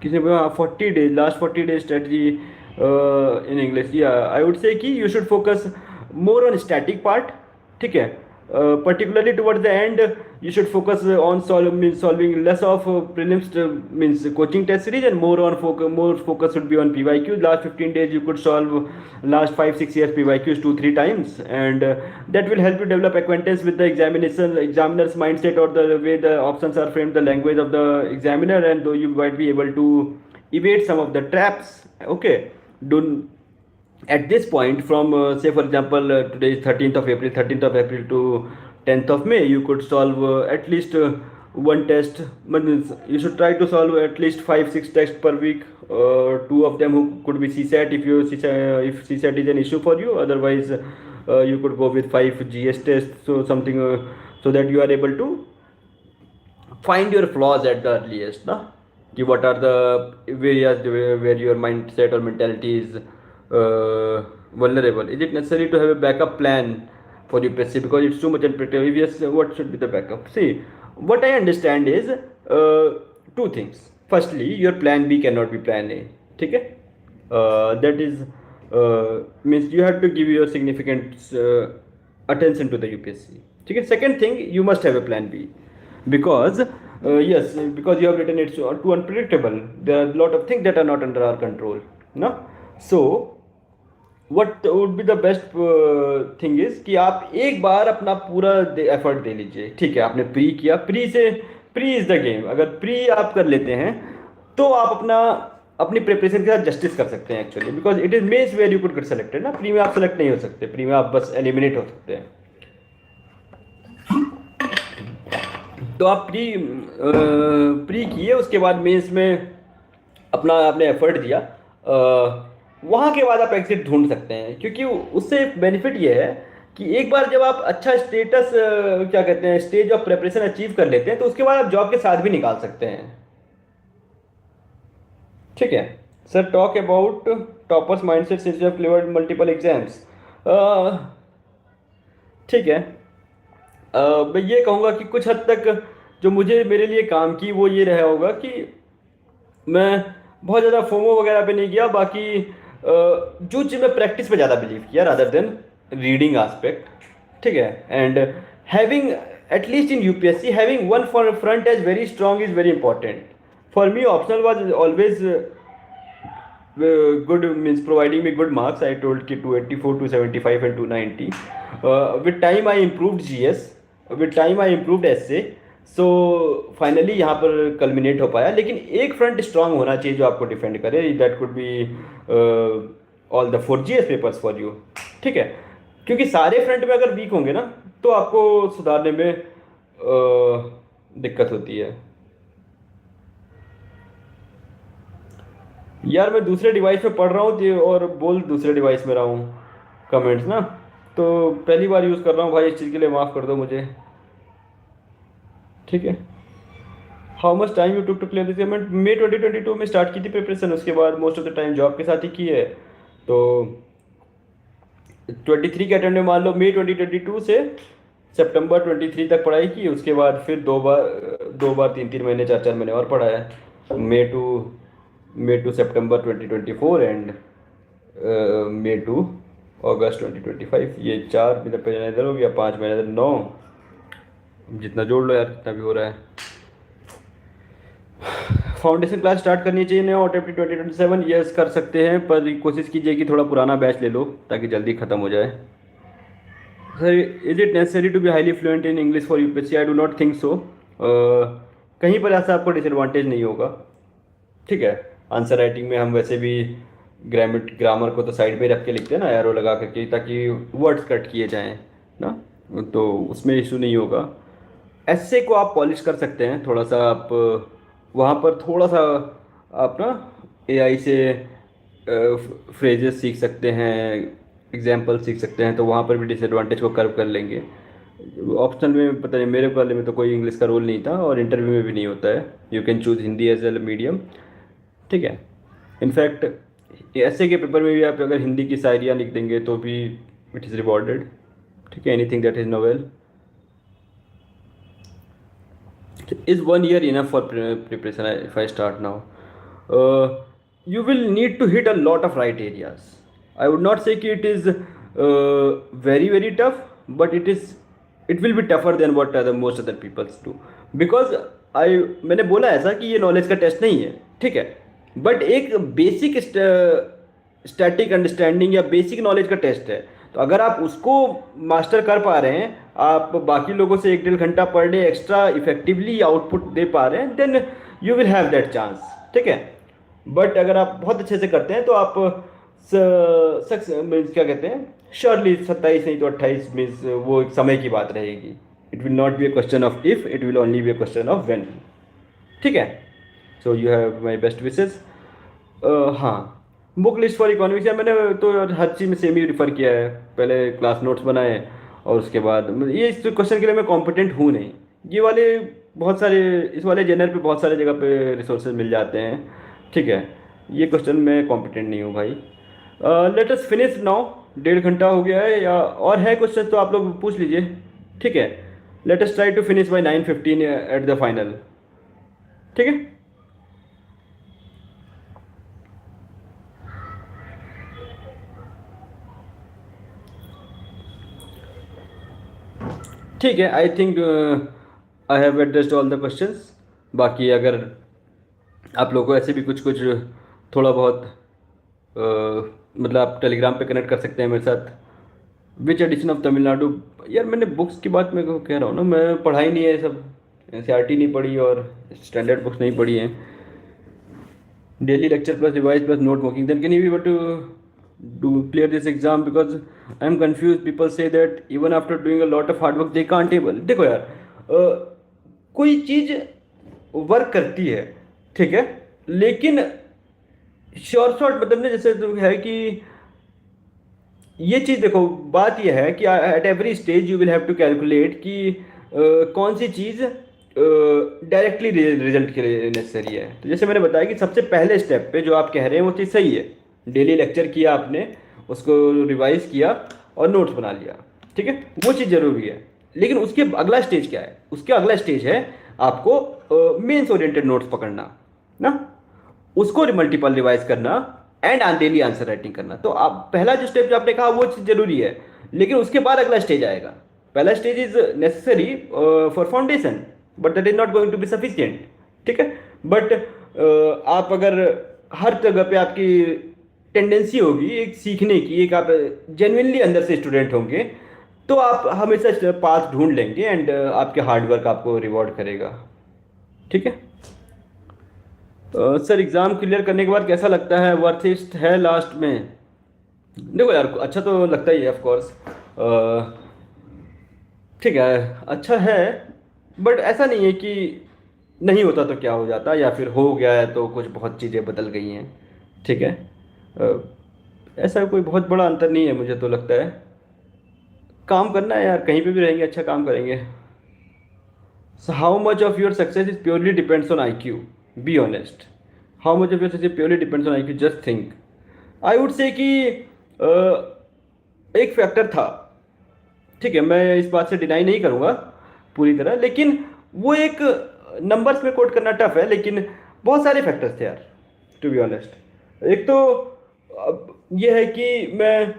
A: किसी ने 40 days, last 40 days strategy in English, या आई वुड से कि you should focus more on static part, ठीक है। Particularly towards the end you should focus on solving less of prelims means coaching test series, and more focus should be on PYQ. Last 15 days you could solve last 5-6 years PYQs 2-3 times, and that will help you develop acquaintance with the examiner's mindset, or the way the options are framed, the language of the examiner, and though you might be able to evade some of the traps, okay. Don't at this point from say for example today is 13th of April to 10th of May, you could solve at least one test, means you should try to solve at least 5-6 tests per week. Two of them who could be CSAT if if CSAT is an issue for you. Otherwise, you could go with 5 GS tests, so something, so that you are able to find your flaws at the earliest, na? कि what are the areas where your mindset or mentality is vulnerable. Is it necessary to have a backup plan for UPSC because it's too much unpredictable? If yes, what should be the backup? See, what I understand is two things. Firstly, your plan B cannot be plan A. ठीक है? That is means you have to give your significant attention to the UPSC. ठीक है? Second thing, you must have a plan B because yes, because you have written it's too unpredictable. There are a lot of things that are not under our control. No, so what would be the best thing is कि आप एक बार अपना पूरा effort दे लीजिए. ठीक है, आपने pre किया, प्री इज द गेम. अगर प्री आप कर लेते हैं तो आप अपनी प्रिपरेशन के साथ जस्टिस कर सकते हैं actually, because it is men's wear you could get selected ना. प्री में आप सेलेक्ट नहीं हो सकते, प्री में आप बस एलिमिनेट हो सकते हैं. तो आप प्री किए, उसके बाद मेंस में आपने एफर्ट दिया, वहाँ के बाद आप एग्जिट ढूंढ सकते हैं. क्योंकि उससे बेनिफिट ये है कि एक बार जब आप अच्छा स्टेटस क्या कहते हैं स्टेज ऑफ प्रिपरेशन अचीव कर लेते हैं तो उसके बाद आप जॉब के साथ भी निकाल सकते हैं. ठीक है sir, talk about toppers mindset since you have cleared multiple exams. ठीक है, मैं ये कहूँगा कि कुछ हद तक जो मेरे लिए काम की वो ये रहा होगा कि मैं बहुत ज़्यादा फोमो वगैरह पे नहीं गया. बाकी जो चीज़ मैं प्रैक्टिस पे ज़्यादा बिलीव किया रादर देन रीडिंग एस्पेक्ट. ठीक है, and having at least in UPSC having one front as very strong is very important. For me optional was always good, means providing me good marks. I told कि 284, 275 and 290. With time I improved GS, with time I improved essay. So finally यहाँ पर culminate हो पाया. लेकिन एक front strong होना चाहिए जो आपको डिफेंड करे. That could be all the 4 GS papers for you. ठीक है, क्योंकि सारे फ्रंट में अगर वीक होंगे ना तो आपको सुधारने में दिक्कत होती है. यार मैं दूसरे डिवाइस पे पढ़ रहा हूँ और बोल दूसरे डिवाइस में रहा हूँ कमेंट्स ना, तो पहली बार यूज़ कर रहा हूँ भाई, इस चीज़ के लिए माफ़ कर दो मुझे. ठीक है, how much time you took to clear this payment? मई 2022 में स्टार्ट की थी प्रिपरेशन, उसके बाद most of the time job के साथ ही की है. तो 23 के अटेम्प्ट में मान लो मई 2022 से सितंबर 23 तक पढ़ाई की. उसके बाद फिर दो बार 3 महीने 4 महीने और पढ़ा है. May to September 2024 and May to August 2025. ये 4 महीने इधर हो गया, 5 महीने इधर, 9, जितना जोड़ लो यार कितना भी हो रहा है. फाउंडेशन क्लास स्टार्ट करनी चाहिए ना अटेम्प्ट 2027. यस कर सकते हैं, पर कोशिश कीजिए कि थोड़ा पुराना बैच ले लो ताकि जल्दी ख़त्म हो जाए. Sir, is it necessary to be highly fluent in English for UPSC? I do not think so. कहीं पर ऐसा आपको डिसएडवांटेज नहीं होगा. ठीक है, आंसर राइटिंग में हम वैसे भी ग्रामर को तो साइड में रख के लिखते हैं ना, एरो लगा करके, ताकि वर्ड्स कट किए जाएं ना, तो उसमें इशू नहीं होगा. एस्से को आप पॉलिश कर सकते हैं थोड़ा सा. आप वहाँ पर थोड़ा सा आप ना एआई से फ्रेजेस सीख सकते हैं, एग्जाम्पल सीख सकते हैं, तो वहाँ पर भी डिसएडवांटेज को कर्व कर लेंगे. ऑप्शनल में पता नहीं, मेरे वाले में तो कोई इंग्लिश का रोल नहीं था और इंटरव्यू में भी नहीं होता है. You can choose Hindi as a medium. ठीक है, इनफैक्ट ऐसे के पेपर में भी आप अगर हिंदी की शायरियाँ लिख देंगे तो भी इट इज़ रिवॉर्डेड. ठीक है, anything that is novel. Is 1 year enough for preparation if I start now? You will need to hit a lot of right areas. I would not say कि it is very very tough, but it will be tougher than what other most other peoples do. Because मैंने बोला ऐसा कि ये knowledge का test नहीं है. ठीक है, बट एक बेसिक स्टैटिक अंडरस्टैंडिंग या बेसिक नॉलेज का टेस्ट है. तो अगर आप उसको मास्टर कर पा रहे हैं, आप बाकी लोगों से 1-1.5 घंटा per day extra effectively output दे पा रहे हैं, then you will have that chance. ठीक है, बट अगर आप बहुत अच्छे से करते हैं तो आप मीन्स क्या कहते हैं, श्योरली 27 नहीं तो 28 मीन्स वो एक समय की बात रहेगी. It will not be a question of if, it will only be a question of when. ठीक है, so you have my best wishes. हाँ, बुक लिस्ट फॉर इकोनॉमिक्स यार, मैंने तो यार हर चीज़ में सेम ही रिफ़र किया है। पहले क्लास नोट्स बनाए और उसके बाद ये इस क्वेश्चन के लिए मैं कॉम्पिटेंट हूँ नहीं। ये वाले बहुत सारे, इस वाले जेनर पे बहुत सारे जगह पे रिसोर्सेज मिल जाते हैं। ठीक है, ये क्वेश्चन मैं कॉम्पिटेंट नहीं हूँ भाई। लेट अस फिनिश नाउ, 1.5 घंटा हो गया है, या और है क्वेश्चन तो आप लोग पूछ लीजिए। ठीक है, let us try to finish by 9:15 at the final. ठीक है, ठीक है। I think I have addressed all the questions. बाकी अगर आप लोगों को ऐसे भी कुछ कुछ थोड़ा बहुत मतलब आप टेलीग्राम पे कनेक्ट कर सकते हैं मेरे साथ। विच एडिशन ऑफ तमिलनाडु, यार मैंने बुक्स की बात मैं कह रहा हूँ ना, मैं पढ़ाई नहीं है ये सब, एनसीईआरटी नहीं पढ़ी और स्टैंडर्ड बुक्स नहीं पढ़ी हैं। Daily lecture plus revise plus note working, then can you be able to do clear this exam? Because I am confused, people say that even after doing a lot of hard work they can't able। देखो यार, कोई चीज work करती है, ठीक है, लेकिन short short मतलब ना, जैसे तो है कि ये चीज़ देखो, बात ये है कि at every stage you will have to calculate कि कौन सी चीज़ डायरेक्टली रिजल्ट के लिए नेसेसरी है। तो जैसे मैंने बताया कि सबसे पहले स्टेप पे जो आप कह रहे हैं वो चीज़ सही है। डेली लेक्चर किया आपने, उसको रिवाइज किया और नोट्स बना लिया, ठीक है, वो चीज़ ज़रूरी है। लेकिन उसके अगला स्टेज क्या है? उसके अगला स्टेज है आपको मेंस ओरिएंटेड नोट्स पकड़ना ना, उसको मल्टीपल रिवाइज करना एंड डेली आंसर राइटिंग करना। तो आप पहला जो स्टेप जो आपने कहा वो चीज़ जरूरी है, लेकिन उसके बाद अगला स्टेज आएगा। पहला stage is necessary for foundation, but that is not going to be sufficient. ठीक है, बट आप अगर हर जगह पे आपकी टेंडेंसी होगी एक सीखने की, एक आप जेन्युइनली अंदर से स्टूडेंट होंगे, तो आप हमेशा पाथ ढूंढ लेंगे एंड आपके हार्डवर्क आपको रिवॉर्ड करेगा। ठीक है सर, एग्ज़ाम क्लियर करने के बाद कैसा लगता है? वर्थ इट है लास्ट में? देखो यार, अच्छा तो लगता ही है ऑफ कोर्स। ठीक है, अच्छा है, बट ऐसा नहीं है कि नहीं होता तो क्या हो जाता, या फिर हो गया है तो कुछ बहुत चीज़ें बदल गई हैं। ठीक है, अ, ऐसा कोई बहुत बड़ा अंतर नहीं है मुझे तो लगता है। काम करना है यार, कहीं पे भी रहेंगे अच्छा काम करेंगे। So how much of your success is purely depends on IQ? Be honest. How much of your success purely depends on IQ? Just think. I would say कि एक फैक्टर था, ठीक है, मैं इस बात से डिनाई नहीं करूँगा पूरी तरह, लेकिन वो एक नंबर्स में कोट करना टफ है, लेकिन बहुत सारे फैक्टर्स थे यार, टू बी ऑनेस्ट। एक तो ये है कि मैं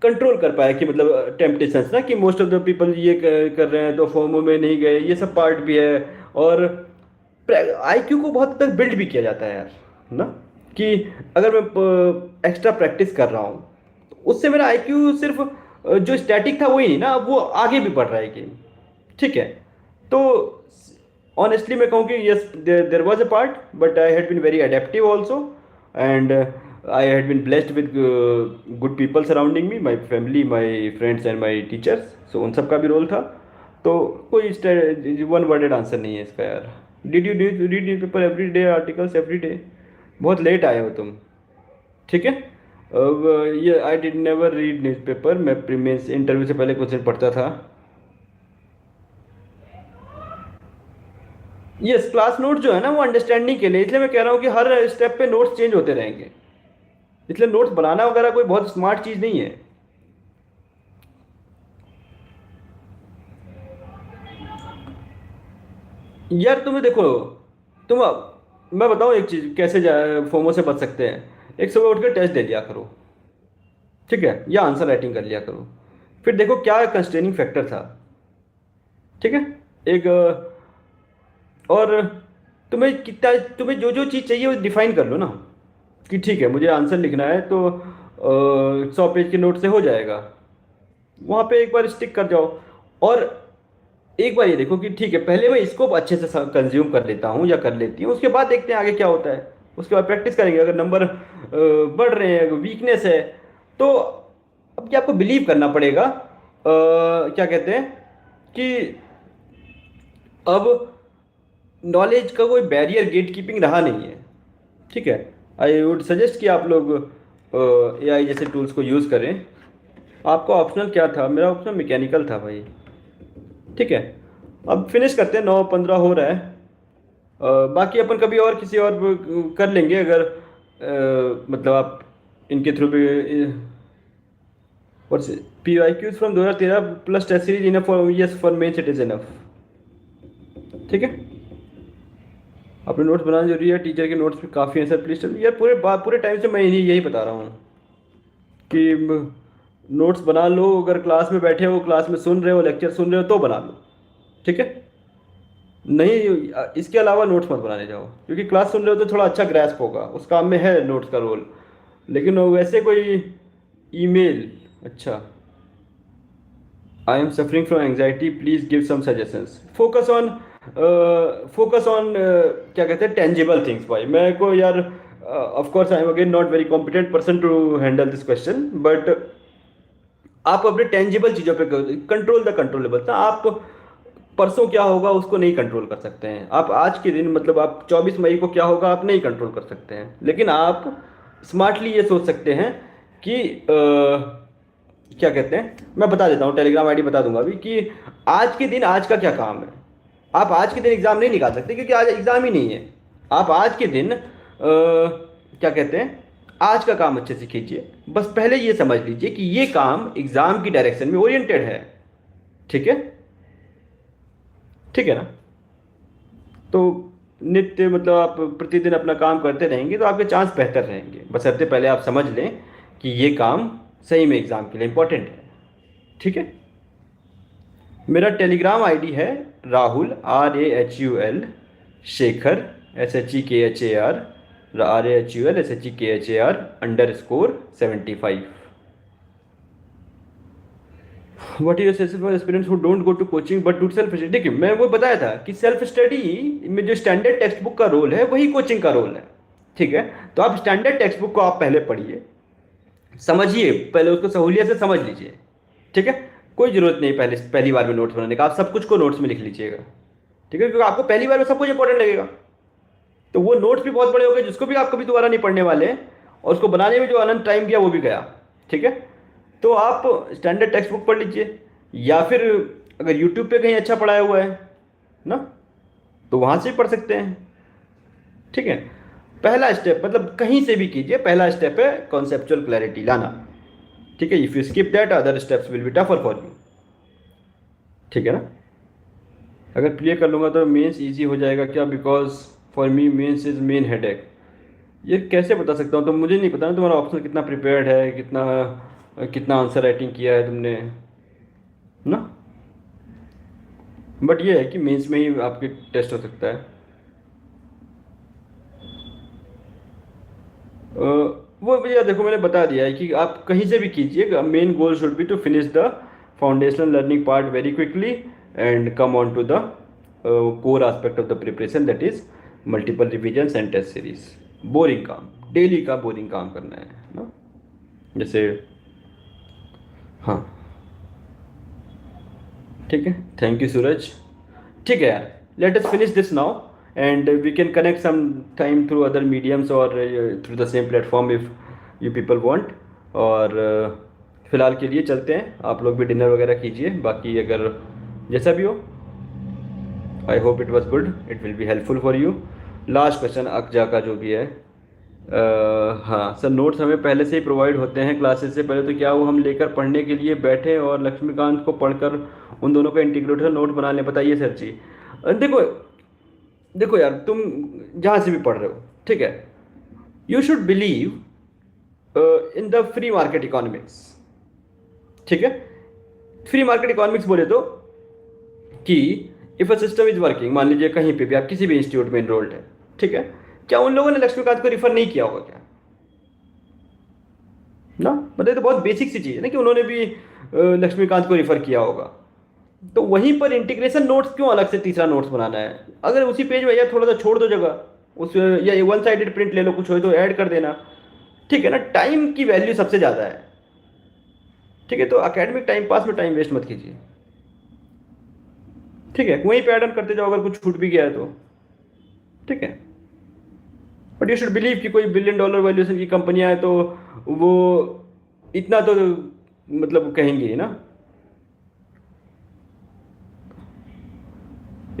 A: कंट्रोल कर पाया कि मतलब टेम्पटेशंस ना, कि मोस्ट ऑफ द पीपल ये कर रहे हैं तो फोमो में नहीं गए, ये सब पार्ट भी है। और आईक्यू को बहुत तक बिल्ड भी किया जाता है यार ना, कि अगर मैं एक्स्ट्रा प्रैक्टिस कर रहा हूँ उससे मेरा आईक्यू सिर्फ जो स्टैटिक था वही नहीं ना, वो आगे भी बढ़ रहा है गेम। ठीक है, तो ऑनेस्टली मैं कहूँ कि yes, there was a part, but I had been very adaptive also, and I had been blessed with good people surrounding me, my family, my friends and my teachers. So उन सब का भी role था। तो कोई one worded answer नहीं है इसका यार। Did you read news paper every day, articles every day? बहुत लेट आए हो तुम। ठीक है, अब ये I did never read news paper. मैं प्रीमियस इंटरव्यू से पहले कुछ दिन पढ़ता था। यस, क्लास नोट जो है ना वो अंडरस्टैंडिंग के लिए, इसलिए मैं कह रहा हूँ कि हर स्टेप पे नोट्स चेंज होते रहेंगे, इसलिए नोट्स बनाना वगैरह कोई बहुत स्मार्ट चीज़ नहीं है। यार तुम्हें देखो, तुम मैं बताऊँ एक चीज़ कैसे फोमो से बच सकते हैं। एक सुबह उठ कर टेस्ट दे लिया करो, ठीक है, या आंसर राइटिंग कर लिया करो, फिर देखो क्या कंस्ट्रेनिंग फैक्टर था। ठीक है, एक और तुम्हें कितना, तुम्हें जो जो चीज़ चाहिए वो डिफाइन कर लो ना, कि ठीक है मुझे आंसर लिखना है तो 100 पेज के नोट से हो जाएगा, वहाँ पे एक बार स्टिक कर जाओ। और एक बार ये देखो कि ठीक है पहले मैं इसको अच्छे से कंज्यूम कर लेता हूँ या कर लेती हूँ, उसके बाद देखते हैं आगे क्या होता है। उसके बाद प्रैक्टिस करेंगे, अगर नंबर बढ़ रहे हैं, वीकनेस है, तो अब क्या आपको बिलीव करना पड़ेगा, क्या कहते हैं, कि अब नॉलेज का कोई बैरियर गेट कीपिंग रहा नहीं है। ठीक है, आई वुड सजेस्ट कि आप लोग एआई जैसे टूल्स को यूज़ करें। आपका ऑप्शनल क्या था? मेरा ऑप्शनल मैकेनिकल था भाई। ठीक है, अब फिनिश करते हैं, 9:15 हो रहा है। बाकी अपन कभी और किसी और कर लेंगे, अगर मतलब आप इनके थ्रू भी। और P I Qs from 2013 plus test series enough for, yes for main it is enough. ठीक है, अपने नोट्स बनाना जरूरी है, टीचर के नोट्स भी काफ़ी हैं सर, प्लीज चल यार। पूरे टाइम से मैं यही बता रहा हूँ कि नोट्स बना लो। अगर क्लास में बैठे हो, क्लास में सुन रहे हो, लेक्चर सुन रहे हो तो बना लो। ठीक है, नहीं इसके अलावा नोट्स मत बनाने जाओ, क्योंकि क्लास सुन रहे हो तो थोड़ा अच्छा ग्रैस्प होगा, उस काम में है नोट्स का रोल। लेकिन वैसे कोई ईमेल, अच्छा, I am suffering from anxiety, please give some suggestions, focus on क्या कहते हैं, टेंजिबल थिंग्स। भाई मैं को यार, of course I am again not very competent person to handle this question, but आप अपने टेंजिबल चीज़ों पे कंट्रोल द कंट्रोलेबल था। आप परसों क्या होगा उसको नहीं कंट्रोल कर सकते हैं, आप आज के दिन, मतलब आप 24 मई को क्या होगा आप नहीं कंट्रोल कर सकते हैं, लेकिन आप स्मार्टली ये सोच सकते हैं कि क्या कहते हैं, मैं बता देता हूँ, टेलीग्राम आईडी बता दूंगा अभी, कि आज के दिन आज का क्या काम है। आप आज के दिन एग्ज़ाम नहीं निकाल सकते, क्योंकि आज एग्ज़ाम ही नहीं है। आप आज के दिन क्या कहते हैं, आज का काम अच्छे से कीजिए। बस पहले ये समझ लीजिए कि ये काम एग्ज़ाम की डायरेक्शन में ओरिएंटेड है। ठीक है, ठीक है ना? तो नित्य, मतलब आप प्रतिदिन अपना काम करते रहेंगे तो आपके चांस बेहतर रहेंगे। बस सबसे पहले आप समझ लें कि ये काम सही में एग्ज़ाम के लिए इंपॉर्टेंट है। ठीक है, मेरा टेलीग्राम आईडी है Rahul, RAHUL, Shekhar, SHEKHAR, RAHUL, SHEKHAR_75। What is suggestion for aspirants who don't go to coaching but do self study? देखिए, मैं वो बताया था कि सेल्फ स्टडी में जो स्टैंडर्ड टेक्स्ट बुक का रोल है वही कोचिंग का रोल है। ठीक है, तो आप स्टैंडर्ड टेक्स्ट बुक को आप पहले पढ़िए, समझिए, पहले उसको सहूलियत से समझ लीजिए। ठीक है, कोई जरूरत नहीं पहली बार में नोट्स बनाने का, आप सब कुछ को नोट्स में लिख लीजिएगा। ठीक है, क्योंकि आपको पहली बार में सब कुछ इंपॉर्टेंट लगेगा, तो वो नोट्स भी बहुत बड़े हो गए जिसको भी आप कभी दोबारा नहीं पढ़ने वाले हैं, और उसको बनाने में जो अनंत टाइम गया वो भी गया। ठीक है, तो आप स्टैंडर्ड टेक्स्ट बुक पढ़ लीजिए, या फिर अगर यूट्यूब पे कहीं अच्छा पढ़ाया हुआ है ना, तो वहाँ से भी पढ़ सकते हैं। ठीक है, पहला स्टेप, मतलब कहीं से भी कीजिए, पहला स्टेप है कॉन्सेप्चुअल क्लैरिटी लाना। ठीक है, if you skip that other steps will be tougher for you. ठीक है ना? अगर क्लियर कर लूँगा तो मेंस इजी हो जाएगा क्या? Because for me mains is main headache. ये कैसे बता सकता हूँ? तो मुझे नहीं पता ना तुम्हारा ऑप्शन कितना प्रिपेयर्ड है, कितना कितना आंसर राइटिंग किया है तुमने ना। बट ये है कि मेंस में ही आपके टेस्ट हो सकता है। वो भैया देखो, मैंने बता दिया है कि आप कहीं से भी कीजिए, main goal should be to finish the foundational learning part very quickly and come on to the core aspect of the preparation, that is multiple revision and test series. Boring काम, डेली का boring काम करना है ना, जैसे, हाँ। ठीक है, थैंक यू सूरज। ठीक है यार, let us finish this now and we can connect some time through other mediums और through the same platform if you people want. और फिलहाल के लिए चलते हैं, आप लोग भी डिनर वगैरह कीजिए, बाकी अगर जैसा भी हो, I hope it was good, it will be helpful for you. Last question अकजा का जो भी है, हाँ सर, नोट्स हमें पहले से ही प्रोवाइड होते हैं क्लासेस से पहले, तो क्या वो हम लेकर पढ़ने के लिए बैठे और लक्ष्मीकांत को पढ़कर उन दोनों का इंटीग्रेटेड नोट बना लें? बताइए सर जी। देखो, देखो यार, तुम जहाँ से भी पढ़ रहे हो, ठीक है, you should believe in the free market economics. ठीक है, फ्री मार्केट इकोनॉमिक्स बोले तो कि if a system is working, मान लीजिए कहीं पे भी आप किसी भी इंस्टीट्यूट में इनरोल्ड है, ठीक है, क्या उन लोगों ने लक्ष्मीकांत को रिफर नहीं किया होगा क्या? ना, मतलब तो बहुत बेसिक सी चीज़ है ना कि उन्होंने भी लक्ष्मीकांत को रिफर किया होगा। तो वहीं पर इंटीग्रेशन नोट्स क्यों अलग से तीसरा नोट्स बनाना है? अगर उसी पेज में यार थोड़ा सा छोड़ दो जगह, उस या वन साइडेड प्रिंट ले लो, कुछ हो तो ऐड कर देना। ठीक है ना, टाइम की वैल्यू सबसे ज़्यादा है। ठीक है, तो एकेडमिक टाइम पास में टाइम वेस्ट मत कीजिए। ठीक है, वहीं पे ऐड ऑन करते जाओ अगर कुछ छूट भी गया है तो। ठीक है, बट यू शुड बिलीव कि कोई बिलियन डॉलर वैल्यूएशन की कंपनियां हैं तो वो इतना तो मतलब कहेंगे ही ना।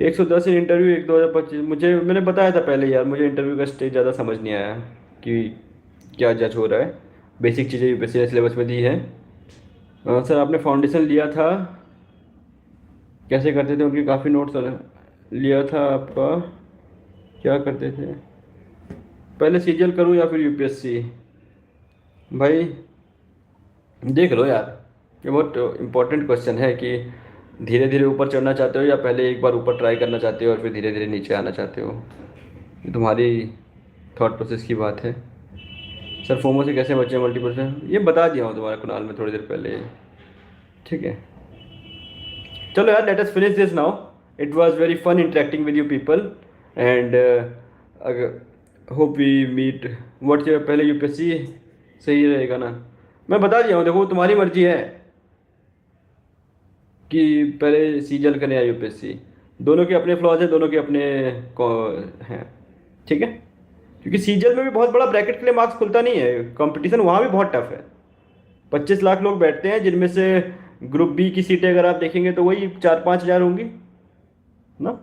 A: 110 इन इंटरव्यू एक 2025, मुझे मैंने बताया था पहले यार, मुझे इंटरव्यू का स्टेज ज़्यादा समझ नहीं आया कि क्या जज हो रहा है। बेसिक चीज़ें यूपीएससी ने सिलेबस में दी है। सर आपने फाउंडेशन लिया था, कैसे करते थे, उनके काफ़ी नोट्स लिया था आपका, क्या करते थे, पहले सीजीएल करूँ या फिर यूपीएससी? भाई देख लो यार, ये बहुत इम्पोर्टेंट क्वेश्चन है कि धीरे धीरे ऊपर चढ़ना चाहते हो या पहले एक बार ऊपर ट्राई करना चाहते हो और फिर धीरे धीरे नीचे आना चाहते हो। ये तुम्हारी थॉट प्रोसेस की बात है। सर फोमो से कैसे बचे मल्टीपल से, ये बता दिया हूँ तुम्हारे कुणाल में थोड़ी देर पहले। ठीक है, चलो यार, let us finish this now. It was very fun interacting with you people and hope we meet. What's your, पहले यूपीएससी सही रहेगा ना? मैं बता दिया हूँ, देखो तुम्हारी मर्जी है कि पहले सीजल करें या यूपीएससी। दोनों के अपने फ्लॉज हैं, दोनों के अपने हैं। ठीक है, क्योंकि सीजल में भी बहुत बड़ा ब्रैकेट के लिए मार्क्स खुलता नहीं है, कंपटीशन वहाँ भी बहुत टफ है। 25 लाख लोग बैठते हैं जिनमें से ग्रुप बी की सीटें अगर आप देखेंगे तो वही 4-5 हज़ार होंगी ना।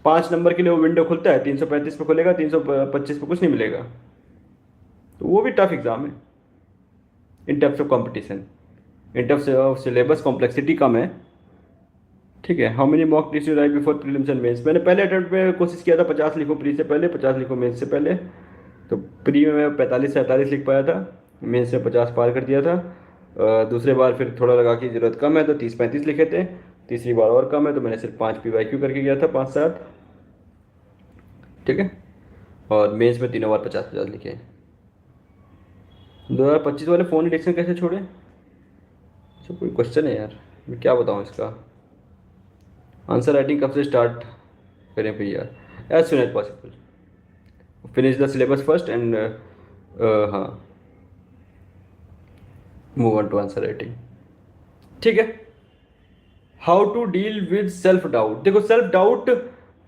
A: 5 नंबर के लिए वो विंडो खुलता है, 335 पे खुलेगा, 325 पे कुछ नहीं मिलेगा। तो वो भी टफ एग्जाम है in terms of competition, in terms of syllabus complexity कम है। ठीक है, how many mock test you write before prelims and mains? मैंने पहले अटेम्प्ट में कोशिश किया था 50 लिखो प्री से पहले, 50 लिखो मेंस से पहले। तो प्री में मैं 45 से 48 लिख पाया था, मेंस में 50 पार कर दिया था। दूसरे बार फिर थोड़ा लगा कि ज़रूरत कम है तो 30-35 लिखे थे। तीसरी बार और कम है तो मैंने सिर्फ 5 PYQ करके गया था, 5-7। ठीक है, और मेंस में तीनों बार 50-50 लिखे। 2025 वाले फ़ोन एडिक्शन कैसे छोड़े? अच्छा कोई क्वेश्चन है यार, मैं क्या बताऊँ इसका आंसर। राइटिंग कब से स्टार्ट करें भैया? As soon as possible, finish the syllabus first and हाँ, move on to answer writing. ठीक है, how to deal with self doubt? देखो, सेल्फ डाउट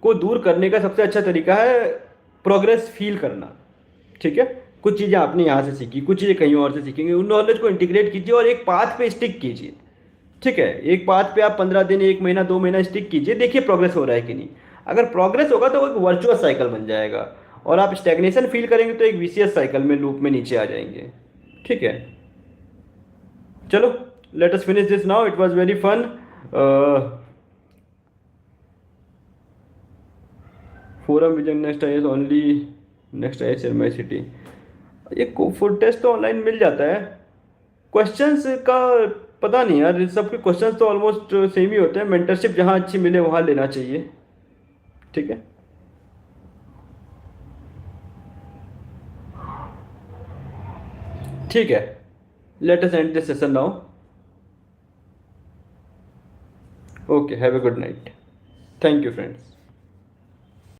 A: को दूर करने का सबसे अच्छा तरीका है प्रोग्रेस फील करना। ठीक है, कुछ चीज़ें आपने यहाँ से सीखी, कुछ चीज़ें कहीं और से सीखेंगे, उन नॉलेज को इंटीग्रेट कीजिए और एक पाथ पे स्टिक कीजिए। ठीक है, एक पाथ पे आप 15 दिन, 1 महीना, 2 महीना स्टिक कीजिए, देखिए प्रोग्रेस हो रहा है कि नहीं। अगर प्रोग्रेस होगा तो वो एक वर्चुअस साइकिल बन जाएगा, और आप स्टेगनेशन फील करेंगे तो एक विशियस साइकिल में, लूप में नीचे आ जाएंगे। ठीक है, चलो let us finish this now, it was very fun. Forum Vision Next I S only, Next I S my city. ये फुल टेस्ट तो ऑनलाइन मिल जाता है, क्वेश्चंस का पता नहीं यार, सबके क्वेश्चंस तो ऑलमोस्ट सेम ही होते हैं। मेंटरशिप जहाँ अच्छी मिले वहाँ लेना चाहिए। ठीक है, ठीक है, let us and this session now. Okay, have a good night, thank you friends.